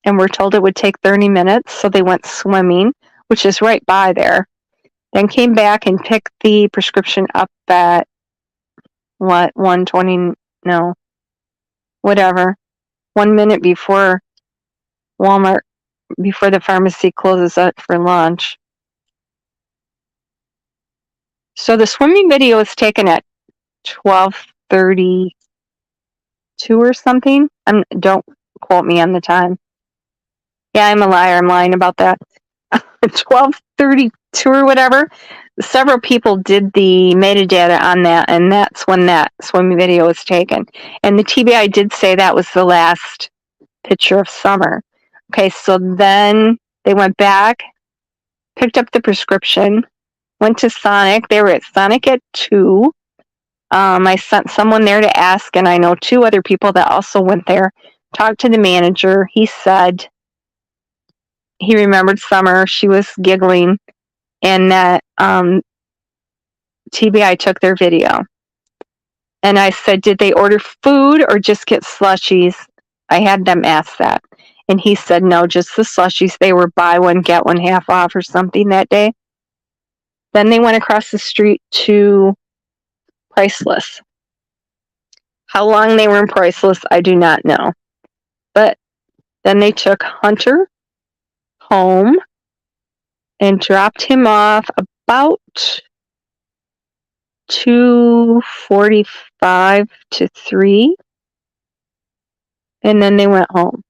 And we're told it would take 30 minutes, so they went swimming, which is right by there. Then came back and picked the prescription up at, 1:20, no, whatever, 1 minute before Walmart, before the pharmacy closes up for lunch. So the swimming video was taken at 12:32 or something. Don't quote me on the time. Yeah, I'm a liar. I'm lying about that. 12:32 or whatever. Several people did the metadata on that, and that's when that swimming video was taken. And the TBI did say that was the last picture of Summer. Okay, so then they went back, picked up the prescription, went to Sonic. They were at Sonic at 2. I sent someone there to ask, and I know 2 other people that also went there, talked to the manager. He said he remembered Summer. She was giggling, and that TBI took their video. And I said, did they order food or just get slushies? I had them ask that. And he said, no, just the slushies. They were buy one, get one half off or something that day. Then they went across the street to Priceless. How long they were in Priceless, I do not know. But then they took Hunter home and dropped him off about 2:45 to 3. And then they went home.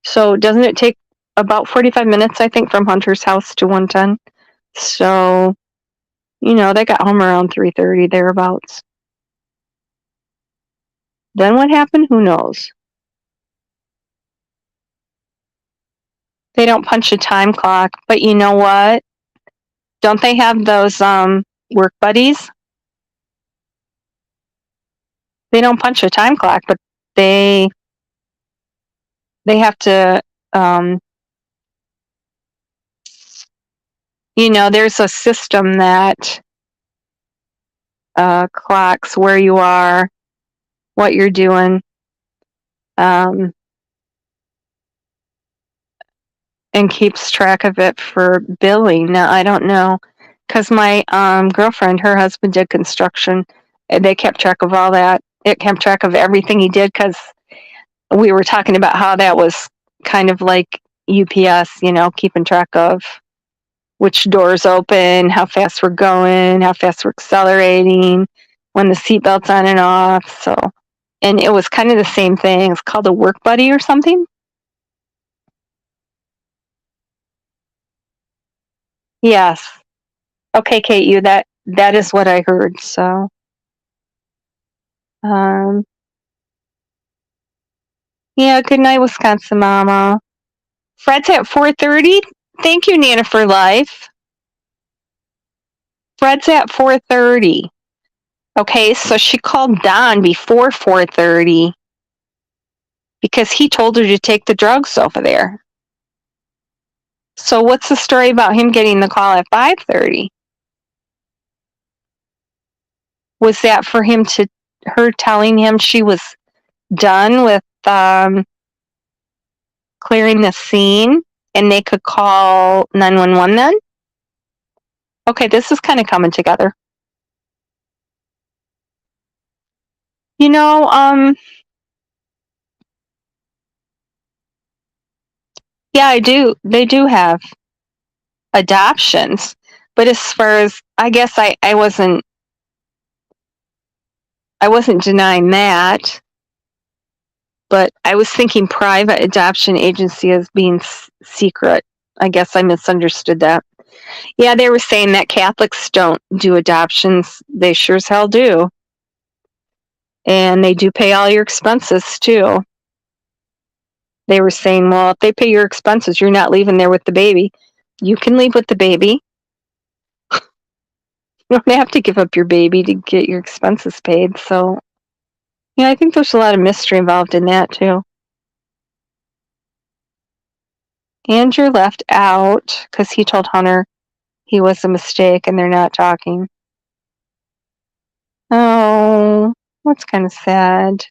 So doesn't it take about 45 minutes, I think, from Hunter's house to 110? So, you know, they got home around 3:30, thereabouts. Then what happened? Who knows? They don't punch a time clock, but you know what? Don't they have those work buddies? They don't punch a time clock, but they have to, there's a system that clocks where you are, what you're doing, and keeps track of it for billing. Now, I don't know, because my girlfriend, her husband did construction, and they kept track of all that. It kept track of everything he did, because we were talking about how that was kind of like UPS, keeping track of which doors open, how fast we're going, how fast we're accelerating, when the seatbelt's on and off. So, and it was kind of the same thing. It's called a work buddy or something. Yes. Okay, Kate, that is what I heard. So, yeah. Good night, Wisconsin Mama. Fred's at 4:30. Thank you, Nana, for life. Fred's at 4:30. Okay, so she called Don before 4:30 because he told her to take the drugs over there. So what's the story about him getting the call at 5:30? Was that for her telling him she was done with clearing the scene and they could call 911 then? Okay, this is kind of coming together. Yeah, I do. They do have adoptions, but as far as, I guess I wasn't denying that, but I was thinking private adoption agency as being secret. I guess I misunderstood that. Yeah, they were saying that Catholics don't do adoptions. They sure as hell do. And they do pay all your expenses too. They were saying, well, if they pay your expenses, you're not leaving there with the baby. You can leave with the baby. You don't have to give up your baby to get your expenses paid. So, yeah, I think there's a lot of mystery involved in that too. Andrew left out because he told Hunter he was a mistake and they're not talking. Oh, that's kind of sad.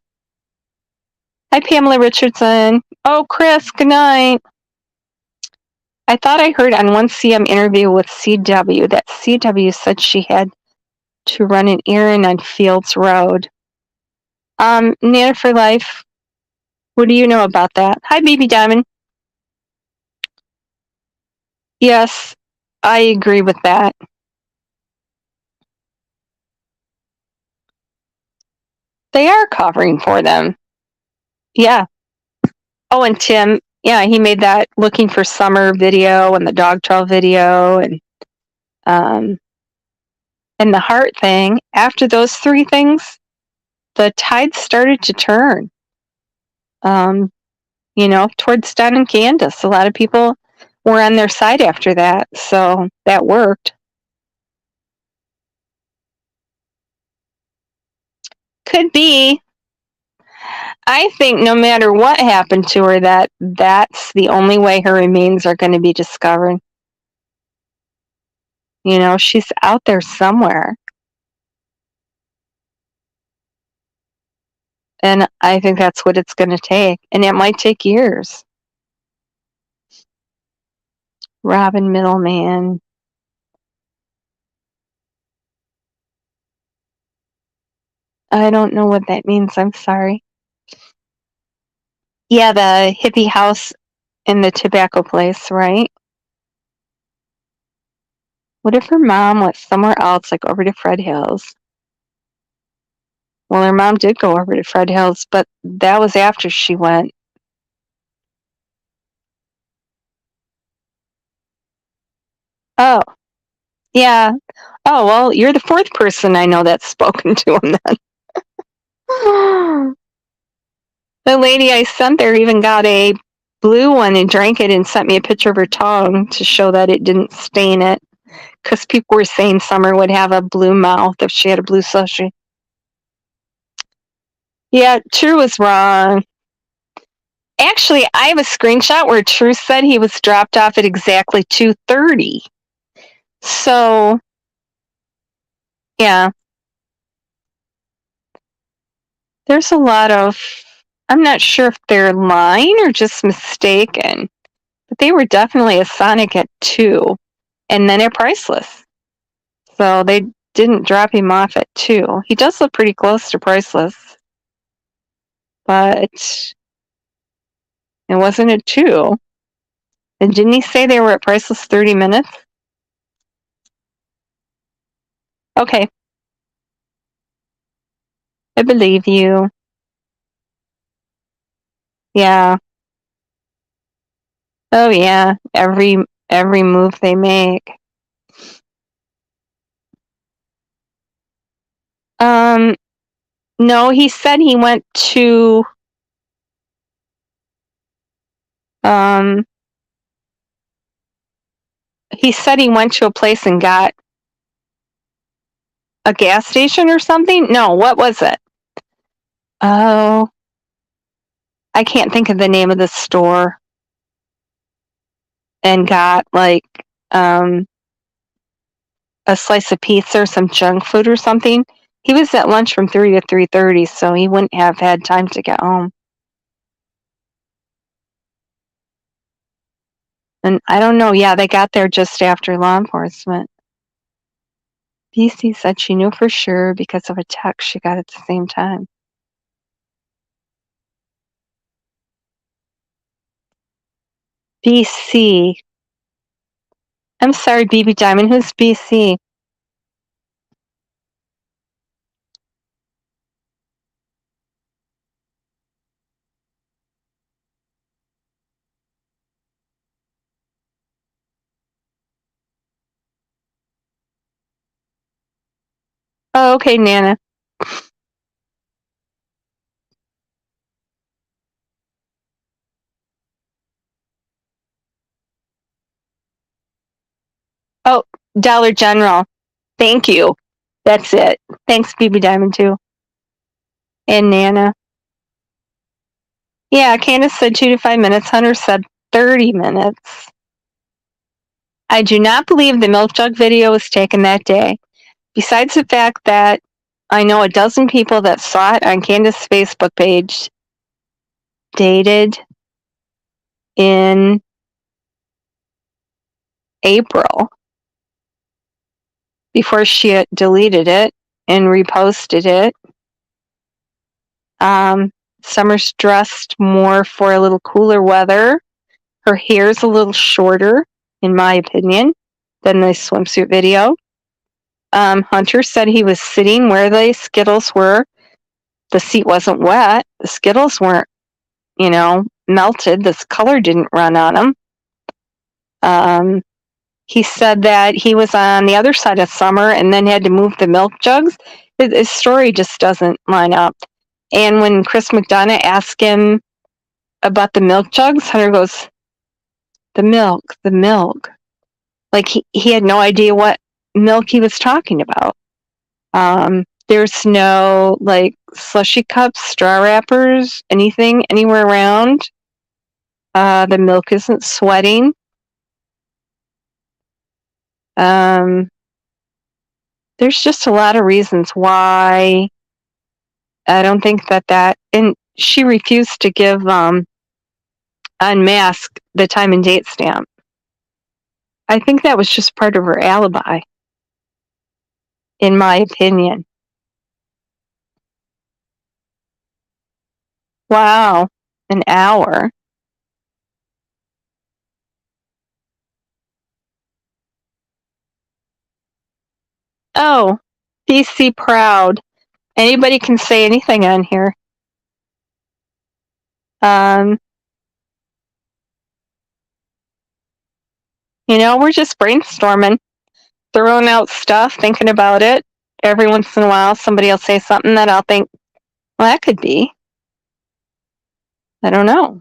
Hi, Pamela Richardson. Oh, Chris, good night. I thought I heard on one CM interview with CW that CW said she had to run an errand on Fields Road. Nana for Life, what do you know about that? Hi, Baby Diamond. Yes, I agree with that. They are covering for them. Yeah. Oh, and Tim, yeah, he made that Looking for Summer video and the dog trail video and the heart thing. After those three things, the tide started to turn. Towards Don and Candace. A lot of people were on their side after that, so that worked. Could be. I think no matter what happened to her, that's the only way her remains are going to be discovered. She's out there somewhere. And I think that's what it's going to take. And it might take years. Robin Middleman. I don't know what that means. I'm sorry. Yeah, the hippie house in the tobacco place, right? What if her mom went somewhere else, like over to Fred Hills? Well, her mom did go over to Fred Hills, but that was after she went. Oh, yeah. Oh, well, you're the fourth person I know that's spoken to him then. The lady I sent there even got a blue one and drank it and sent me a picture of her tongue to show that it didn't stain it. Because people were saying Summer would have a blue mouth if she had a blue slushie. Yeah, True was wrong. Actually, I have a screenshot where True said he was dropped off at exactly 2:30. So, yeah. There's a lot of, I'm not sure if they're lying or just mistaken, but they were definitely a Sonic at 2 and then at Priceless. So they didn't drop him off at 2. He does look pretty close to Priceless, but it wasn't at 2. And didn't he say they were at Priceless 30 minutes? Okay. I believe you. Yeah. Oh yeah. Every move they make. No, he said he went to he said he went to a place and got a gas station or something. No, what was it? Oh, I can't think of the name of the store. And got like a slice of pizza or some junk food or something. He was at lunch from 3 to 3:30, so he wouldn't have had time to get home. And I don't know. Yeah, they got there just after law enforcement. BC said she knew for sure because of a text she got at the same time. BC. I'm sorry, BB Diamond. Who's BC? Oh, okay, Nana. Oh, Dollar General. Thank you. That's it. Thanks, BB Diamond, too. And Nana. Yeah, Candace said 2 to 5 minutes. Hunter said 30 minutes. I do not believe the milk jug video was taken that day. Besides the fact that I know a dozen people that saw it on Candace's Facebook page dated in April before she deleted it and reposted it. Summer's dressed more for a little cooler weather. Her hair's a little shorter, in my opinion, than the swimsuit video. Hunter said he was sitting where the Skittles were. The seat wasn't wet. The Skittles weren't, melted. This color didn't run on them. He said that he was on the other side of Summer and then had to move the milk jugs. His story just doesn't line up. And when Chris McDonough asked him about the milk jugs, Hunter goes, the milk. Like he had no idea what milk he was talking about. There's no like slushy cups, straw wrappers, anything anywhere around. The milk isn't sweating. There's just a lot of reasons why I don't think that, and she refused to give Unmasked the time and date stamp. I think that was just part of her alibi, in my opinion. Wow, an hour. Oh, BC proud. Anybody can say anything on here. We're just brainstorming, throwing out stuff, thinking about it. Every once in a while, somebody will say something that I'll think, well, that could be. I don't know.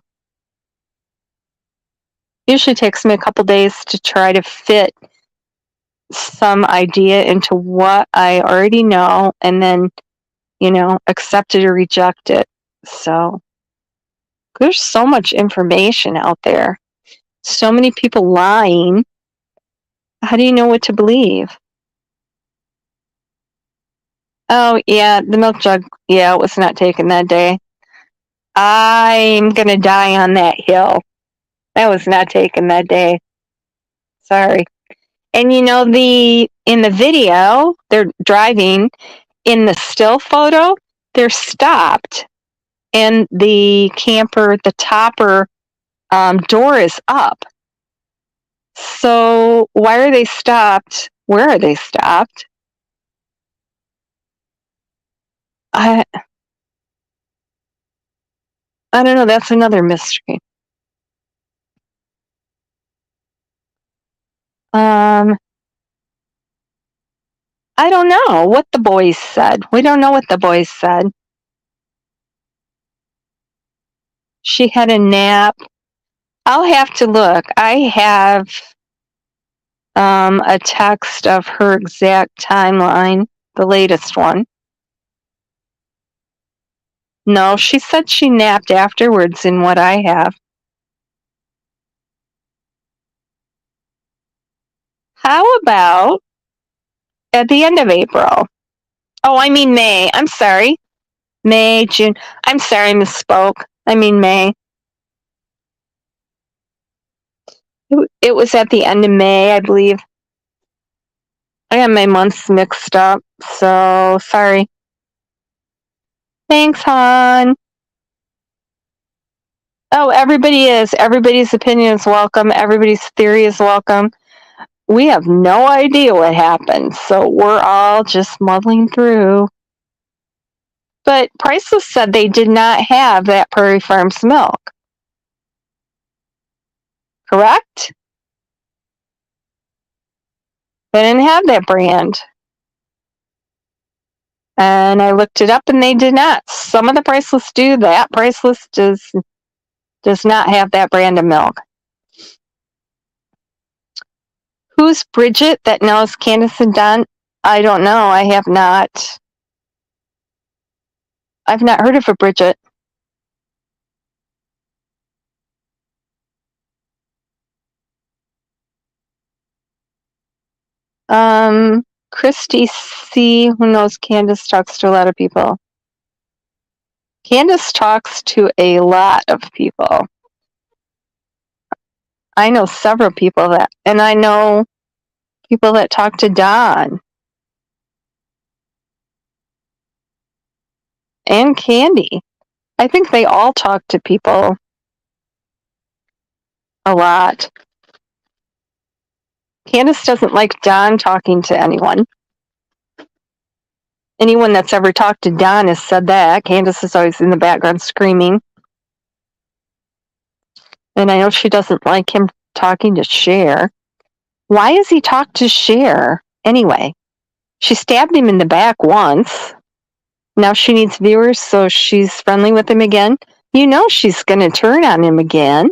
Usually takes me a couple days to try to fit some idea into what I already know and then accept it or reject it. So there's so much information out there. So many people lying. How do you know what to believe? Oh, yeah, the milk jug. Yeah, it was not taken that day. I'm going to die on that hill. That was not taken that day. Sorry. And in the video, they're driving. In the still photo, they're stopped. And the camper, the topper door is up. So why are they stopped? Where are they stopped? I don't know. That's another mystery. I don't know what the boys said. We don't know what the boys said. She had a nap. I'll have to look. I have a text of her exact timeline, the latest one. No, she said she napped afterwards in what I have. How about at the end of April? Oh, I mean May. I'm sorry. May, June. I'm sorry, I misspoke. I mean May. It was at the end of May, I believe. I got my months mixed up, so sorry. Thanks, hon. Oh, everybody's opinion is welcome. Everybody's theory is welcome. We have no idea what happened, so we're all just muddling through. But Priceless said they did not have that Prairie Farms milk. Correct? They didn't have that brand. And I looked it up and they did not. Some of the Priceless do. That Priceless does not have that brand of milk. Who's Bridget that knows Candace and Don? I don't know. I have not. I've not heard of a Bridget. Christy C, who knows Candace, talks to a lot of people. Candace talks to a lot of people. I know several people and I know people that talk to Don. And Candy. I think they all talk to people a lot. Candace doesn't like Don talking to anyone. Anyone that's ever talked to Don has said that. Candace is always in the background screaming. And I know she doesn't like him talking to Cher. Why does he talk to Cher anyway? She stabbed him in the back once. Now she needs viewers, so she's friendly with him again. She's going to turn on him again.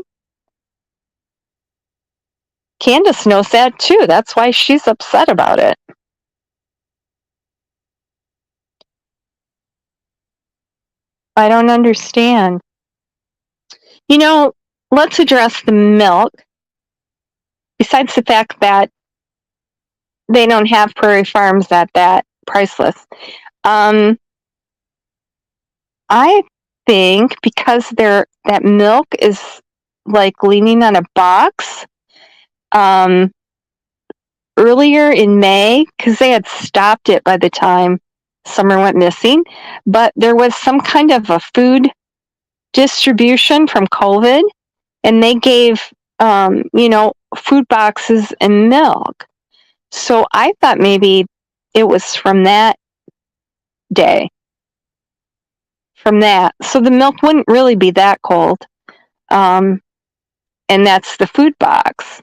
Candace knows that too. That's why she's upset about it. I don't understand. Let's address the milk. Besides the fact that they don't have Prairie Farms at that Priceless. I think because that milk is like leaning on a box. Earlier in May, because they had stopped it by the time Summer went missing, but there was some kind of a food distribution from COVID, and they gave, food boxes and milk. So I thought maybe it was from that day. From that. So the milk wouldn't really be that cold. And that's the food box.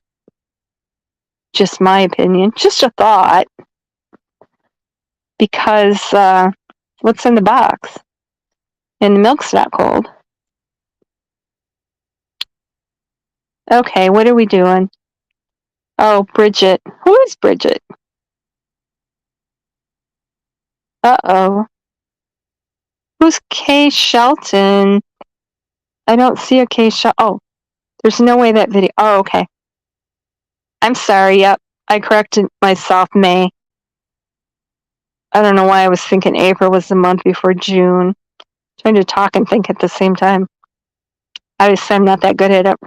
Just my opinion. Just a thought. Because what's in the box? And the milk's not cold. Okay, what are we doing? Oh, Bridget. Who is Bridget? Uh-oh. Who's Kay Shelton? I don't see a Kay Shelton. Oh, there's no way that video. Oh, okay. I'm sorry. Yep. I corrected myself. May. I don't know why I was thinking April was the month before June. Trying to talk and think at the same time. Obviously, I'm not that good at it.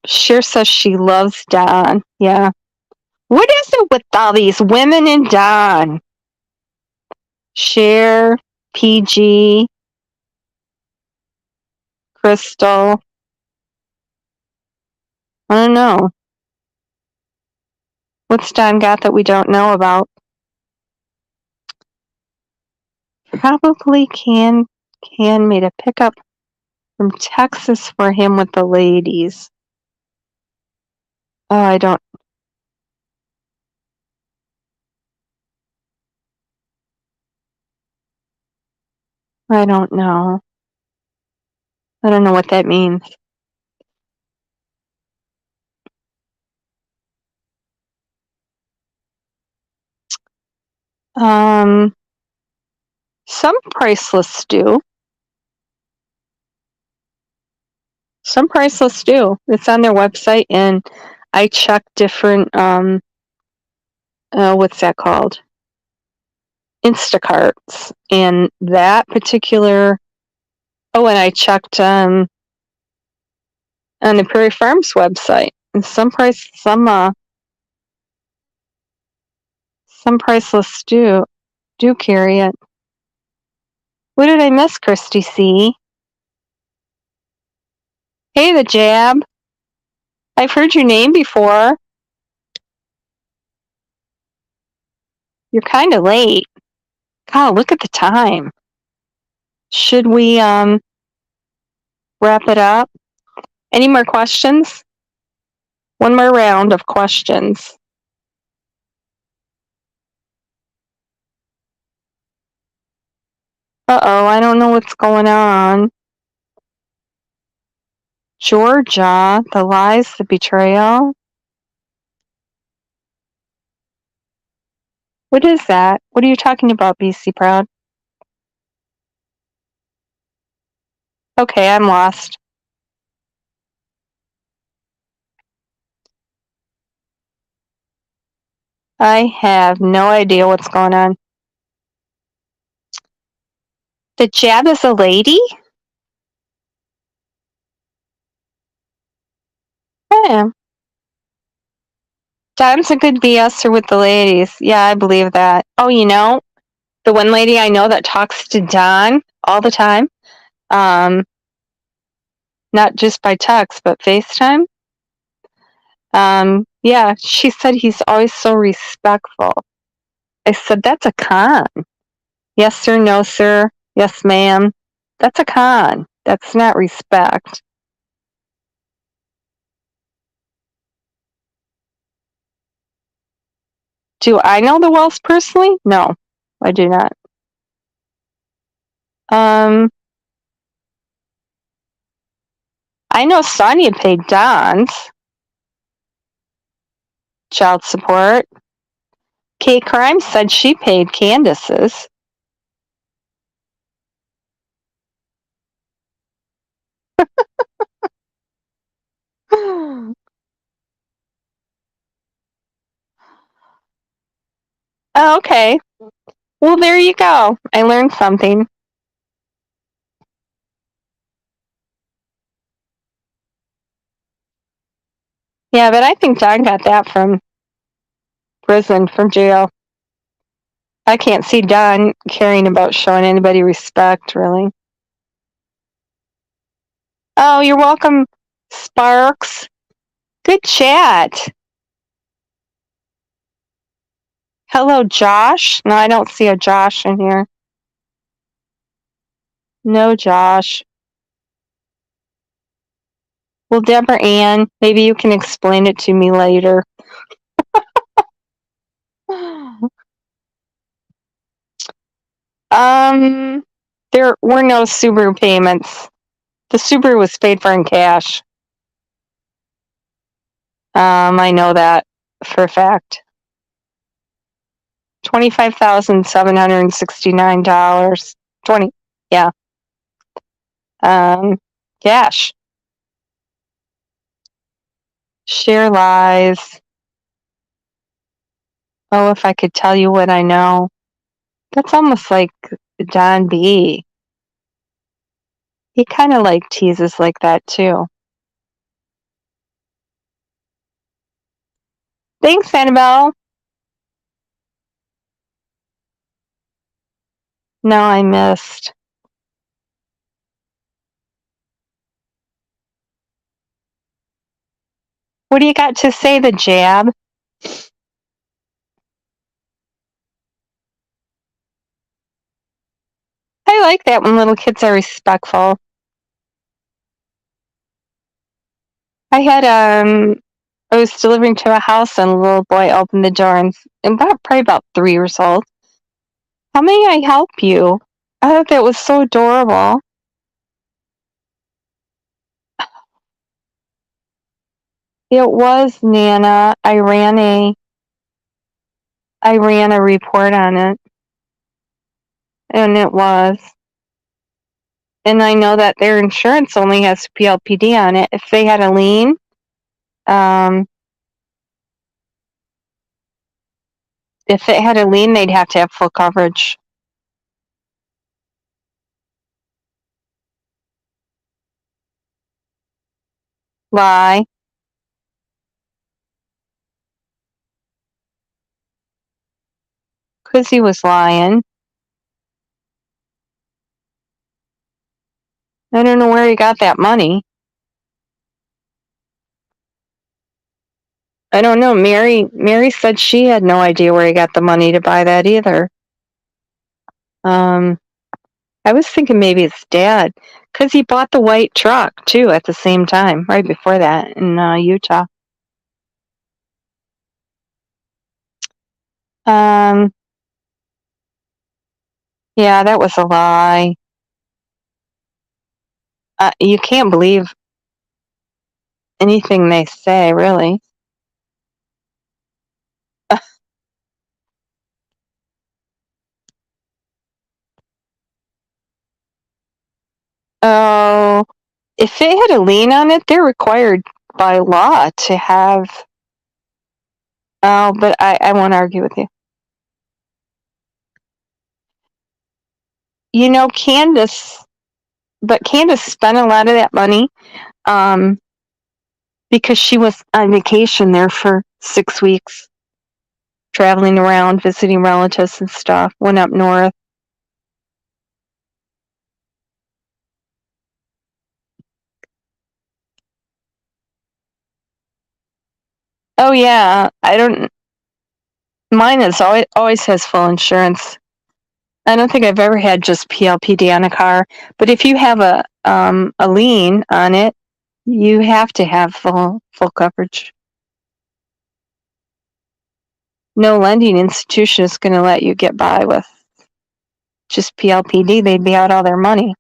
Cher says she loves Don. Yeah. What is it with all these women and Don? Cher, PG, Crystal. I don't know. What's Don got that we don't know about? Probably can made a pickup from Texas for him with the ladies. Oh, I don't know. I don't know what that means. Some priceless do. Some priceless do. It's on their website, and I checked different, what's that called? Instacarts. And that particular, and I checked on the Prairie Farms website. And some priceless do carry it. What did I miss, Christy C? Hey, the Jab. I've heard your name before. You're kind of late. God, look at the time. Should we wrap it up? Any more questions? One more round of questions. Uh-oh, I don't know what's going on. Georgia, the lies, the betrayal. What is that? What are you talking about, BC Proud? Okay, I'm lost. I have no idea what's going on. The Jab is a lady? Yeah. Don's a good BSer with the ladies. Yeah, I believe that. Oh, the one lady I know that talks to Don all the time, not just by text, but FaceTime. Yeah, she said he's always so respectful. I said, that's a con. Yes, sir, no, sir. Yes, ma'am. That's a con. That's not respect. Do I know the Wells personally? No, I do not. I know Sonia paid Don's child support. Kay Crime said she paid Candace's. Oh, okay. Well, there you go. I learned something. Yeah, but I think Don got that from prison, from jail. I can't see Don caring about showing anybody respect, really. Oh, you're welcome, Sparks. Good chat. Hello, Josh. No, I don't see a Josh in here. No Josh. Well, Deborah Ann, maybe you can explain it to me later. There were no Subaru payments. The Subaru was paid for in cash. I know that for a fact. $25,769. 20, yeah. Cash. Share lies. Oh, if I could tell you what I know. That's almost like Don B. He kind of like teases like that too. Thanks, Annabelle. No, I missed. What do you got to say, the jab? I like that when little kids are respectful. I was delivering to a house and a little boy opened the door and probably about 3 years old. How may I help you? I thought that was so adorable. It was, Nana. I ran a report on it. And it was. And I know that their insurance only has PLPD on it. If they had a lien, they'd have to have full coverage. Lie. Because he was lying. I don't know where he got that money. I don't know. Mary said she had no idea where he got the money to buy that either. I was thinking maybe it's dad, because he bought the white truck too at the same time, right before that in Utah. Yeah, that was a lie. You can't believe anything they say, really. Oh, if it had a lien on it, they're required by law to have. Oh, but I won't argue with you. You know, Candace spent a lot of that money because she was on vacation there for 6 weeks, traveling around, visiting relatives and stuff, went up north. Oh, yeah. Mine always has full insurance. I don't think I've ever had just PLPD on a car, but if you have a lien on it, you have to have full coverage. No lending institution is going to let you get by with just PLPD. They'd be out all their money.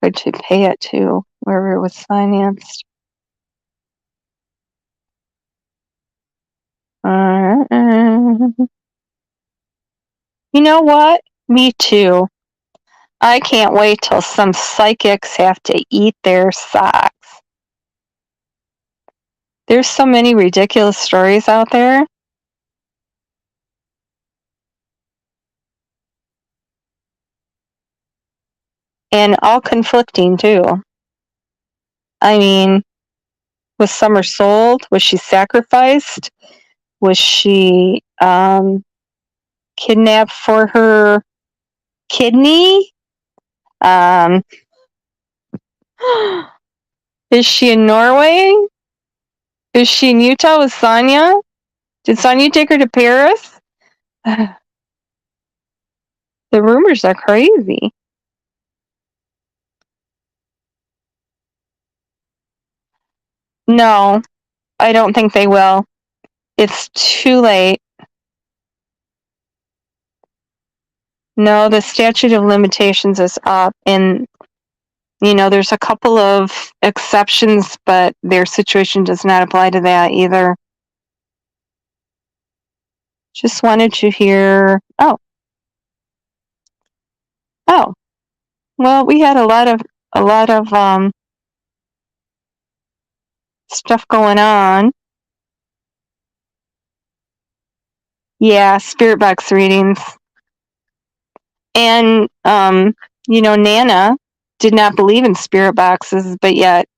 Or to pay it to wherever it was financed. You know what? Me too. I can't wait till some psychics have to eat their socks. There's so many ridiculous stories out there. And all conflicting too. I mean, was Summer sold? Was she sacrificed? Was she kidnapped for her kidney? Is she in Norway? Is she in Utah with Sonia? Did Sonia take her to Paris? The rumors are crazy. No, I don't think they will. It's too late. No, the statute of limitations is up, and there's a couple of exceptions, but their situation does not apply to that either. Just wanted to hear. Oh. Well, we had a lot of stuff going on. Yeah, spirit box readings. And Nana did not believe in spirit boxes, but yet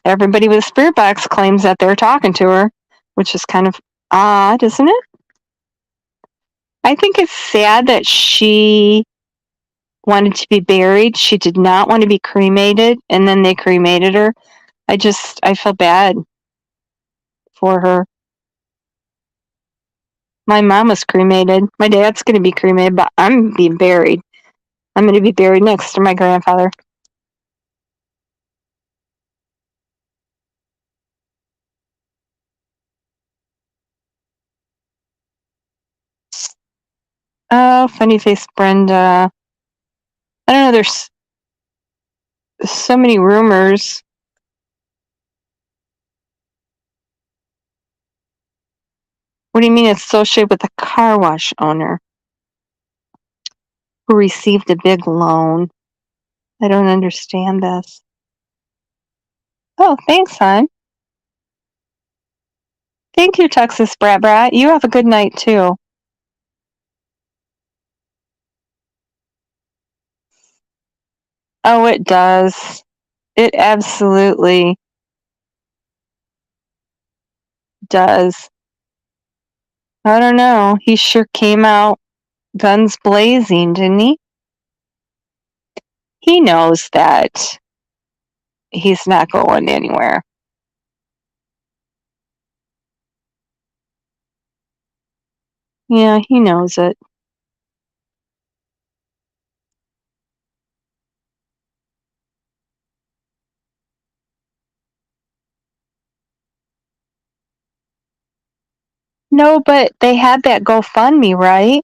everybody with a spirit box claims that they're talking to her, which is kind of odd, isn't it? I think it's sad that she wanted to be buried. She did not want to be cremated, and then they cremated her. I feel bad for her. My mom was cremated. My dad's going to be cremated, but I'm being buried. I'm going to be buried next to my grandfather. Oh, funny face Brenda. I don't know, there's so many rumors. What do you mean associated with the car wash owner who received a big loan? I don't understand this. Oh, thanks, hon. Thank you, Texas Brat Brat. You have a good night, too. Oh, it does. It absolutely does. I don't know. He sure came out guns blazing, didn't he? He knows that he's not going anywhere. Yeah, he knows it. No, but they had that GoFundMe, right?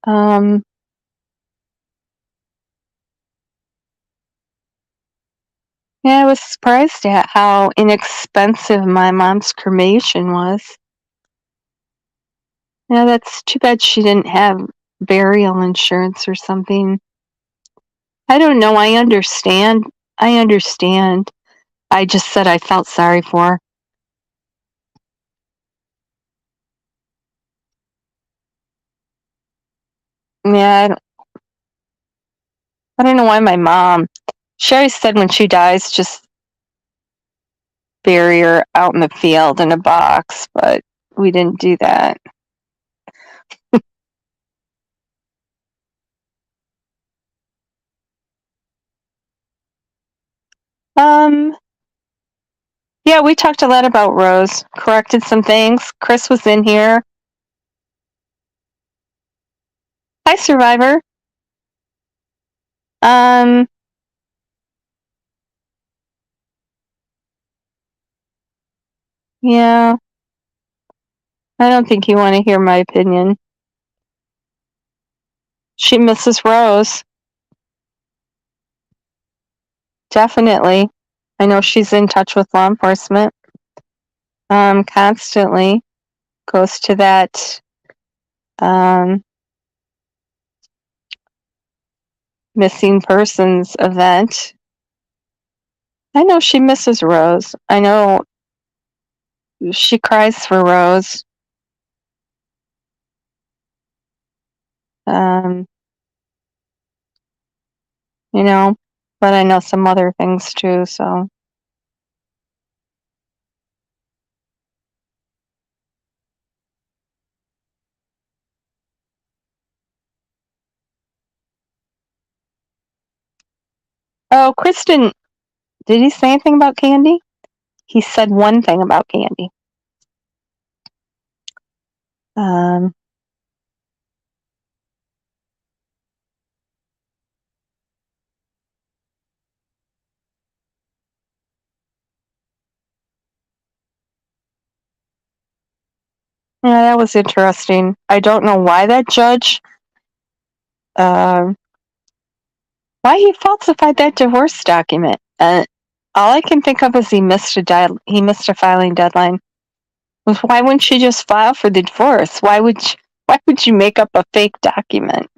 Yeah, I was surprised at how inexpensive my mom's cremation was. Yeah, that's too bad she didn't have burial insurance or something. I don't know. I understand. I just said I felt sorry for her. Yeah, I don't know why my mom. She always said when she dies, just bury her out in the field in a box, but we didn't do that. Yeah, we talked a lot about Rose. Corrected some things. Chris was in here. Hi, Survivor. Yeah, I don't think you want to hear my opinion. She misses Rose. Definitely. I know she's in touch with law enforcement. Constantly. Goes to that missing persons event. I know she misses Rose. I know she cries for Rose. But I know some other things too, so. Oh, Kristen, did he say anything about Candy? He said one thing about Candy. Yeah, that was interesting. I don't know why that judge, why he falsified that divorce document. All I can think of is he missed a filing deadline. Why wouldn't she just file for the divorce? Why would you make up a fake document?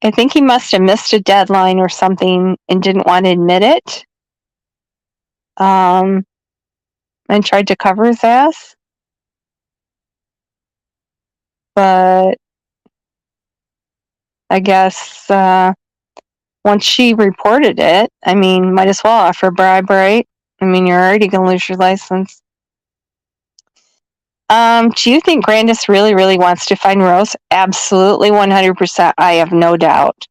I think he must have missed a deadline or something and didn't want to admit it. And tried to cover his ass. But I guess once she reported it, I mean, might as well offer bribe, right? I mean, you're already going to lose your license. Do you think Grandis really, really wants to find Rose? Absolutely, 100%. I have no doubt.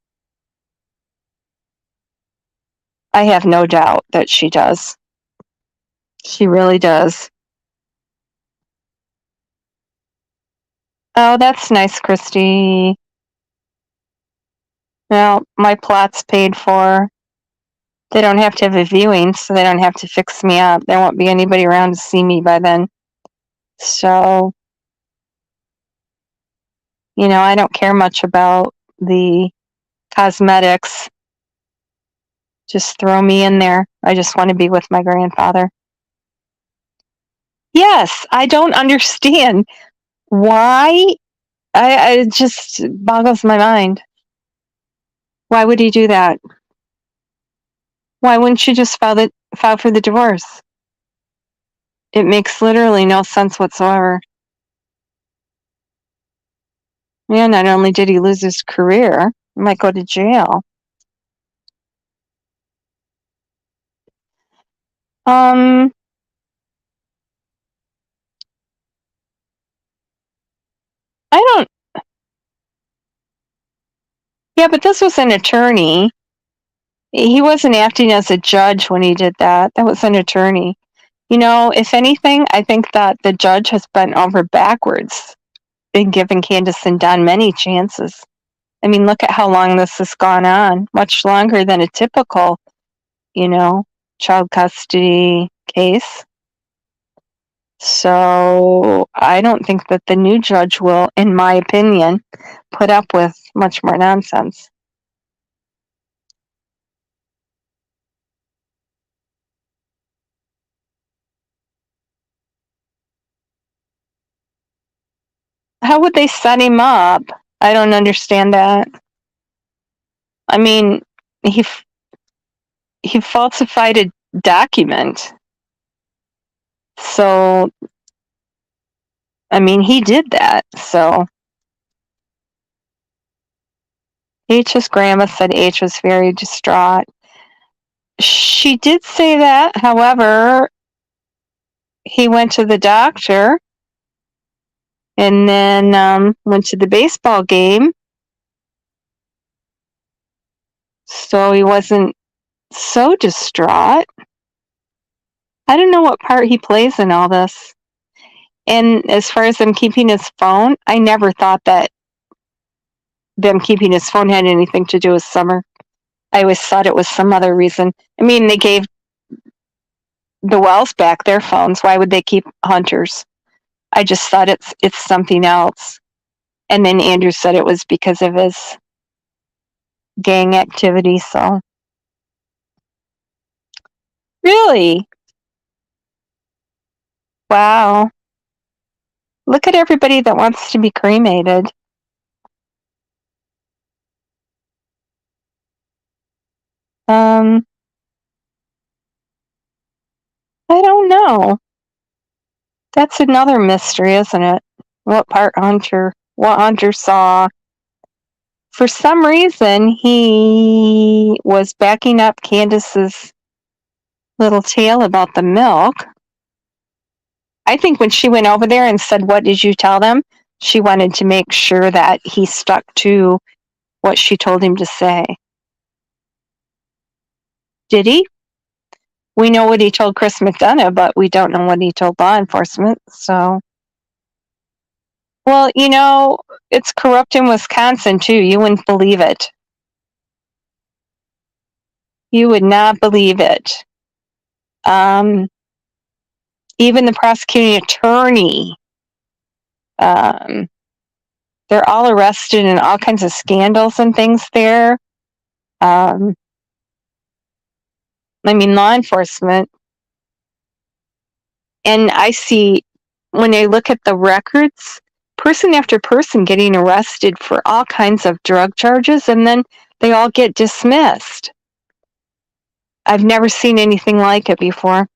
I have no doubt that she does. She really does. Oh, that's nice, Christy. Well, my plot's paid for. They don't have to have a viewing, so they don't have to fix me up. There won't be anybody around to see me by then. So, I don't care much about the cosmetics. Just throw me in there. I just want to be with my grandfather. Yes, I don't understand why. It just boggles my mind. Why would he do that? Why wouldn't you just file for the divorce? It makes literally no sense whatsoever. Yeah, not only did he lose his career, he might go to jail. I don't. Yeah, but this was an attorney. He wasn't acting as a judge when he did that. That was an attorney. If anything, I think that the judge has bent over backwards in giving Candace and Don many chances. I mean, look at how long this has gone on. Much longer than a typical, child custody case. So I don't think that the new judge will, in my opinion, put up with much more nonsense. How would they set him up? I don't understand that. I mean, he falsified a document. So, I mean, he did that. So, H's grandma said H was very distraught. She did say that. However, he went to the doctor and then went to the baseball game. So he wasn't so distraught. I don't know what part he plays in all this. And as far as them keeping his phone, I never thought that them keeping his phone had anything to do with Summer. I always thought it was some other reason. I mean, they gave the Wells back their phones. Why would they keep Hunter's? I just thought it's something else. And then Andrew said it was because of his gang activity. So, really? Wow. Look at everybody that wants to be cremated. I don't know. That's another mystery, isn't it? What Hunter saw. For some reason, he was backing up Candace's little tale about the milk. I think when she went over there and said, "What did you tell them?" she wanted to make sure that he stuck to what she told him to say. Did he? We know what he told Chris McDonough, but we don't know what he told law enforcement. So, well, it's corrupt in Wisconsin too. You wouldn't believe it. You would not believe it. Even the prosecuting attorney, they're all arrested in all kinds of scandals and things there. I mean, law enforcement. And I see when I look at the records, person after person getting arrested for all kinds of drug charges, and then they all get dismissed. I've never seen anything like it before.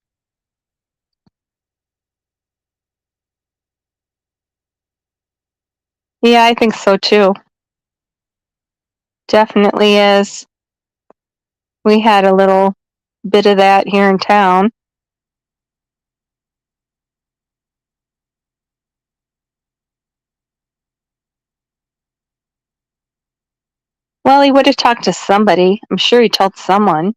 Yeah, I think so too. Definitely is. We had a little bit of that here in town. Well, he would have talked to somebody. I'm sure he told someone.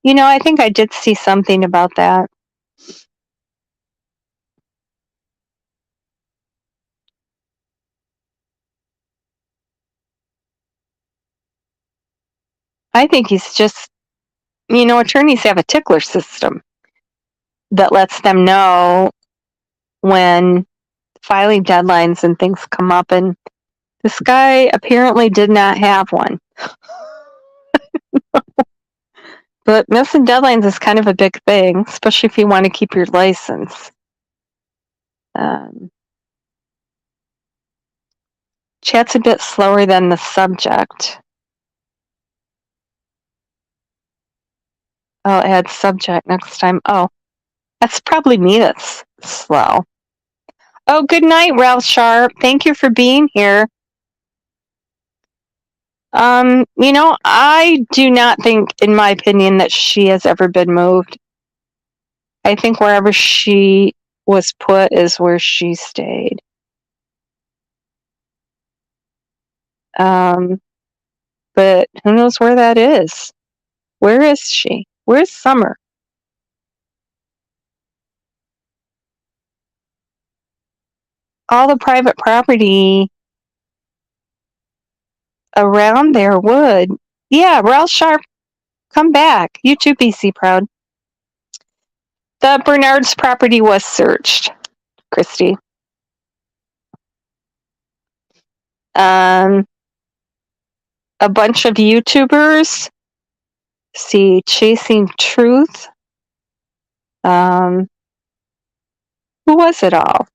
You know, I think I did see something about that. I think he's just, attorneys have a tickler system that lets them know when filing deadlines and things come up, and this guy apparently did not have one. But missing deadlines is kind of a big thing, especially if you want to keep your license. Chat's a bit slower than the subject. I'll add subject next time. Oh, that's probably me that's slow. Oh, good night, Ralph Sharp. Thank you for being here. I do not think, in my opinion, that she has ever been moved. I think wherever she was put is where she stayed. But who knows where that is? Where is she? Where's Summer? All the private property around there would. Yeah, Ralph Sharp, come back. You too, BC Proud. The Bernard's property was searched, Christy. A bunch of YouTubers. See, Chasing Truth. Who was it all?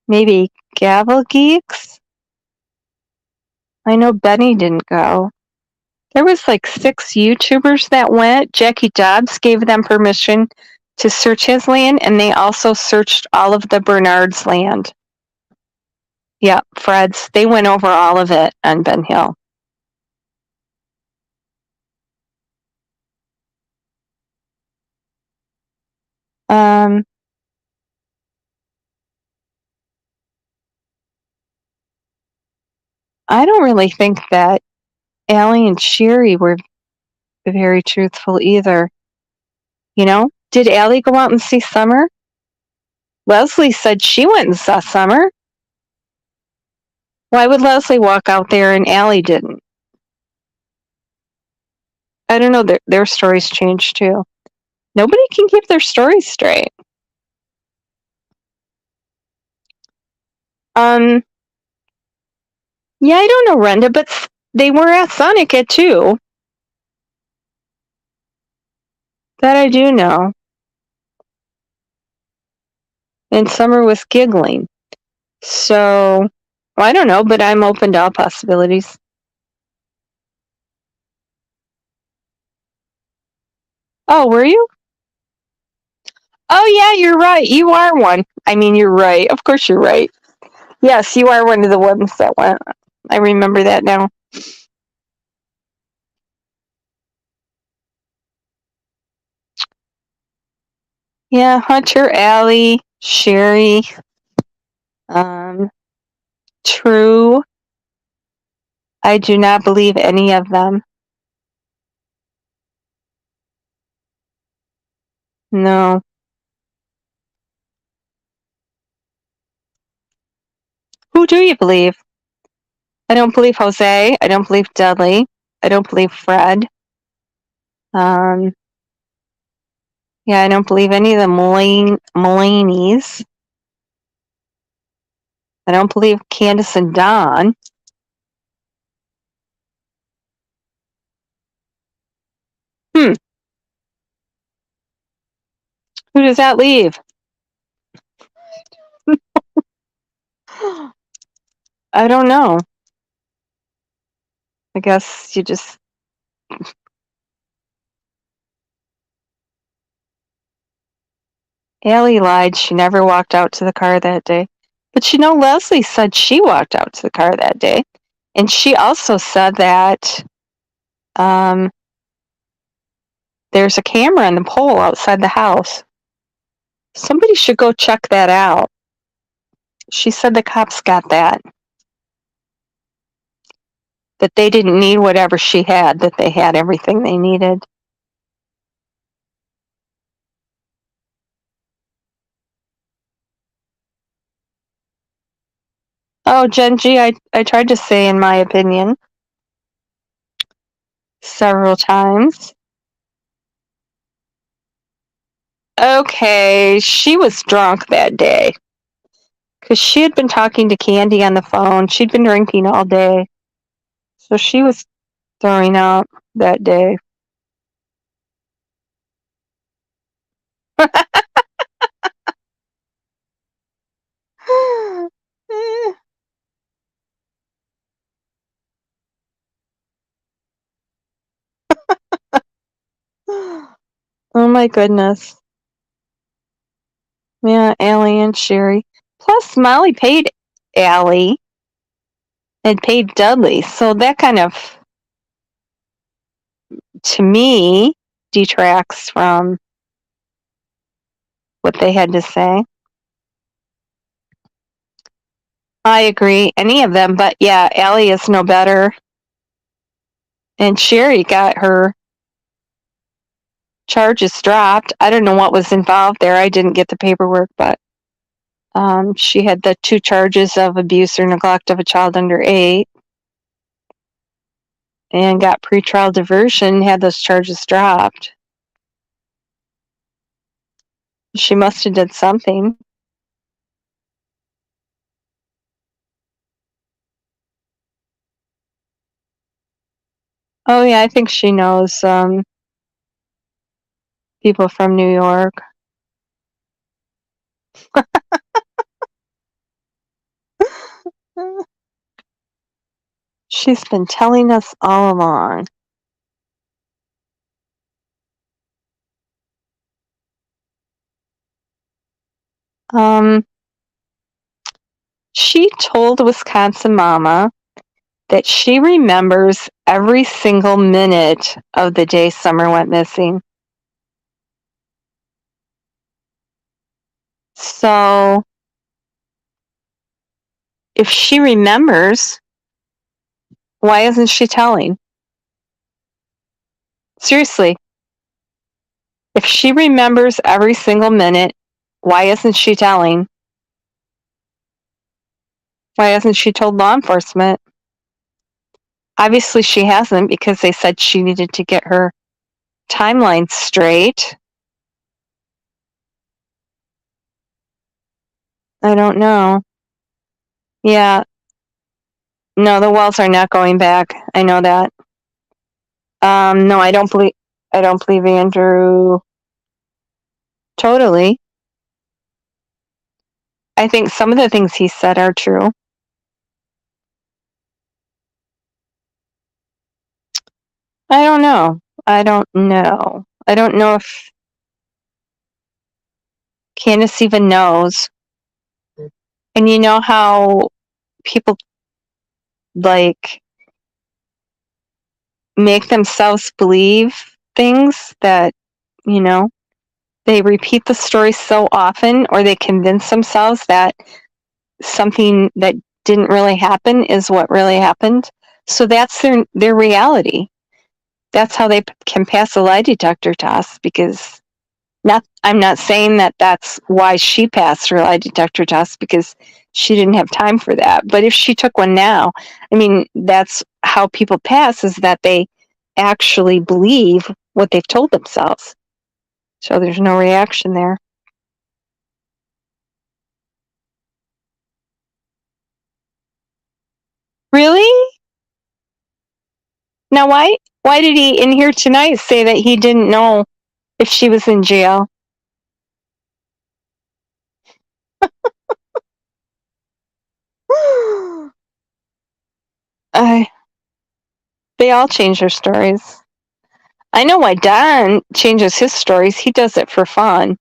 Maybe Gavel Geeks? I know Benny didn't go. There was like 6 YouTubers that went. Jackie Dobbs gave them permission to search his land, and they also searched all of the Bernard's land. Yeah, Fred's. They went over all of it on Ben Hill. I don't really think that Allie and Sherry were very truthful either. Did Allie go out and see Summer? Leslie said she went and saw Summer. Why would Leslie walk out there and Allie didn't? I don't know. Their stories change too. Nobody can keep their stories straight. Yeah, I don't know, Renda, but they were at Sonic at 2. That I do know. And Summer was giggling. So, I don't know, but I'm open to all possibilities. Oh, were you? Oh, yeah, you're right. You are one. I mean, you're right. Of course you're right. Yes, you are one of the ones that went. I remember that now. Yeah, Hunter, Allie, Sherry, True. I do not believe any of them. No. Who do you believe? I don't believe Jose. I don't believe Dudley. I don't believe Fred. Yeah, I don't believe any of the Mulaney's. I don't believe Candace and Don. Hmm. Who does that leave? I don't know. I guess you just. Allie lied. She never walked out to the car that day. But Leslie said she walked out to the car that day. And she also said that there's a camera on the pole outside the house. Somebody should go check that out. She said the cops got that. That they didn't need whatever she had, that they had everything they needed. Oh, Genji, I tried to say in my opinion several times. Okay, she was drunk that day. Because she had been talking to Candy on the phone. She'd been drinking all day. So she was throwing up that day. Oh my goodness. Yeah, Allie and Sherry. Plus, Molly paid Allie and paid Dudley. So that kind of, to me, detracts from what they had to say. I agree, any of them, but yeah, Allie is no better. And Sherry got her charges dropped. I don't know what was involved there. I didn't get the paperwork, but she had the 2 charges of abuse or neglect of a child under 8 and got pretrial diversion, had those charges dropped. She must have did something. Oh yeah, I think she knows people from New York. She's been telling us all along. She told Wisconsin Mama that she remembers every single minute of the day Summer went missing. So, if she remembers, why isn't she telling? Seriously. If she remembers every single minute, why isn't she telling? Why hasn't she told law enforcement? Obviously, she hasn't because they said she needed to get her timeline straight. I don't know. Yeah. No, the Wells are not going back. I know that. No, I don't believe Andrew totally. I think some of the things he said are true. I don't know. I don't know if Candace even knows. And you know how people like make themselves believe things that, they repeat the story so often, or they convince themselves that something that didn't really happen is what really happened. So that's their reality. That's how they can pass a lie detector test, because I'm not saying that that's why she passed her lie detector test, because she didn't have time for that. But if she took one now, that's how people pass, is that they actually believe what they've told themselves. So there's no reaction there. Really? Now, Why did he in here tonight say that he didn't know if she was in jail? They all change their stories. I know why Don changes his stories. He does it for fun.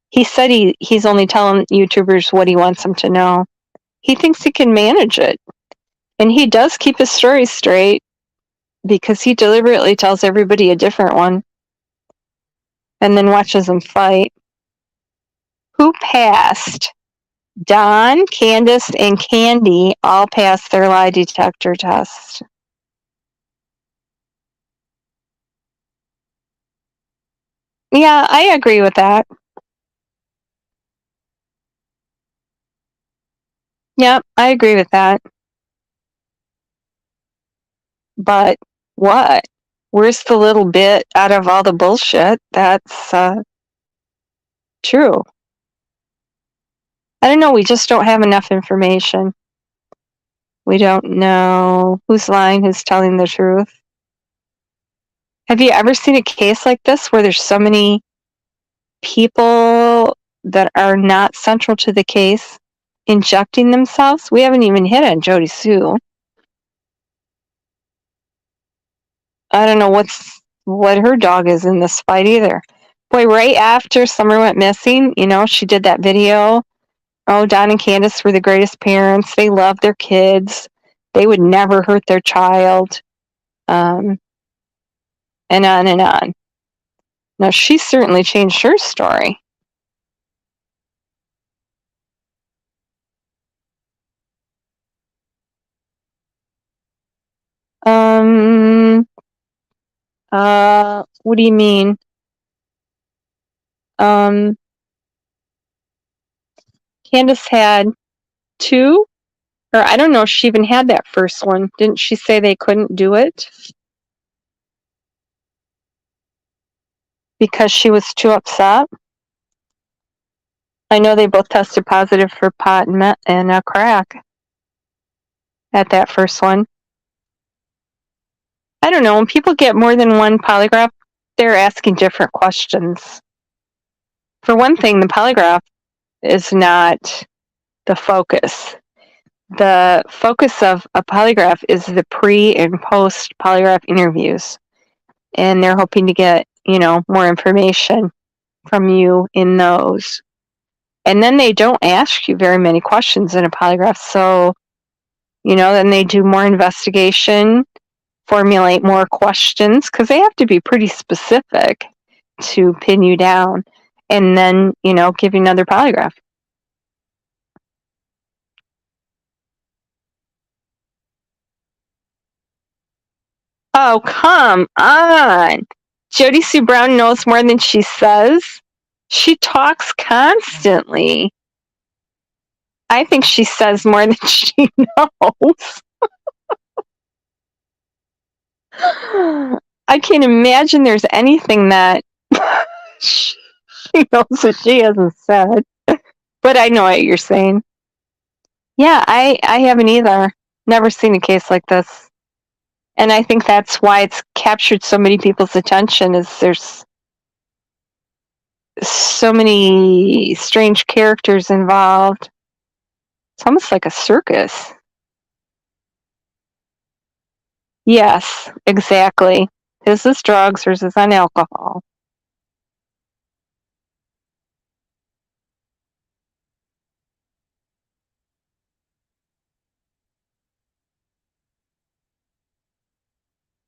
He said he's only telling YouTubers what he wants them to know. He thinks he can manage it. And he does keep his stories straight because he deliberately tells everybody a different one and then watches them fight. Who passed? Don, Candace, and Candy all passed their lie detector test. Yeah, I agree with that. Yep, I agree with that. But what? Where's the little bit out of all the bullshit that's true? I don't know. We just don't have enough information. We don't know who's lying, who's telling the truth. Have you ever seen a case like this where there's so many people that are not central to the case injecting themselves? We haven't even hit on Jody Sue. I don't know what her dog is in this fight either. Boy, right after Summer went missing, she did that video. Oh, Don and Candace were the greatest parents. They loved their kids. They would never hurt their child. And on and on. Now, she certainly changed her story. What do you mean? Candace had 2, or I don't know if she even had that first one. Didn't she say they couldn't do it? Because she was too upset? I know they both tested positive for pot and crack at that first one. I don't know. When people get more than one polygraph, they're asking different questions. For one thing, the polygraph is not the focus. The focus of a polygraph is the pre and post polygraph interviews. And they're hoping to get, more information from you in those. And then they don't ask you very many questions in a polygraph. So, then they do more investigation, formulate more questions, because they have to be pretty specific to pin you down, and then, give you another polygraph. Oh, come on. Jody Sue Brown knows more than she says. She talks constantly. I think she says more than she knows. I can't imagine there's anything that she knows that she hasn't said. But I know what you're saying. Yeah, I haven't either. Never seen a case like this. And I think that's why it's captured so many people's attention, is there's so many strange characters involved. It's almost like a circus. Yes, exactly. His is drugs, hers is on alcohol.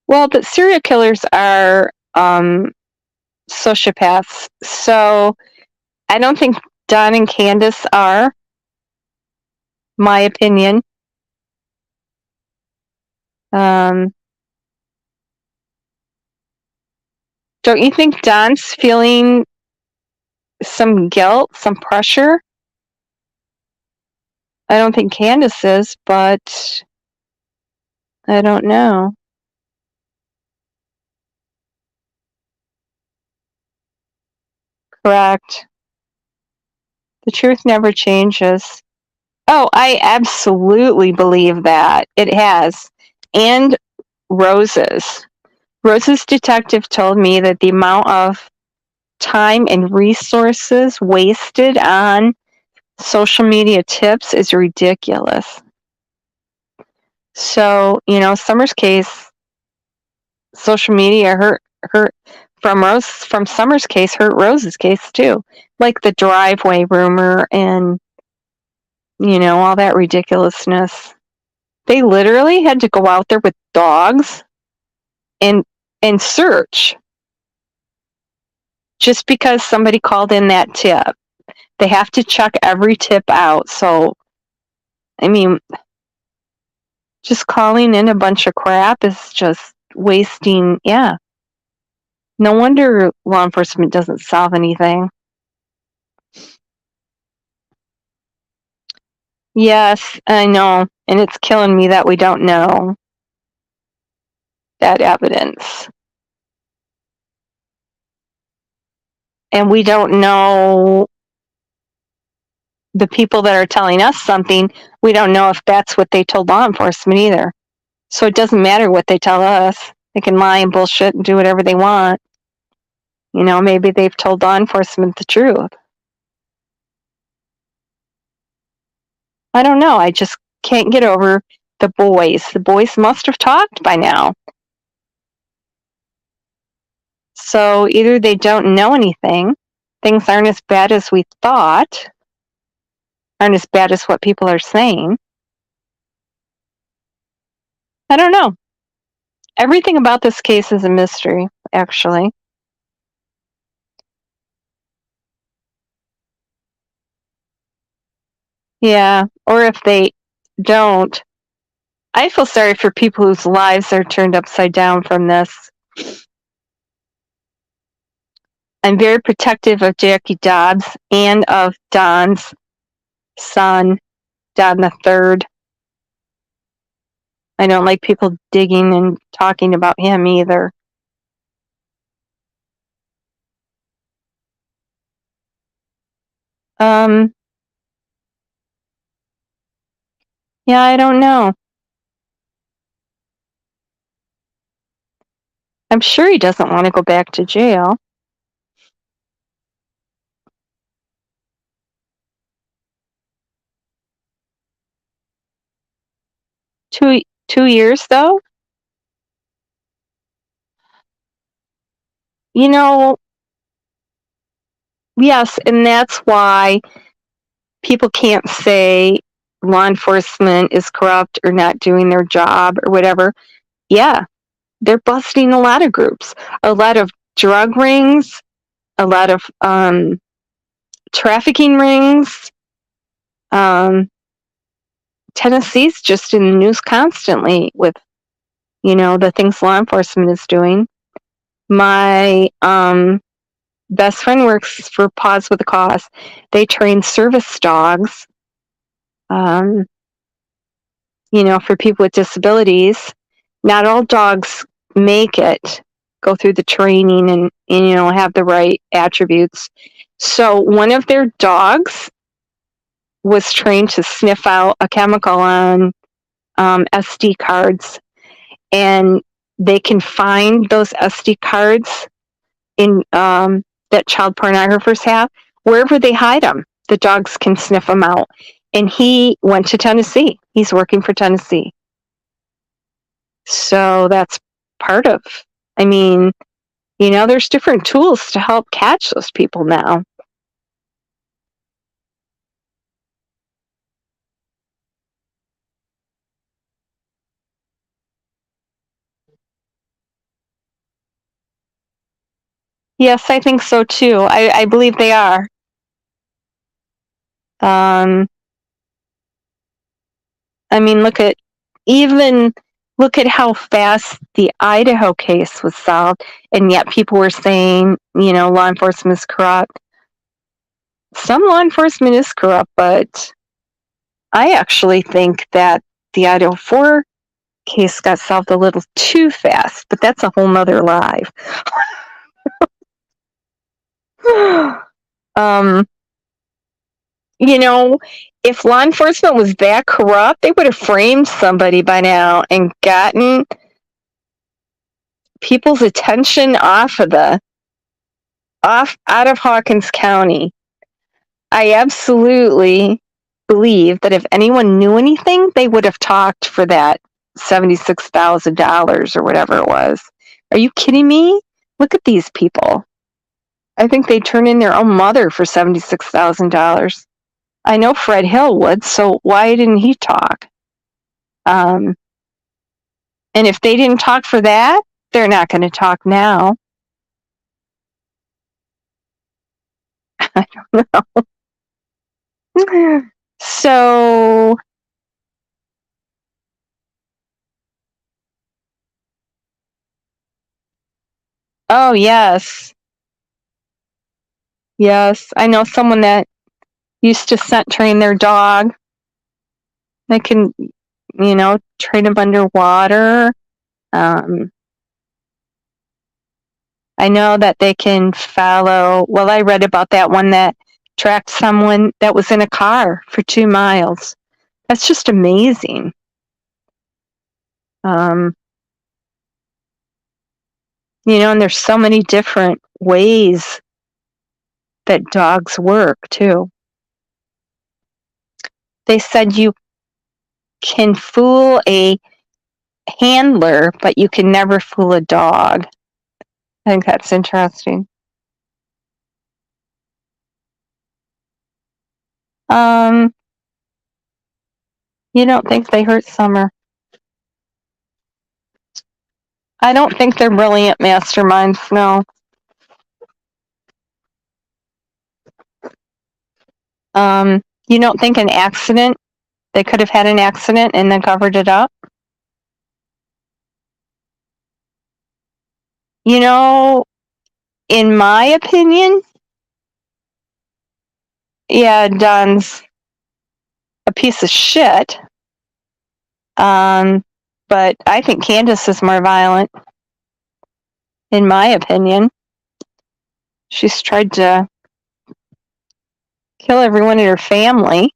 Well, but serial killers are sociopaths. So I don't think Don and Candace are, my opinion. Don't you think Don's feeling some guilt, some pressure? I don't think Candace is, but I don't know. Correct. The truth never changes. Oh, I absolutely believe that. It has. And roses. Rose's detective told me that the amount of time and resources wasted on social media tips is ridiculous. So, Summer's case, social media hurt from Summer's case hurt Rose's case too. Like the driveway rumor and all that ridiculousness. They literally had to go out there with dogs and search just because somebody called in that tip. They have to check every tip out. So, I mean, just calling in a bunch of crap is just wasting, yeah. No wonder law enforcement doesn't solve anything. Yes, I know. And it's killing me that we don't know that evidence. And we don't know the people that are telling us something. We don't know if that's what they told law enforcement either. So it doesn't matter what they tell us. They can lie and bullshit and do whatever they want. Maybe they've told law enforcement the truth. I don't know. I just can't get over the boys. The boys must have talked by now. So either they don't know anything, things aren't as bad as we thought, aren't as bad as what people are saying. I don't know. Everything about this case is a mystery, actually. Yeah, or if they don't, I feel sorry for people whose lives are turned upside down from this. I'm very protective of Jackie Dobbs and of Don's son, Don the Third. I don't like people digging and talking about him either. Yeah, I don't know. I'm sure he doesn't want to go back to jail. Two years, though? Yes, and that's why people can't say law enforcement is corrupt or not doing their job or whatever. Yeah, they're busting a lot of groups, a lot of drug rings, a lot of trafficking rings. Tennessee's just in the news constantly with, the things law enforcement is doing. My best friend works for Paws with a Cause. They train service dogs, for people with disabilities. Not all dogs make it, go through the training and have the right attributes. So one of their dogs was trained to sniff out a chemical on SD cards, and they can find those SD cards in that child pornographers have wherever they hide them. The dogs can sniff them out. And he went to Tennessee. He's working for Tennessee. So that's part of, there's different tools to help catch those people now. Yes, I think so too. I believe they are. Look at how fast the Idaho case was solved, and yet people were saying, law enforcement is corrupt. Some law enforcement is corrupt, but I actually think that the Idaho 4 case got solved a little too fast, but that's a whole nother live. If law enforcement was that corrupt, they would have framed somebody by now and gotten people's attention out of Hawkins County. I absolutely believe that if anyone knew anything, they would have talked for that $76,000 or whatever it was. Are you kidding me? Look at these people. I think they'd turn in their own mother for $76,000. I know Fred Hill would, so why didn't he talk? And if they didn't talk for that, they're not going to talk now. I don't know. So, oh, yes. Yes. I know someone that used to scent train their dog. They can, train them underwater. I know that they can follow. Well, I read about that one that tracked someone that was in a car for 2 miles. That's just amazing. And there's so many different ways that dogs work, too. They said you can fool a handler, but you can never fool a dog. I think that's interesting. You don't think they hurt Summer? I don't think they're brilliant masterminds, no. You don't think an accident, they could have had an accident and then covered it up? In my opinion, yeah, Don's a piece of shit. But I think Candace is more violent, in my opinion. She's tried to kill everyone in her family,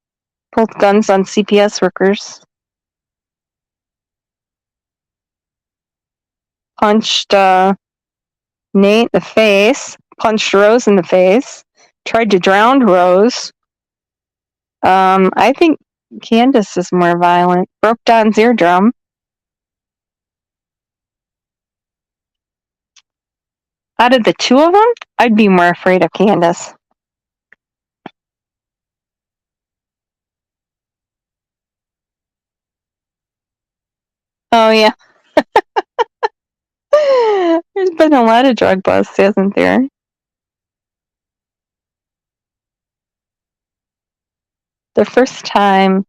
pulled guns on CPS workers, punched Nate in the face, punched Rose in the face, tried to drown Rose. I think Candace is more violent. Broke Don's eardrum. Out of the two of them, I'd be more afraid of Candace. Oh, yeah. There's been a lot of drug busts, hasn't there? The first time,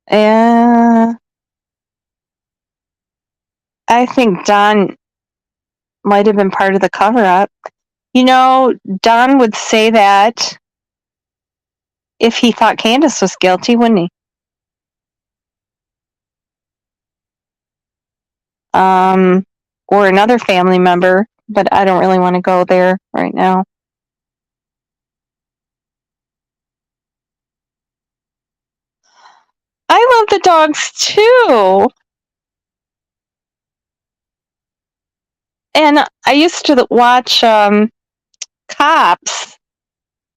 I think Don might have been part of the cover-up. Don would say that if he thought Candace was guilty, wouldn't he? Or another family member, but I don't really want to go there right now. I love the dogs too. And I used to watch Cops,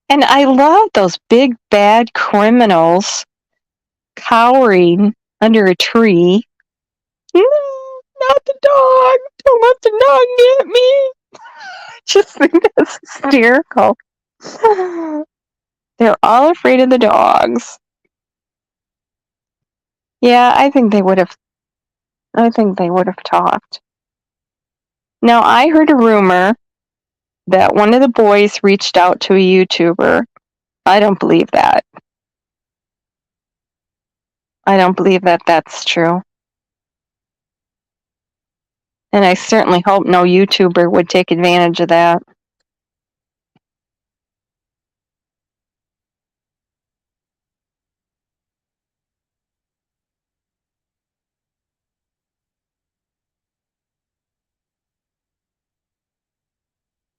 and I love those big bad criminals cowering under a tree. No, not the dog. Don't let the dog get me. I just think that's hysterical. They're all afraid of the dogs. Yeah, I think they would have talked. Now, I heard a rumor that one of the boys reached out to a YouTuber. I don't believe that. I don't believe that that's true. And I certainly hope no YouTuber would take advantage of that.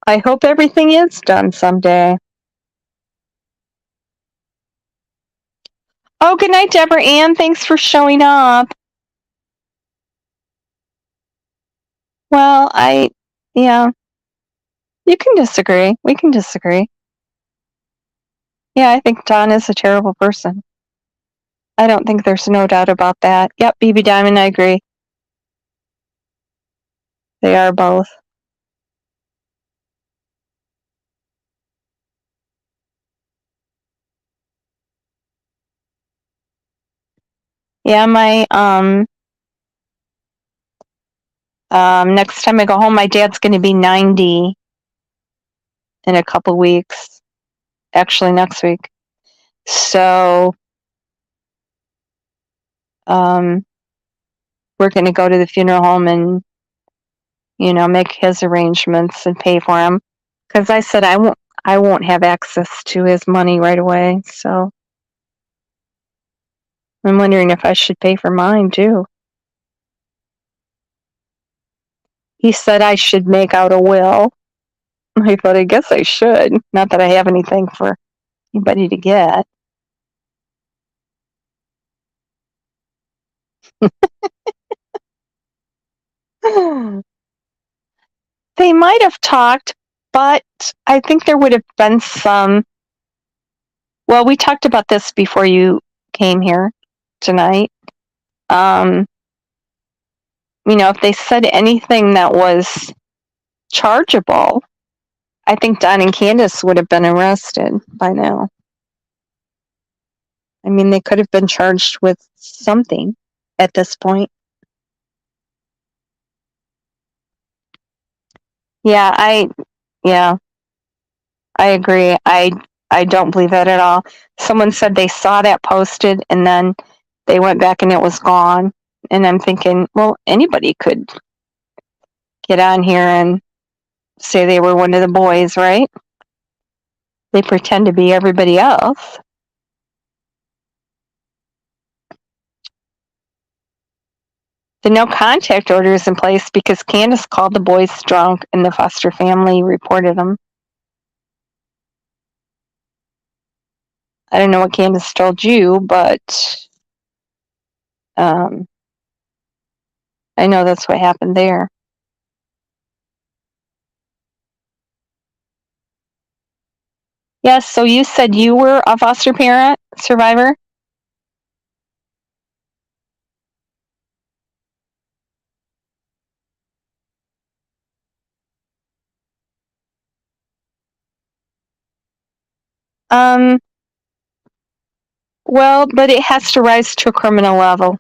I hope everything is done someday. Oh, good night, Deborah Ann. Thanks for showing up. Well, yeah, you can disagree. We can disagree. Yeah, I think Don is a terrible person. I don't think there's no doubt about that. Yep, BB Diamond, I agree. They are both. Yeah, my next time I go home, my dad's going to be 90 in a couple weeks. Actually, next week. So, we're going to go to the funeral home and, make his arrangements and pay for him. Because I said I won't have access to his money right away. So, I'm wondering if I should pay for mine too. He said I should make out a will. I thought, I guess I should. Not that I have anything for anybody to get. They might have talked, but I think there would have been some. Well, we talked about this before you came here tonight. If they said anything that was chargeable, I think Don and Candace would have been arrested by now. I mean, they could have been charged with something at this point. Yeah, I agree. I don't believe that at all. Someone said they saw that posted and then they went back and it was gone. And I'm thinking, well, anybody could get on here and say they were one of the boys, right? They pretend to be everybody else. The no contact order is in place because Candace called the boys drunk and the Foster family reported them. I don't know what Candace told you, but I know that's what happened there. Yes, so you said you were a foster parent survivor? Well, but it has to rise to a criminal level.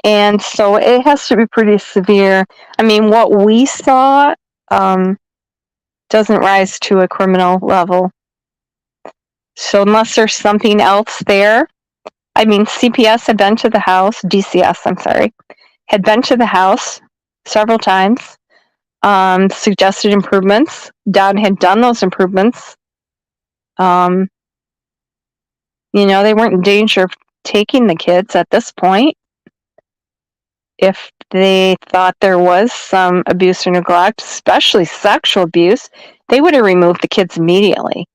And so it has to be pretty severe. I mean, what we saw doesn't rise to a criminal level. So unless there's something else there, I mean, CPS had been to the house, DCS, I'm sorry, had been to the house several times, suggested improvements. Don had done those improvements. They weren't in danger of taking the kids at this point. If they thought there was some abuse or neglect, especially sexual abuse, they would have removed the kids immediately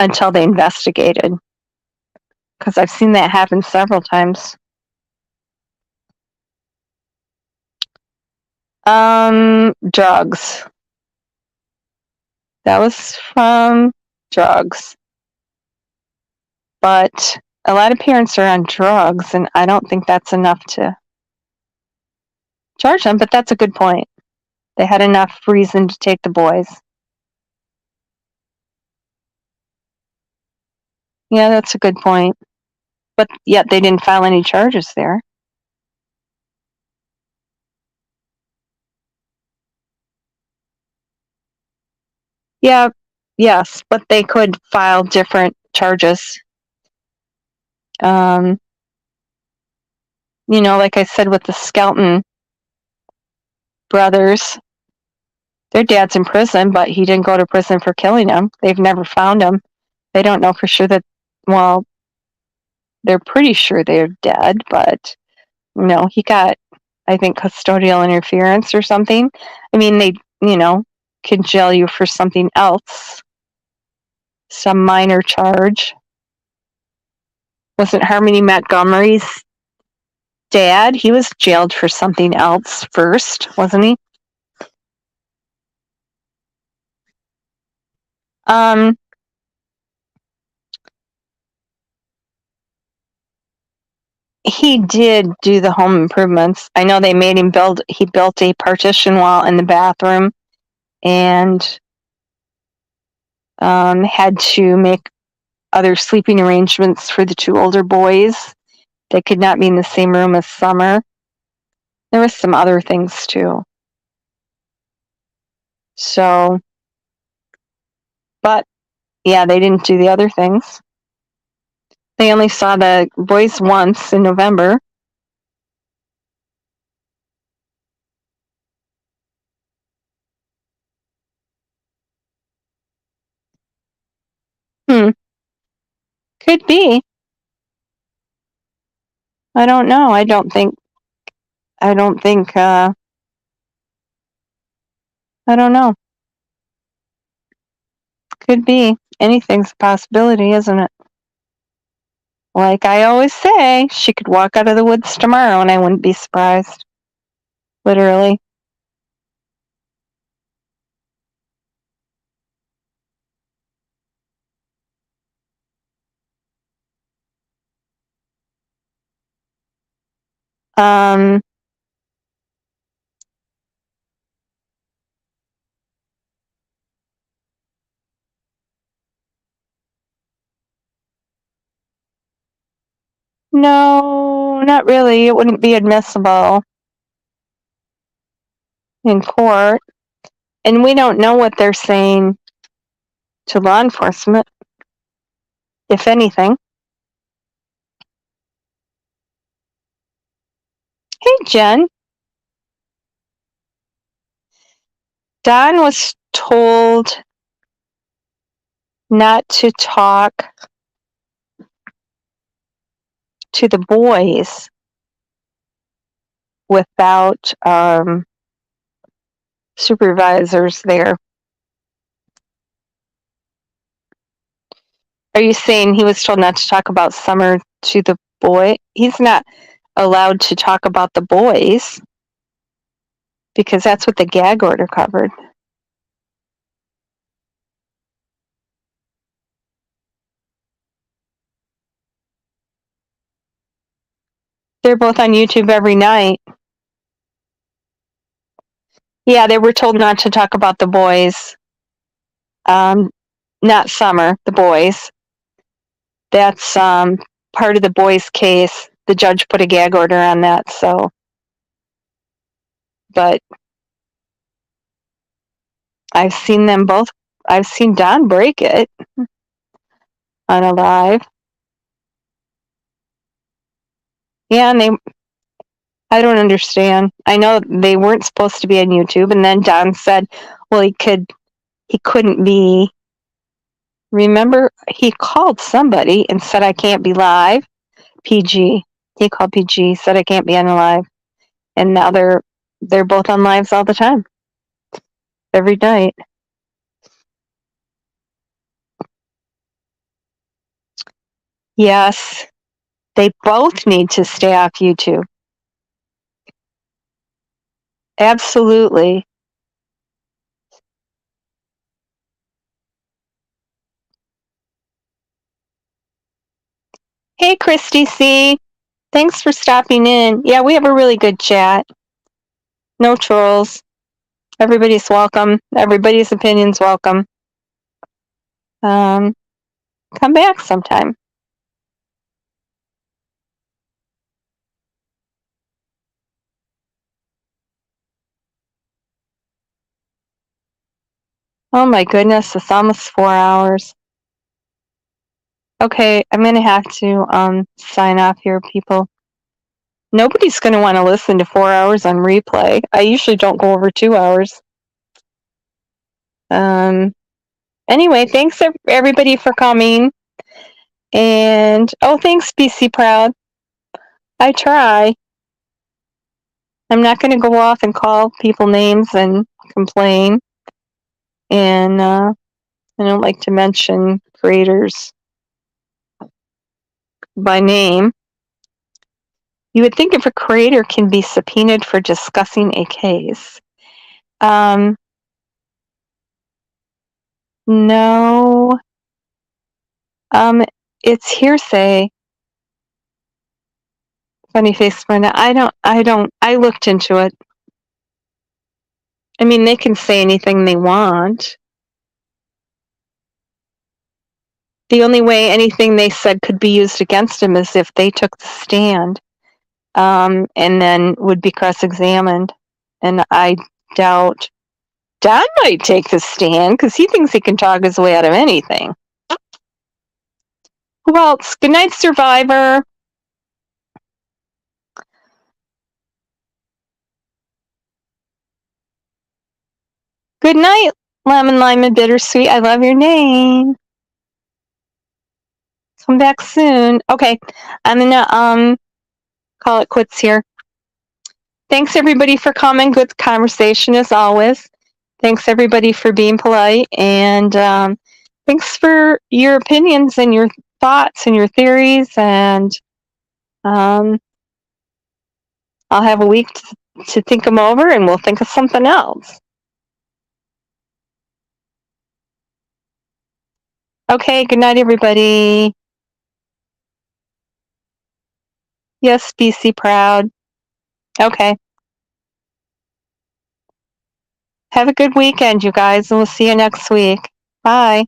until they investigated. Because I've seen that happen several times. Drugs. That was from drugs. But a lot of parents are on drugs, and I don't think that's enough to charge them, but that's a good point. They had enough reason to take the boys. Yeah, that's a good point. But yet they didn't file any charges there. Yeah, yes, but they could file different charges. Like I said with the Skelton brothers, their dad's in prison, but he didn't go to prison for killing him. They've never found him. They don't know for sure well, they're pretty sure they're dead, but, he got, I think, custodial interference or something. I mean, they, can jail you for something else, some minor charge. Wasn't Harmony Montgomery's dad? He was jailed for something else first, wasn't he? He did do the home improvements. I know they made him he built a partition wall in the bathroom and had to make other sleeping arrangements for the two older boys. They could not be in the same room as Summer. There was some other things too. So, but yeah, they didn't do the other things. They only saw the boys once in November. Could be. I don't know. I don't think, I don't know. Could be. Anything's a possibility, isn't it? Like I always say, she could walk out of the woods tomorrow and I wouldn't be surprised. Literally. No, not really. It wouldn't be admissible in court. And we don't know what they're saying to law enforcement, if anything. Hey, Jen. Don was told not to talk to the boys without supervisors there. Are you saying he was told not to talk about Summer to the boy? He's not allowed to talk about the boys because that's what the gag order covered. They're both on YouTube every night. Yeah, they were told not to talk about the boys. Not Summer, the boys. That's part of the boys' case. The judge put a gag order on that, so. But I've seen them both. I've seen Don break it on a live. Yeah, and I don't understand. I know they weren't supposed to be on YouTube, and then Don said, well, he couldn't be. Remember, he called somebody and said, I can't be live. PG. He called PG, said I can't be on the live. And now they're both on lives all the time. Every night. Yes. They both need to stay off YouTube. Absolutely. Hey, Christy C. Thanks for stopping in. Yeah, we have a really good chat. No trolls. Everybody's welcome. Everybody's opinion's welcome. Come back sometime. Oh my goodness, it's almost 4 hours. Okay, I'm gonna have to sign off here, people. Nobody's gonna want to listen to 4 hours on replay. I usually don't go over 2 hours. Anyway, thanks everybody for coming. And thanks, BC Proud. I try. I'm not going to go off and call people names and complain. And I don't like to mention creators. by name. You would think if a creator can be subpoenaed for discussing a case. No. It's hearsay. Funny face, Brenda. I looked into it. I mean, they can say anything they want. The only way anything they said could be used against them is if they took the stand, and then would be cross-examined. And I doubt Dad might take the stand because he thinks he can talk his way out of anything. Who else? Good night, Survivor. Good night, Lemon Lime and Bittersweet. I love your name. Come back soon. Okay, I'm gonna call it quits here. Thanks everybody for coming. Good conversation as always. Thanks everybody for being polite, and thanks for your opinions and your thoughts and your theories. And I'll have a week to think them over, and we'll think of something else. Okay, good night, everybody. Yes, BC proud. Okay. Have a good weekend, you guys, and we'll see you next week. Bye.